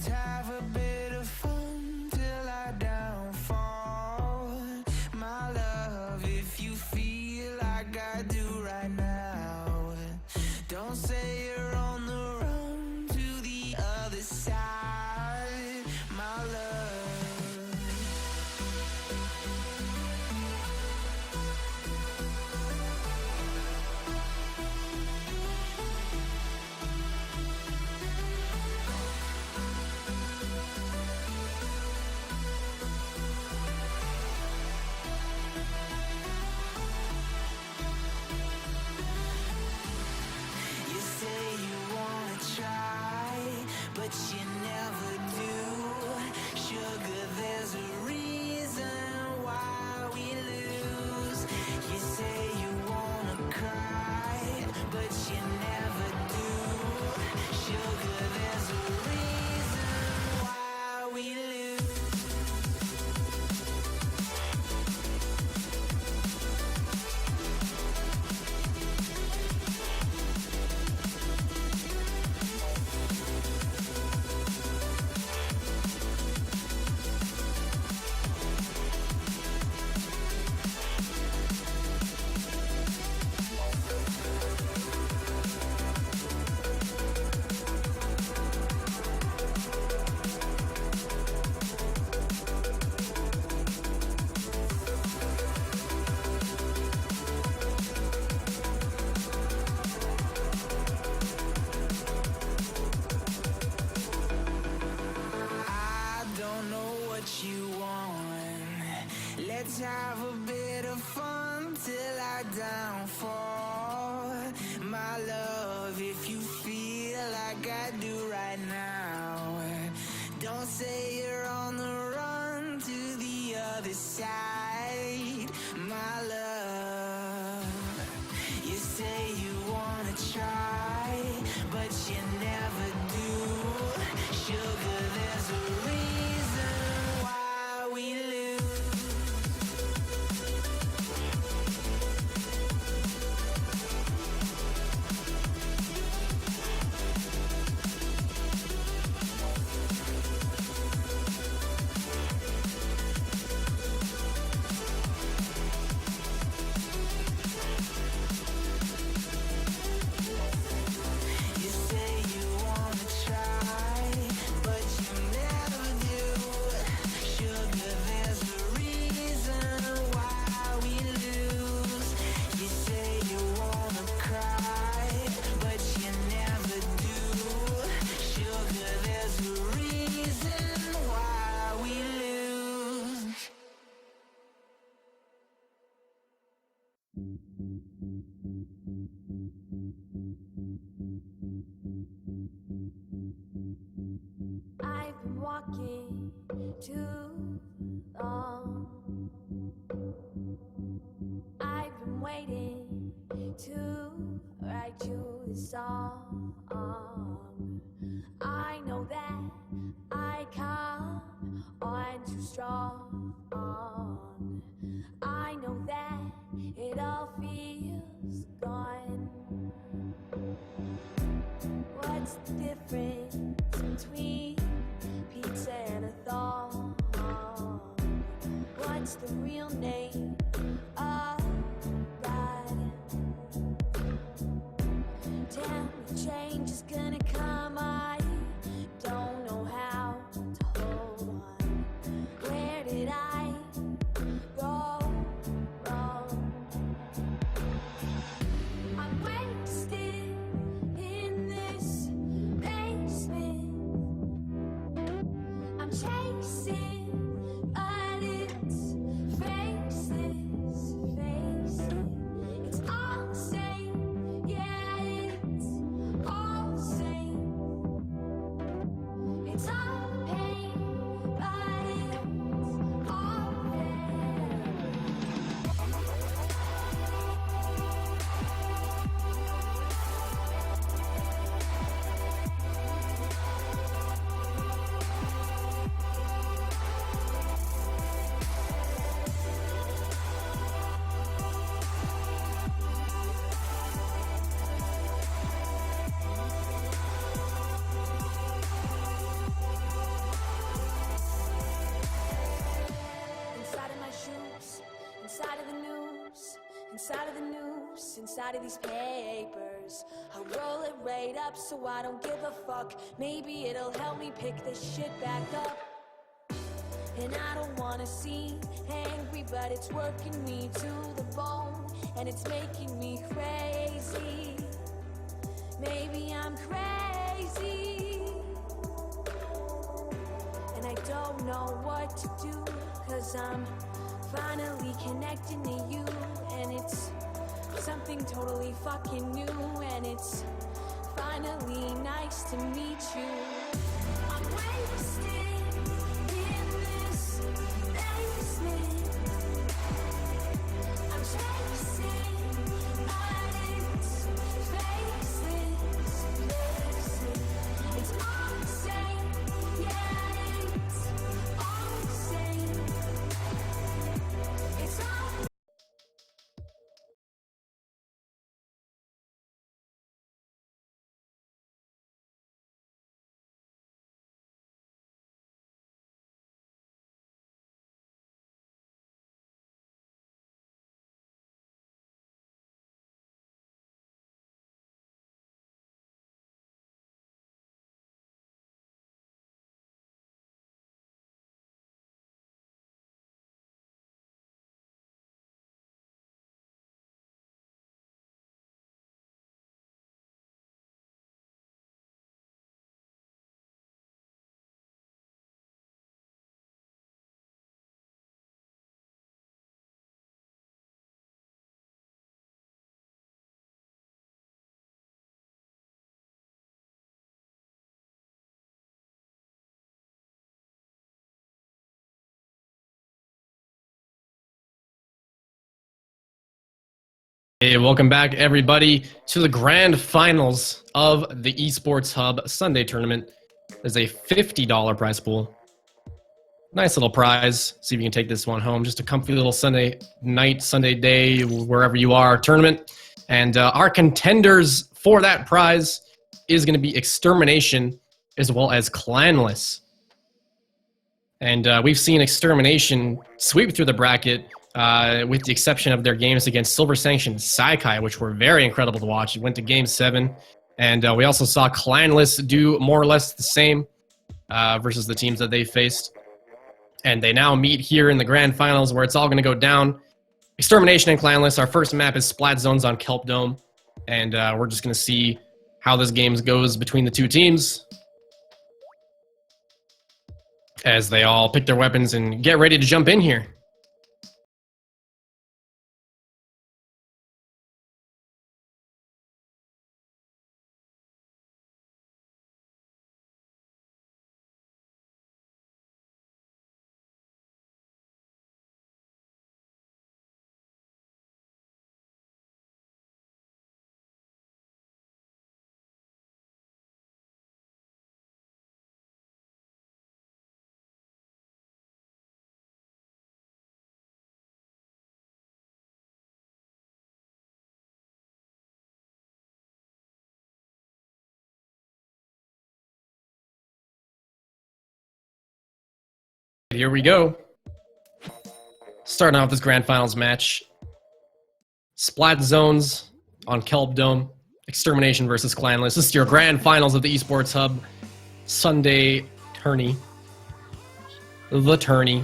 Let's have a bit of fun till I downfall. My love, if you feel like I do right now, don't say you're on the run to the other side, my love. But you never do. Sugar, there's a reason why we lose. You say you wanna cry, but you never do. Sugar, there's a reason why we lose. Let's have a bit of fun till I downfall. My love, if you feel like I do right now, don't say you're on the run to the other side, my love. You say you wanna try, but you never do. Sugar, there's a reason why we lose. I've been walking too long. I've been waiting to write you this song. I know that I come on too strong. I know that it all feels gone. What's the difference between pizza and a thong? What's the real name of God? Tell me change is gonna come. I don't know how to hold on. Where did I go wrong? I'm wasted in this basement. I'm chasing, but it's faceless, faceless. It's all the same, yeah, it's all the same. It's all pain, but it's all pain. inside of the news, inside of these papers. I roll it right up so I don't give a fuck. Maybe it'll help me pick this shit back up. And I don't wanna seem angry, but it's working me to the bone, and it's making me crazy. Maybe I'm crazy, and I don't know what to do, 'cause I'm finally connecting to you, and it's something totally fucking new, and it's finally nice to meet you. I'm wasted in this basement. I'm chasing, but it's faceless. It's all the same, yeah, it's all the same. It's all Hey, welcome back, everybody, to the grand finals of the Esports Hub Sunday tournament. There's a $50 prize pool. Nice little prize. See if you can take this one home. Just a comfy little Sunday night, Sunday day, wherever you are, tournament. And our contenders for that prize is going to be Extermination as well as Clanless. And we've seen Extermination sweep through the bracket with the exception of their games against Silver Sanction Saikai, which were very incredible to watch. It went to Game 7. And we also saw Clanless do more or less the same versus the teams that they faced. And they now meet here in the grand finals where it's all going to go down. Extermination and Clanless. Our first map is Splat Zones on Kelp Dome. And we're just going to see how this game goes between the two teams as they all pick their weapons and get ready to jump in here. Here we go. Starting off this grand finals match. Splat Zones on Kelp Dome. Extermination versus Clanless. This is your grand finals of the Esports Hub Sunday tourney. The tourney.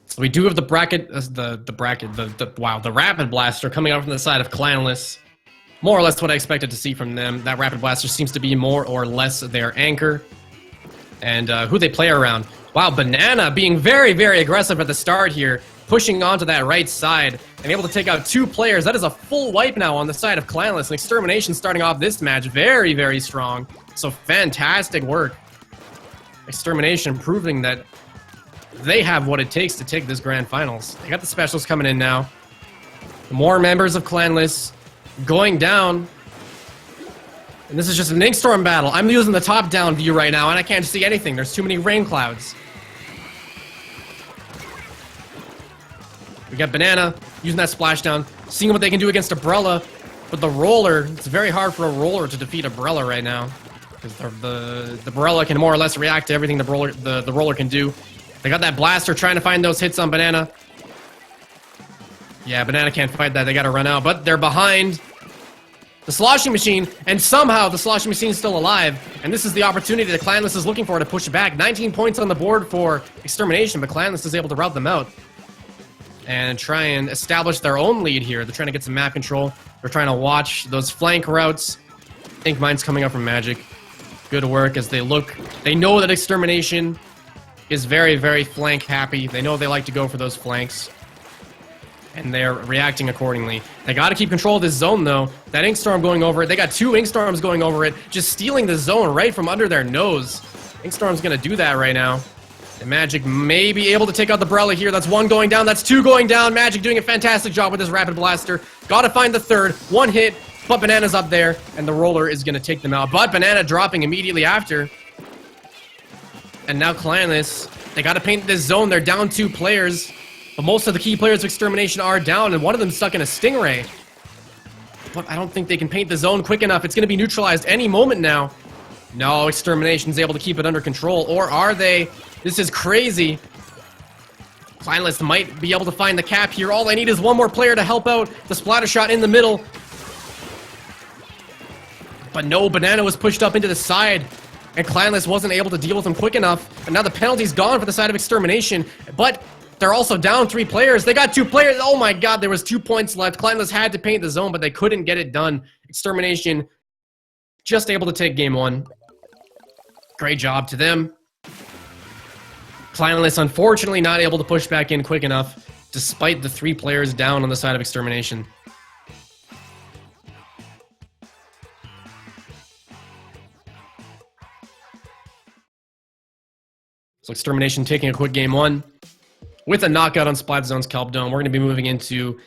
So we do have the bracket, the Rapid Blaster coming out from the side of Clanless. More or less what I expected to see from them. That Rapid Blaster seems to be more or less their anchor. And who they play around. Wow, Banana being very, very aggressive at the start here. Pushing onto that right side and able to take out two players. That is a full wipe now on the side of Clanless. And Extermination starting off this match very, very strong. So fantastic work. Extermination proving that they have what it takes to take this grand finals. They got the specials coming in now. More members of Clanless going down. And this is just an Inkstorm battle. I'm using the top-down view right now, and I can't see anything. There's too many rain clouds. We got Banana using that splashdown, seeing what they can do against Umbrella. But the roller, it's very hard for a roller to defeat Umbrella right now. Because the Umbrella can more or less react to everything the roller can do. They got that blaster trying to find those hits on Banana. Yeah, Banana can't fight that. They got to run out. But they're behind the sloshing machine. And somehow the sloshing machine is still alive. And this is the opportunity that Clanless is looking for to push it back. 19 points on the board for Extermination. But Clanless is able to rout them out and try and establish their own lead here. They're trying to get some map control. They're trying to watch those flank routes. Ink Mine's coming up from Magic. Good work as they look. They know that Extermination is very, very flank happy. They know they like to go for those flanks. And they're reacting accordingly. They got to keep control of this zone, though. That Inkstorm going over it. They got 2 Inkstorms going over it, just stealing the zone right from under their nose. Inkstorm's going to do that right now. And Magic may be able to take out the Brella here. That's 1 going down. That's 2 going down. Magic doing a fantastic job with his Rapid Blaster. Got to find the 3rd. 1 hit, but Banana's up there, and the Roller is going to take them out. But Banana dropping immediately after. And now Clanless, they got to paint this zone. They're down 2 players. But most of the key players of Extermination are down, and one of them stuck in a Stingray. But I don't think they can paint the zone quick enough. It's going to be neutralized any moment now. No, Extermination's able to keep it under control. Or are they? This is crazy. Clanless might be able to find the cap here. All they need is one more player to help out. The splatter shot in the middle. But no, Banana was pushed up into the side. And Clanless wasn't able to deal with him quick enough. And now the penalty's gone for the side of Extermination. But they're also down 3 players. They got 2 players. Oh my god, there was 2 points left. Clanless had to paint the zone, but they couldn't get it done. Extermination just able to take game 1. Great job to them. Clanless unfortunately not able to push back in quick enough, despite the 3 players down on the side of Extermination. So Extermination taking a quick game 1. With a knockout on Splat Zone's Kelp Dome, we're going to be moving into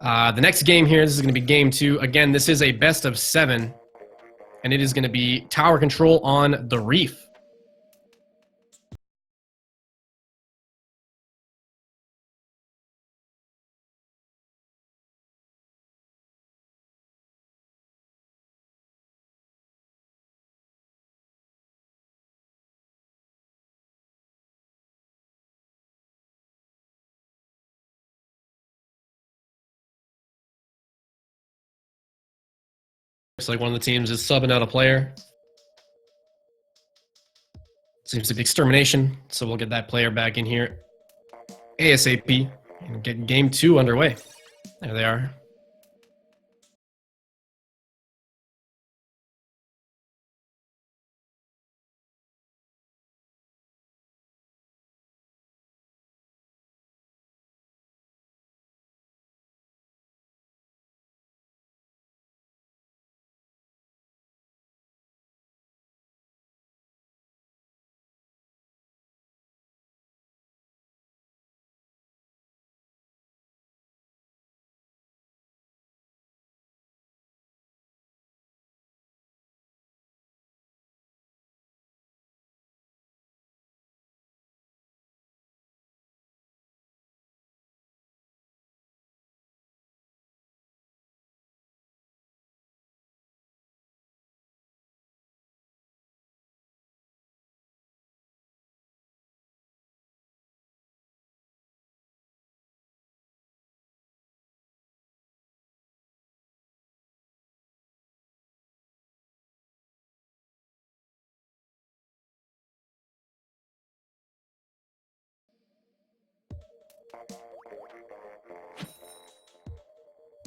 the next game here. This is going to be game 2. Again, this is a best of 7. And it is going to be tower control on the Reef. Looks like one of the teams is subbing out a player. Seems to be Extermination, so we'll get that player back in here ASAP and get game 2 underway. There they are.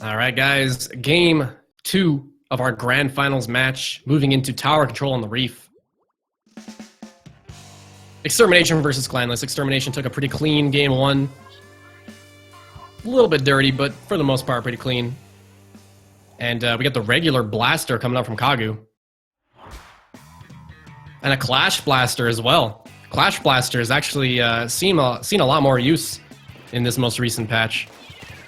All right, guys. Game 2 of our grand finals match, moving into tower control on the Reef. Extermination versus Clanless. Extermination took a pretty clean game 1. A little bit dirty, but for the most part, pretty clean. And we got the regular blaster coming up from Kagu. And a Clash Blaster as well. Clash Blaster has actually seen a lot more use in this most recent patch.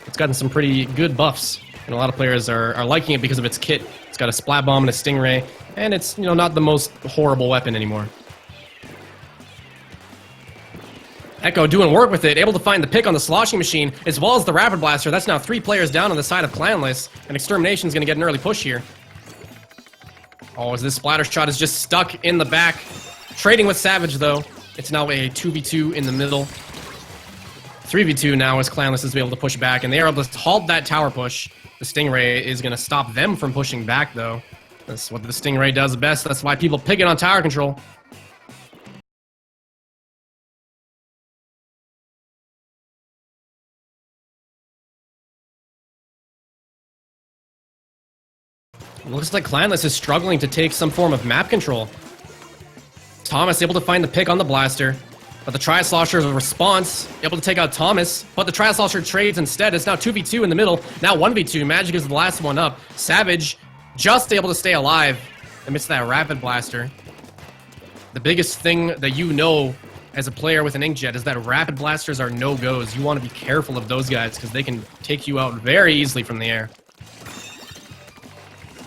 It's gotten some pretty good buffs, and a lot of players are liking it because of its kit. It's got a Splat Bomb and a Stingray, and it's, you know, not the most horrible weapon anymore. Echo doing work with it, able to find the pick on the sloshing machine, as well as the Rapid Blaster. That's now 3 players down on the side of Clanless, and Extermination's going to get an early push here. Oh, as this splatter shot is just stuck in the back. Trading with Savage, though. It's now a 2v2 in the middle. 3v2 now as Clanless is able to push back, and they are able to halt that tower push. The Stingray is going to stop them from pushing back, though. That's what the Stingray does best. That's why people pick it on tower control. Looks like Clanless is struggling to take some form of map control. Thomas able to find the pick on the blaster, but the Tri-Slosher's response able to take out Thomas, but the Tri-Slosher trades instead. It's now 2v2 in the middle, now 1v2. Magic is the last one up. Savage just able to stay alive amidst that rapid blaster. The biggest thing that you know as a player with an inkjet is that rapid blasters are no-goes. You want to be careful of those guys because they can take you out very easily from the air.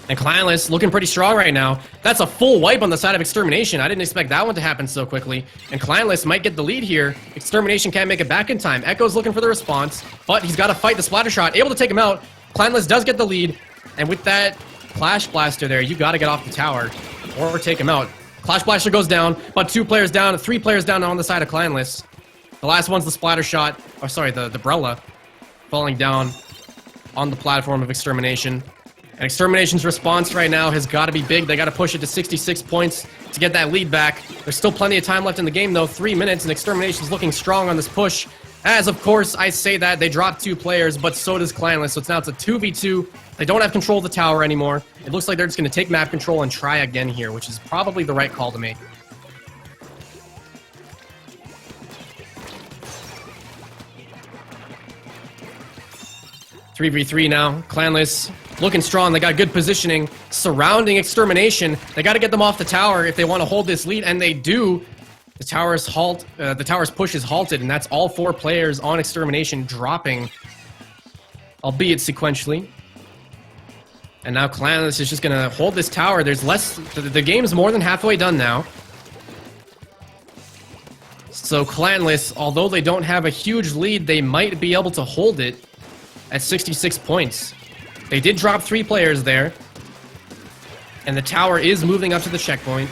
And Clanless looking pretty strong right now. That's a full wipe on the side of Extermination. I didn't expect that one to happen so quickly. And Clanless might get the lead here. Extermination can't make it back in time. Echo's looking for the response, but he's got to fight the splatter shot. Able to take him out. Clanless does get the lead. And with that Clash Blaster there, you got to get off the tower or take him out. Clash Blaster goes down, but 2 players down, 3 players down on the side of Clanless. The last one's the splatter shot. Oh, sorry, the Brella falling down on the platform of Extermination. And Extermination's response right now has got to be big. They got to push it to 66 points to get that lead back. There's still plenty of time left in the game, though. 3 minutes, and Extermination's looking strong on this push. As, of course, I say that, they dropped 2 players, but so does Clanless. So it's now a 2v2. They don't have control of the tower anymore. It looks like they're just going to take map control and try again here, which is probably the right call to make. (3v3) now. Clanless looking strong. They got good positioning surrounding Extermination. They got to get them off the tower if they want to hold this lead, and they do. The tower's push is halted, and that's all 4 players on Extermination dropping, albeit sequentially. And now Clanless is just going to hold this tower. There's less. The game's more than halfway done now. So Clanless, although they don't have a huge lead, they might be able to hold it at 66 points. They did drop 3 players there. And the tower is moving up to the checkpoint.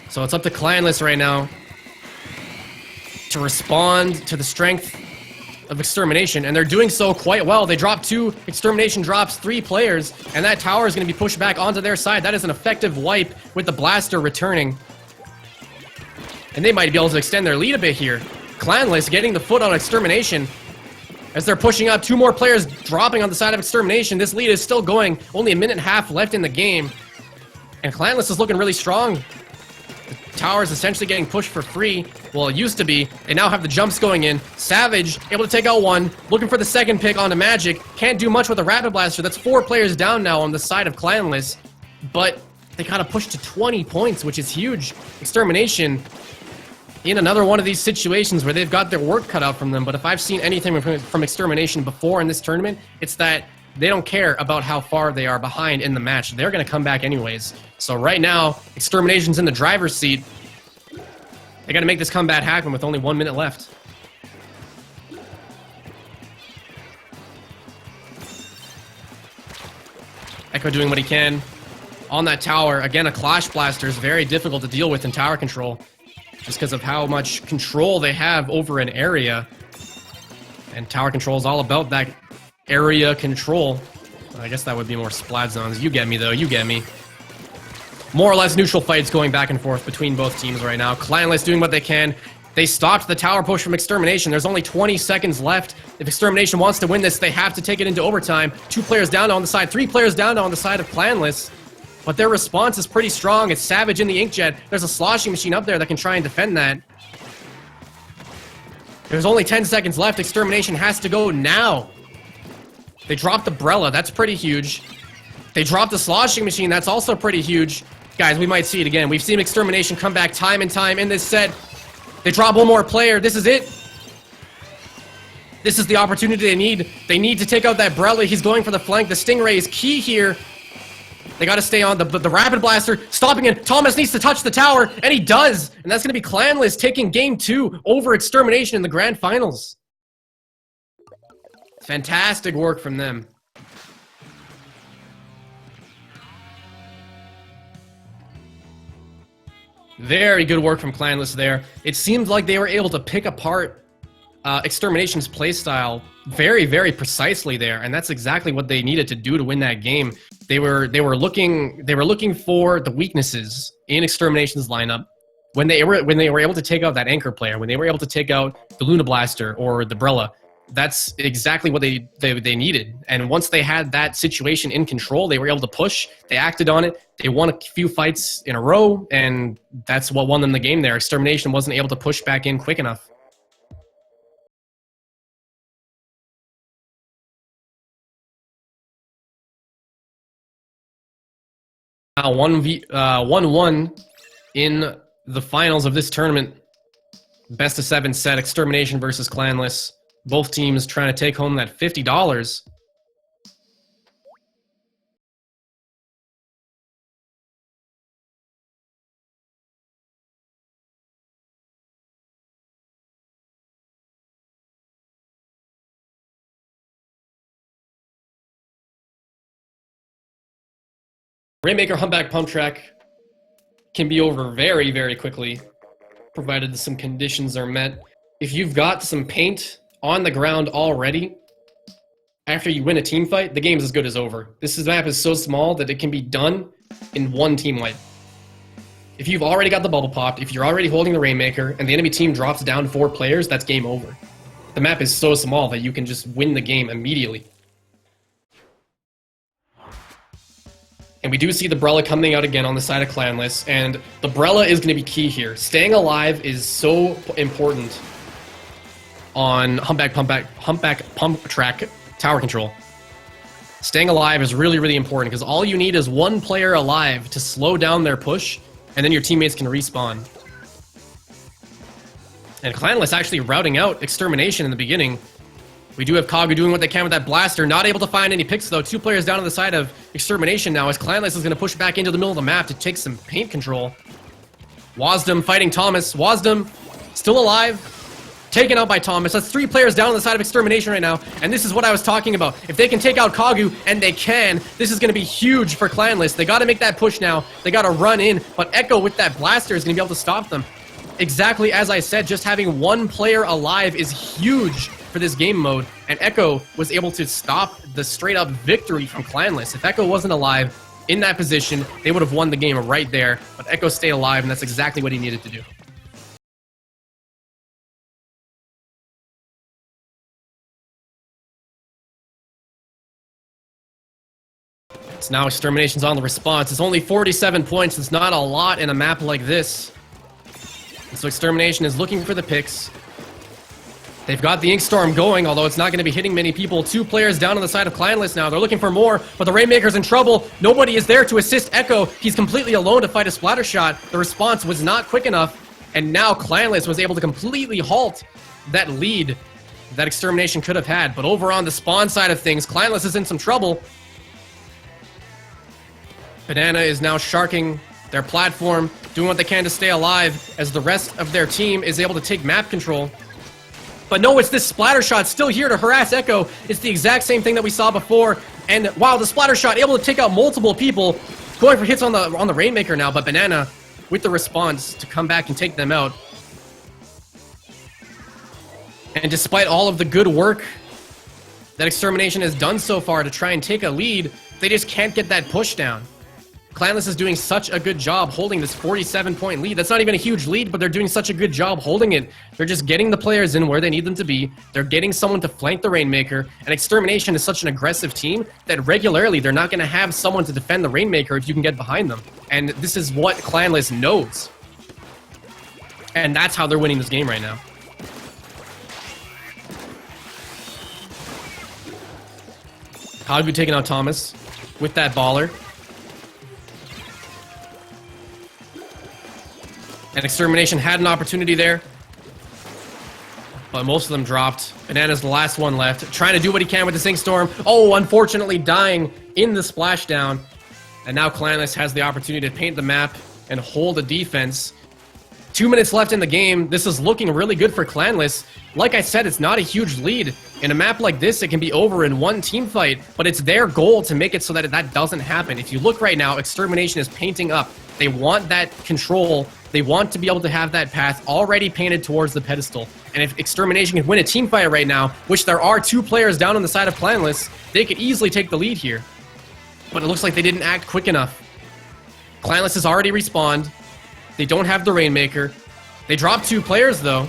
So it's up to Clanless right now to respond to the strength of Extermination. And they're doing so quite well. They dropped 2, Extermination drops 3 players. And that tower is going to be pushed back onto their side. That is an effective wipe with the blaster returning. And they might be able to extend their lead a bit here. Clanless getting the foot on Extermination. As they're pushing up, 2 more players dropping on the side of Extermination. This lead is still going. Only a minute and a half left in the game. And Clanless is looking really strong. The tower is essentially getting pushed for free. Well, it used to be. They now have the jumps going in. Savage able to take out 1. Looking for the second pick onto Magic. Can't do much with a Rapid Blaster. That's 4 players down now on the side of Clanless. But they got to push to 20 points, which is huge. Extermination in another one of these situations where they've got their work cut out from them. But if I've seen anything from Extermination before in this tournament, it's that they don't care about how far they are behind in the match. They're going to come back anyways. So right now, Extermination's in the driver's seat. They got to make this comeback happen with only 1 minute left. Echo doing what he can on that tower. Again, a Clash Blaster is very difficult to deal with in tower control, just because of how much control they have over an area. And tower control is all about that area control. I guess that would be more splat zones. You get me, though. You get me. More or less neutral fights going back and forth between both teams right now. Clanless doing what they can. They stopped the tower push from Extermination. There's only 20 seconds left. If Extermination wants to win this, they have to take it into overtime. 2 players down on the side. 3 players down on the side of Clanless. But their response is pretty strong. It's Savage in the Inkjet. There's a sloshing machine up there that can try and defend that. There's only 10 seconds left. Extermination has to go now. They dropped the Brella. That's pretty huge. They dropped the sloshing machine. That's also pretty huge. Guys, we might see it again. We've seen Extermination come back time and time in this set. They drop 1 more player. This is it. This is the opportunity they need. They need to take out that Brella. He's going for the flank. The Stingray is key here. They got to stay on the Rapid Blaster, stopping it. Thomas needs to touch the tower, and he does. And that's going to be Clanless taking Game 2 over Extermination in the Grand Finals. Fantastic work from them. Very good work from Clanless there. It seemed like they were able to pick apart Extermination's playstyle very, very precisely there, and that's exactly what they needed to do to win that game. They were looking for the weaknesses in Extermination's lineup when they were able to take out that Inkor player, when they were able to take out the Luna Blaster or the Brella. That's exactly what they needed. And once they had that situation in control, they were able to push. They acted on it. They won a few fights in a row, and that's what won them the game there. Extermination wasn't able to push back in quick enough. Now 1-1 in the finals of this tournament. Best of 7 set, Extermination versus Clanless. Both teams trying to take home that $50. Rainmaker Humpback Pump Track can be over very, very quickly, provided some conditions are met. If you've got some paint on the ground already, after you win a team fight, the game is as good as over. This map is so small that it can be done in one team wipe. If you've already got the bubble popped, if you're already holding the Rainmaker, and the enemy team drops down 4 players, that's game over. The map is so small that you can just win the game immediately. And we do see the Brella coming out again on the side of Clanless, and the Brella is going to be key here. Staying alive is so important on Humpback Pump Track tower control. Staying alive is really, really important, because all you need is one player alive to slow down their push, and then your teammates can respawn. And Clanless actually routing out Extermination in the beginning. We do have Kagu doing what they can with that blaster. Not able to find any picks, though. 2 players down on the side of Extermination now, as Clanless is going to push back into the middle of the map to take some paint control. Wasdom fighting Thomas. Wasdom still alive. Taken out by Thomas. That's 3 players down on the side of Extermination right now. And this is what I was talking about. If they can take out Kagu, and they can, this is going to be huge for Clanless. They got to make that push now. They got to run in. But Echo with that blaster is going to be able to stop them. Exactly as I said, just having 1 player alive is huge for this game mode, and Echo was able to stop the straight-up victory from Clanless. If Echo wasn't alive in that position, they would have won the game right there, but Echo stayed alive, and that's exactly what he needed to do. It's now Extermination's on the response. It's only 47 points. It's not a lot in a map like this. And so Extermination is looking for the picks. They've got the Ink Storm going, although it's not going to be hitting many people. 2 players down on the side of Clanless now. They're looking for more, but the Rainmaker's in trouble. Nobody is there to assist Echo. He's completely alone to fight a splatter shot. The response was not quick enough, and now Clanless was able to completely halt that lead that Extermination could have had. But over on the spawn side of things, Clanless is in some trouble. Banana is now sharking their platform, doing what they can to stay alive, as the rest of their team is able to take map control. But no, it's this splatter shot still here to harass Echo. It's the exact same thing that we saw before. And wow, the splatter shot able to take out multiple people. Going for hits on the Rainmaker now, but Banana with the response to come back and take them out. And despite all of the good work that Extermination has done so far to try and take a lead, they just can't get that push down. Clanless is doing such a good job holding this 47-point lead. That's not even a huge lead, but they're doing such a good job holding it. They're just getting the players in where they need them to be. They're getting someone to flank the Rainmaker. And Extermination is such an aggressive team that regularly they're not going to have someone to defend the Rainmaker if you can get behind them. And this is what Clanless knows. And that's how they're winning this game right now. Kagu taking out Thomas with that baller. And Extermination had an opportunity there, but most of them dropped. Banana's the last one left, trying to do what he can with the Ink Storm. Oh, unfortunately dying in the splashdown. And now Clanless has the opportunity to paint the map and hold the defense. 2 minutes left in the game. This is looking really good for Clanless. Like I said, it's not a huge lead. In a map like this, it can be over in one team fight, but it's their goal to make it so that that doesn't happen. If you look right now, Extermination is painting up They want that control. They want to be able to have that path already painted towards the pedestal. And if Extermination can win a team fight right now, which there are 2 players down on the side of Clanless, they could easily take the lead here. But it looks like they didn't act quick enough. Clanless has already respawned. They don't have the Rainmaker. They dropped 2 players, though.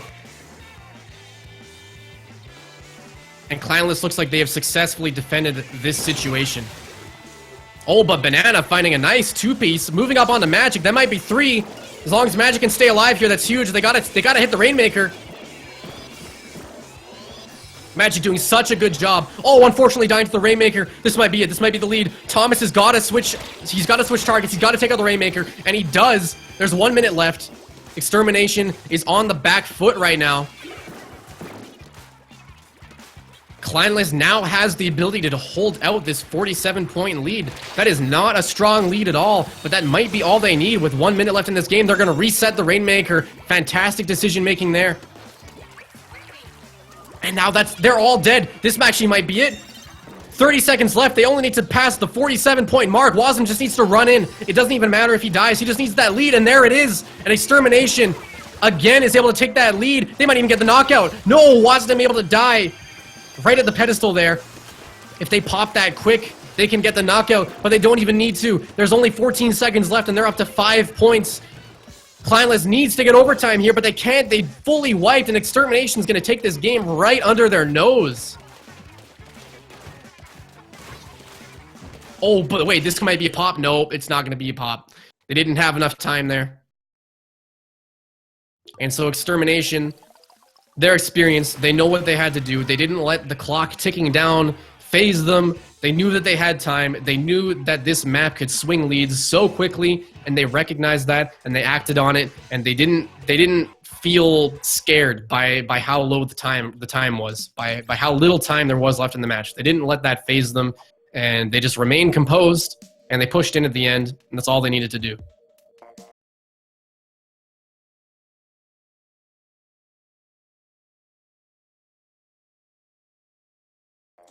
And Clanless looks like they have successfully defended this situation. Oh, but Banana finding a nice 2-piece. Moving up onto Magic. That might be 3. As long as Magic can stay alive here, that's huge. They gotta hit the Rainmaker. Magic doing such a good job. Oh, unfortunately dying to the Rainmaker. This might be it. This might be the lead. Thomas has got to switch. He's got to switch targets. He's got to take out the Rainmaker. And he does. There's 1 minute left. Extermination is on the back foot right now. Clanless now has the ability to hold out this 47-point lead. That is not a strong lead at all, but that might be all they need. With 1 minute left in this game, they're going to reset the Rainmaker. Fantastic decision-making there. And now they're all dead. This actually might be it. 30 seconds left. They only need to pass the 47-point mark. Wasm just needs to run in. It doesn't even matter if he dies. He just needs that lead, and there it is. An Extermination, again, is able to take that lead. They might even get the knockout. No, Wasm able to die right at the pedestal there. If they pop that quick, they can get the knockout, but they don't even need to. There's only 14 seconds left, and they're up to 5 points. Clanless needs to get overtime here, but they can't. They fully wiped, and Extermination's going to take this game right under their nose. Oh, but wait, this might be a pop. No, it's not going to be a pop. They didn't have enough time there. And so Extermination, their experience, they know what they had to do. They didn't let the clock ticking down phase them. They knew that they had time. They knew that this map could swing leads so quickly, and they recognized that, and they acted on it, and they didn't feel scared by how low the time was, by how little time there was left in the match. They didn't let that phase them, and they just remained composed, and they pushed in at the end, and that's all they needed to do.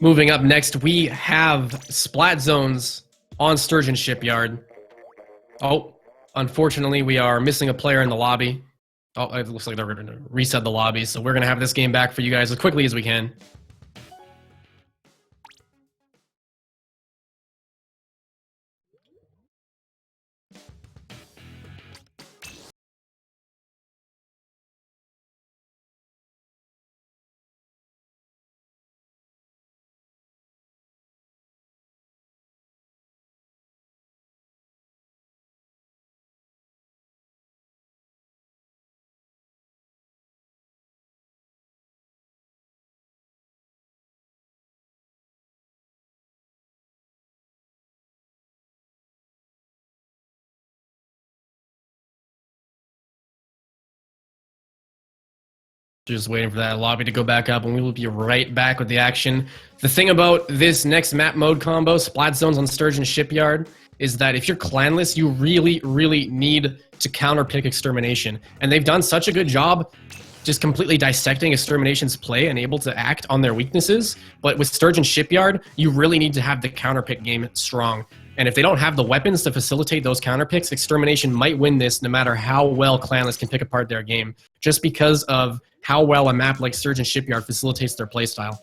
Moving up next, we have Splat Zones on Sturgeon Shipyard. Oh, unfortunately, we are missing a player in the lobby. Oh, it looks like they're going to reset the lobby, so we're going to have this game back for you guys as quickly as we can. Just waiting for that lobby to go back up, and we will be right back with the action. The thing about this next map mode combo, Splat Zones on Sturgeon Shipyard, is that if you're clanless, you really, really need to counterpick Extermination. And they've done such a good job just completely dissecting Extermination's play and able to act on their weaknesses. But with Sturgeon Shipyard, you really need to have the counterpick game strong. And if they don't have the weapons to facilitate those counterpicks, Extermination might win this no matter how well Clanless can pick apart their game, just because of how well a map like Sturgeon Shipyard facilitates their playstyle.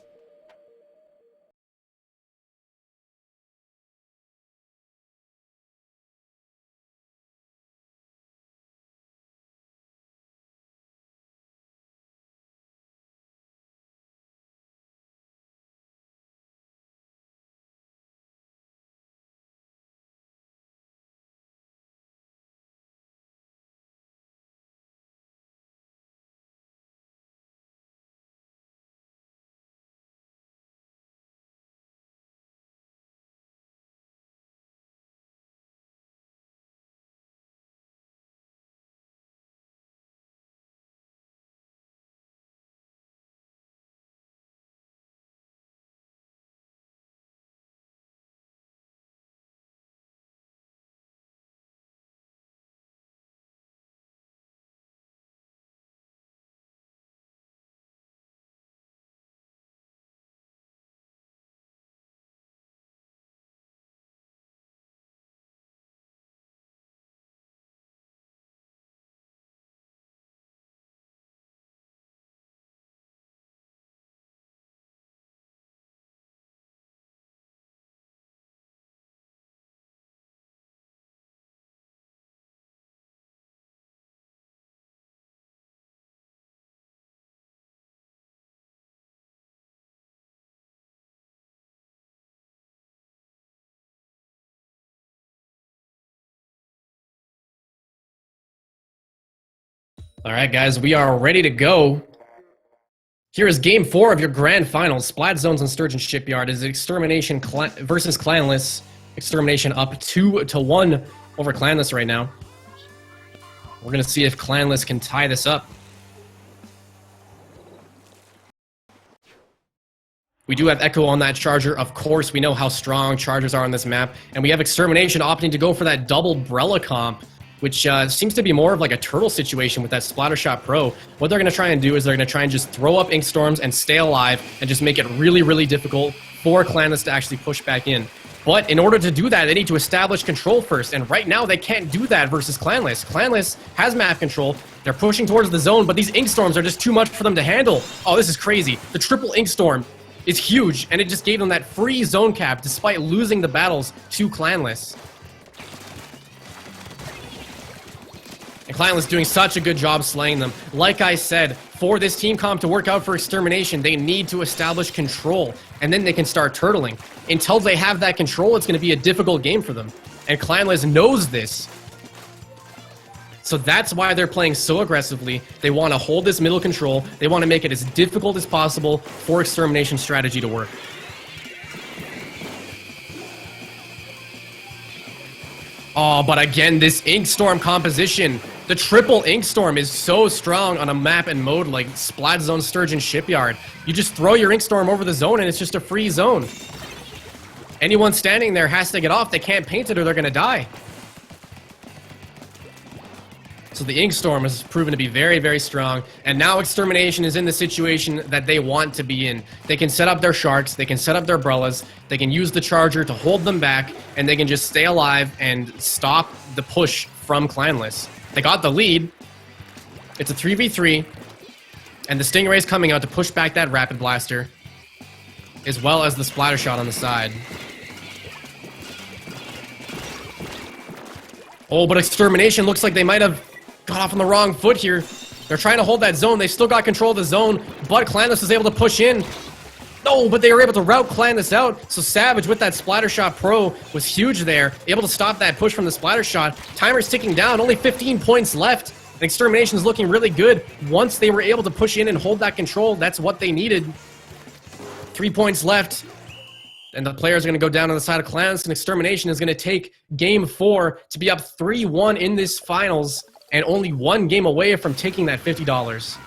All right, guys, we are ready to go. Here is game 4 of your grand finals. Splat Zones and Sturgeon Shipyard is Extermination versus Clanless. Extermination up 2-1 over Clanless right now. We're going to see if Clanless can tie this up. We do have Echo on that Charger. Of course, we know how strong Chargers are on this map. And we have Extermination opting to go for that double Brella comp, which seems to be more of like a turtle situation with that Splattershot Pro. What they're going to try and do is they're going to try and just throw up Ink Storms and stay alive and just make it really, really difficult for Clanless to actually push back in. But in order to do that, they need to establish control first, and right now they can't do that versus Clanless. Clanless has map control. They're pushing towards the zone, but these Ink Storms are just too much for them to handle. Oh, this is crazy. The triple Ink Storm is huge, and it just gave them that free zone cap despite losing the battles to Clanless. And Clanless doing such a good job slaying them. Like I said, for this team comp to work out for Extermination, they need to establish control, and then they can start turtling. Until they have that control, it's going to be a difficult game for them. And Clanless knows this. So that's why they're playing so aggressively. They want to hold this middle control. They want to make it as difficult as possible for Extermination strategy to work. Oh, but again, this Ink Storm composition. The triple Ink Storm is so strong on a map and mode like Splat Zone Sturgeon Shipyard. You just throw your Ink Storm over the zone and it's just a free zone. Anyone standing there has to get off. They can't paint it or they're going to die. So the Ink Storm has proven to be very, very strong. And now Extermination is in the situation that they want to be in. They can set up their Sharks, they can set up their Brellas, they can use the Charger to hold them back, and they can just stay alive and stop the push from Clanless. They got the lead. It's a 3v3. And the Stingray's coming out to push back that Rapid Blaster, as well as the Splatter Shot on the side. Oh, but Extermination looks like they might have got off on the wrong foot here. They're trying to hold that zone. They still got control of the zone, but Clanless was able to push in. No, but they were able to route Clanless out. So Savage with that Splattershot Pro was huge there, able to stop that push from the Splattershot. Timer's ticking down, only 15 points left. And Extermination's looking really good. Once they were able to push in and hold that control, that's what they needed. 3 points left. And the players are going to go down on the side of Clanless, and Extermination is going to take game 4 to be up 3-1 in this finals, and only one game away from taking that $50.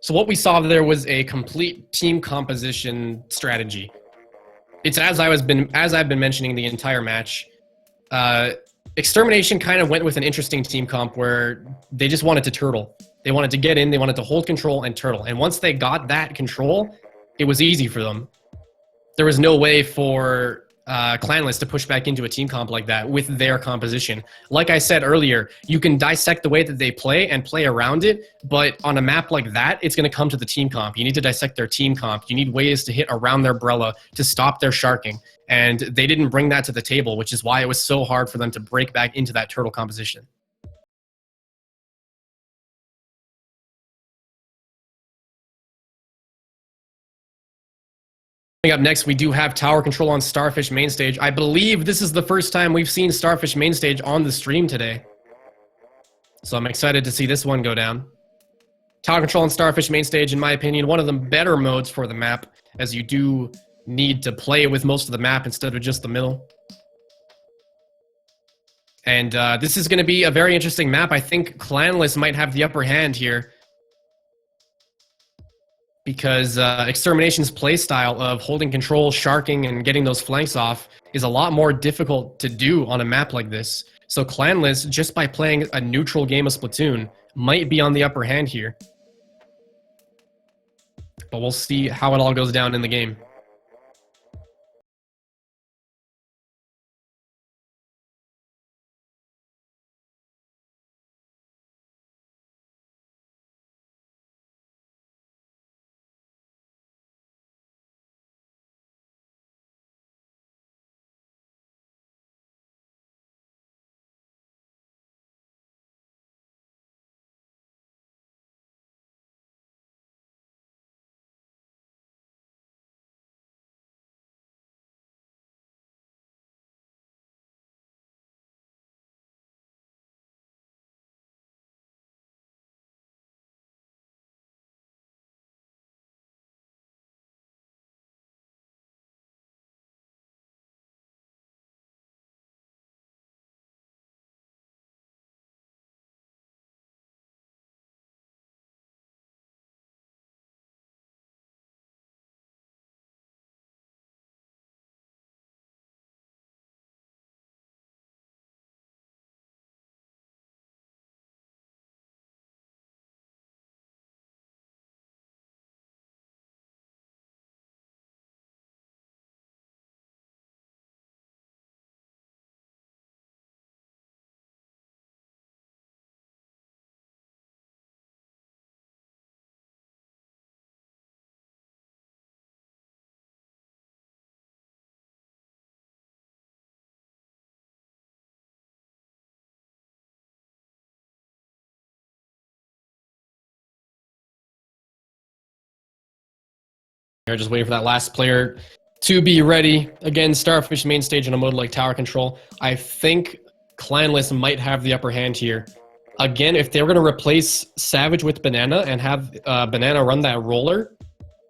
So what we saw there was a complete team composition strategy. It's as I've been mentioning the entire match. Extermination kind of went with an interesting team comp where they just wanted to turtle. They wanted to get in, they wanted to hold control and turtle. And once they got that control, it was easy for them. There was no way for Clanless to push back into a team comp like that with their composition. Like I said earlier, you can dissect the way that they play and play around it, but on a map like that, it's going to come to the team comp. You need to dissect their team comp. You need ways to hit around their Brella to stop their sharking. And they didn't bring that to the table, which is why it was so hard for them to break back into that turtle composition. Coming up next, we do have tower control on Starfish main stage. I believe this is the first time we've seen Starfish main stage on the stream today. So I'm excited to see this one go down. Tower control on Starfish main stage, in my opinion, one of the better modes for the map, as you do need to play with most of the map instead of just the middle. And this is going to be a very interesting map. I think Clanless might have the upper hand here, because Extermination's playstyle of holding control, sharking, and getting those flanks off is a lot more difficult to do on a map like this. So Clanless, just by playing a neutral game of Splatoon, might be on the upper hand here. But we'll see how it all goes down in the game. They're just waiting for that last player to be ready. Again, Starfish main stage in a mode like tower control. I think Clanless might have the upper hand here. Again, if they were going to replace Savage with Banana and have Banana run that roller,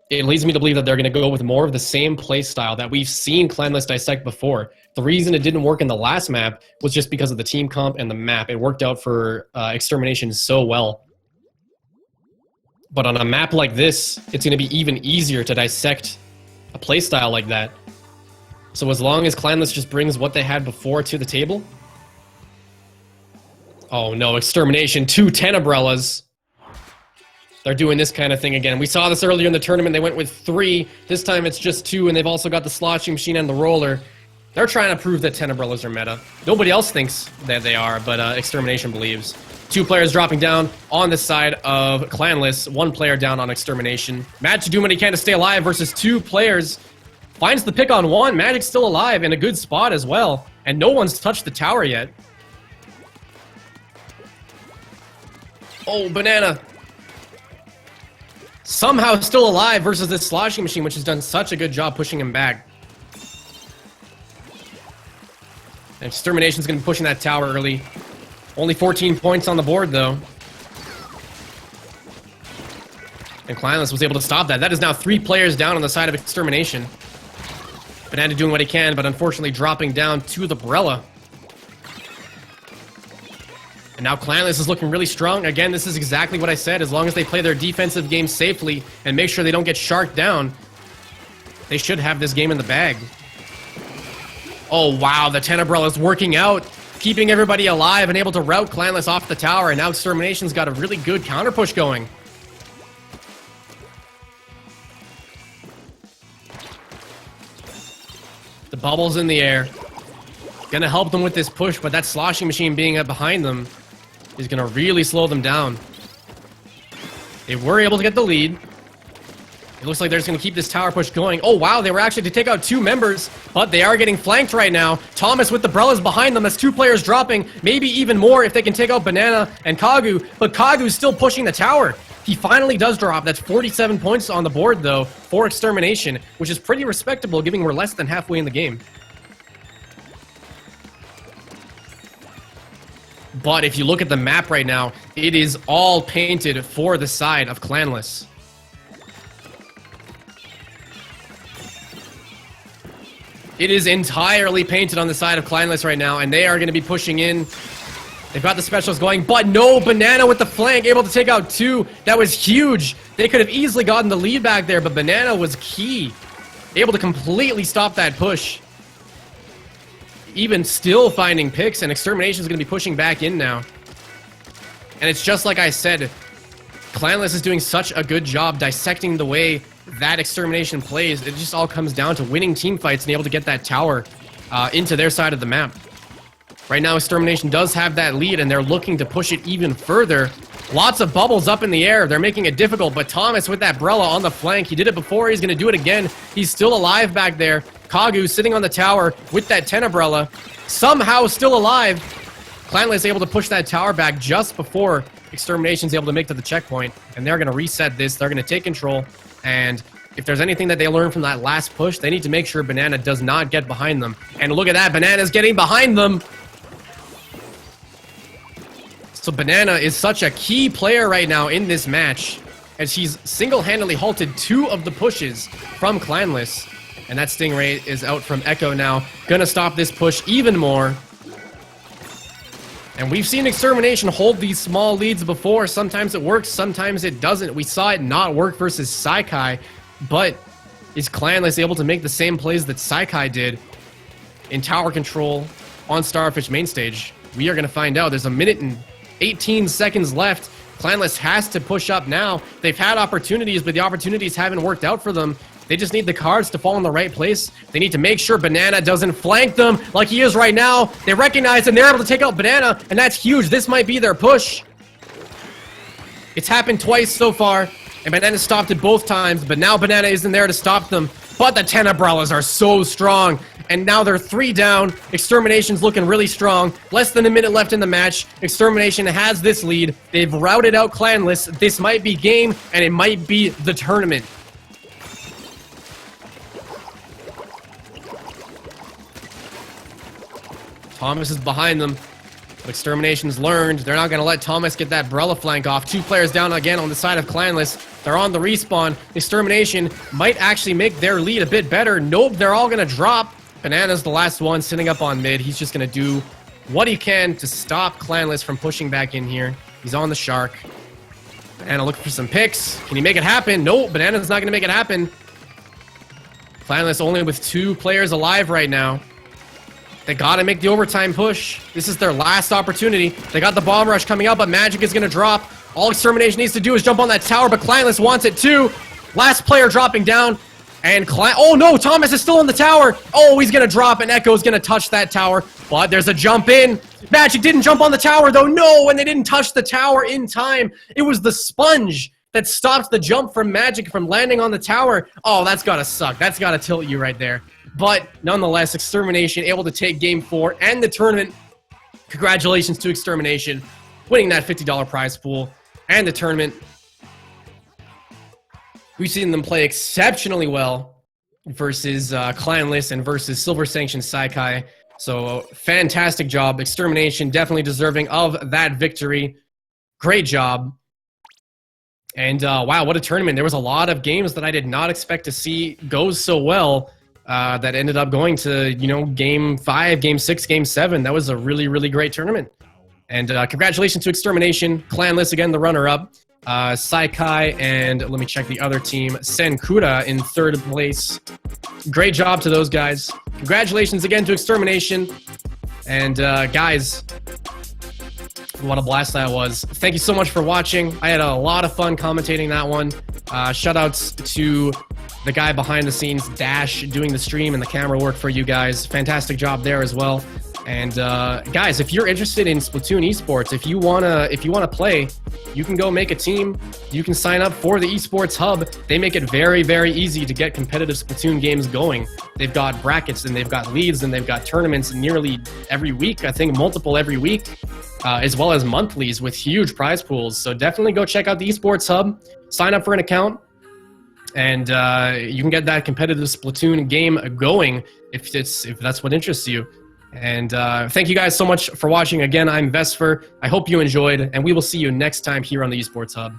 it leads me to believe that they're going to go with more of the same play style that we've seen Clanless dissect before. The reason it didn't work in the last map was just because of the team comp and the map. It worked out for Extermination so well. But on a map like this, it's going to be even easier to dissect a playstyle like that. So as long as Clanless just brings what they had before to the table... Oh no, Extermination, 2 10 umbrellas. They're doing this kind of thing again. We saw this earlier in the tournament. They went with 3. This time it's just 2, and they've also got the sloshing machine and the roller. They're trying to prove that 10 umbrellas are meta. Nobody else thinks that they are, but Extermination believes. 2 players dropping down on the side of Clanless. 1 player down on Extermination. Magic doing what he can to stay alive versus 2 players. Finds the pick on 1. Magic's still alive in a good spot as well. And no one's touched the tower yet. Oh, Banana. Somehow still alive versus this sloshing machine, which has done such a good job pushing him back. And Extermination's going to be pushing that tower early. Only 14 points on the board, though. And Clanless was able to stop that. That is now 3 players down on the side of Extermination. Banana doing what he can, but unfortunately dropping down to the Brella. And now Clanless is looking really strong. Again, this is exactly what I said. As long as they play their defensive game safely and make sure they don't get sharked down, they should have this game in the bag. Oh, wow. The 10 umbrella is working out, keeping everybody alive and able to rout Clanless off the tower. And now Extermination's got a really good counter push going. The bubble's in the air. Gonna help them with this push, but that sloshing machine being up behind them is gonna really slow them down. They were able to get the lead. It looks like they're just gonna keep this tower push going. Oh wow, they were actually to take out 2 members, but they are getting flanked right now. Thomas with the Brellas behind them. That's 2 players dropping, maybe even more if they can take out Banana and Kagu, but Kagu's still pushing the tower. He finally does drop. That's 47 points on the board, though, for Extermination, which is pretty respectable, given we're less than halfway in the game. But if you look at the map right now, it is all painted for the side of Clanless. It is entirely painted on the side of Clanless right now, and they are going to be pushing in. They've got the specials going, but no, Banana with the flank, able to take out 2. That was huge. They could have easily gotten the lead back there, but Banana was key. Able to completely stop that push. Even still finding picks, and Extermination is going to be pushing back in now. And it's just like I said, Clanless is doing such a good job dissecting the way that Extermination plays. It just all comes down to winning team fights and able to get that tower into their side of the map. Right now, Extermination does have that lead, and they're looking to push it even further. Lots of bubbles up in the air. They're making it difficult, but Thomas with that Brella on the flank. He did it before. He's going to do it again. He's still alive back there. Kagu sitting on the tower with that 10 umbrella. Somehow still alive. Clanless is able to push that tower back just before Extermination's able to make to the checkpoint, and they're going to reset this. They're going to take control, and if there's anything that they learned from that last push, they need to make sure Banana does not get behind them. And look at that. Banana's getting behind them. So Banana is such a key player right now in this match, as he's single-handedly halted 2 of the pushes from Clanless. And that Stingray is out from Echo now. Gonna stop this push even more. And we've seen Extermination hold these small leads before. Sometimes it works, sometimes it doesn't. We saw it not work versus Saikai, but is Clanless able to make the same plays that Saikai did in tower control on Starfish main stage? We are going to find out. There's 1 minute and 18 seconds left. Clanless has to push up now. They've had opportunities, but the opportunities haven't worked out for them. They just need the cards to fall in the right place. They need to make sure Banana doesn't flank them like he is right now. They recognize and they're able to take out Banana, and that's huge. This might be their push. It's happened twice so far, and Banana stopped it both times, but now Banana isn't there to stop them. But the 10 umbrellas are so strong, and now they're 3 down. Extermination's looking really strong. Less than 1 minute left in the match. Extermination has this lead. They've routed out Clanless. This might be game, and it might be the tournament. Thomas is behind them. But Extermination's learned. They're not going to let Thomas get that Brella flank off. 2 players down again on the side of Clanless. They're on the respawn. Extermination might actually make their lead a bit better. Nope, they're all going to drop. Banana's the last one sitting up on mid. He's just going to do what he can to stop Clanless from pushing back in here. He's on the Shark. Banana looking for some picks. Can he make it happen? No, Banana's not going to make it happen. Clanless only with 2 players alive right now. They gotta make the overtime push. This is their last opportunity. They got the bomb rush coming up, but Magic is gonna drop. All Extermination needs to do is jump on that tower, but Clanless wants it too. Last player dropping down. And oh no, Thomas is still on the tower. Oh, he's gonna drop, and Echo's gonna touch that tower. But there's a jump in. Magic didn't jump on the tower though. No, and they didn't touch the tower in time. It was the sponge that stopped the jump from Magic from landing on the tower. Oh, that's gotta suck. That's gotta tilt you right there. But nonetheless, Extermination able to take Game 4 and the tournament. Congratulations to Extermination, winning that $50 prize pool and the tournament. We've seen them play exceptionally well versus Clanless and versus Silver Sanction Saikai. So fantastic job. Extermination definitely deserving of that victory. Great job. And wow, what a tournament. There was a lot of games that I did not expect to see go so well. That ended up going to, you know, Game 5, Game 6, Game 7. That was a really, really great tournament. And congratulations to Extermination. Clanless, again, the runner-up. Saikai and, let me check the other team, Senkura in 3rd place. Great job to those guys. Congratulations again to Extermination. And guys, what a blast that was. Thank you so much for watching. I had a lot of fun commentating that one. Shoutouts to the guy behind the scenes, Dash, doing the stream and the camera work for you guys. Fantastic job there as well. And guys, if you're interested in Splatoon esports, if you wanna play, you can go make a team. You can sign up for the Esports Hub. They make it very, very easy to get competitive Splatoon games going. They've got brackets and they've got leagues and they've got tournaments nearly every week. I think multiple every week, as well as monthlies with huge prize pools. So definitely go check out the Esports Hub. Sign up for an account. And you can get that competitive Splatoon game going if that's what interests you. And thank you guys so much for watching. Again, I'm Vesper. I hope you enjoyed, and we will see you next time here on the Esports Hub.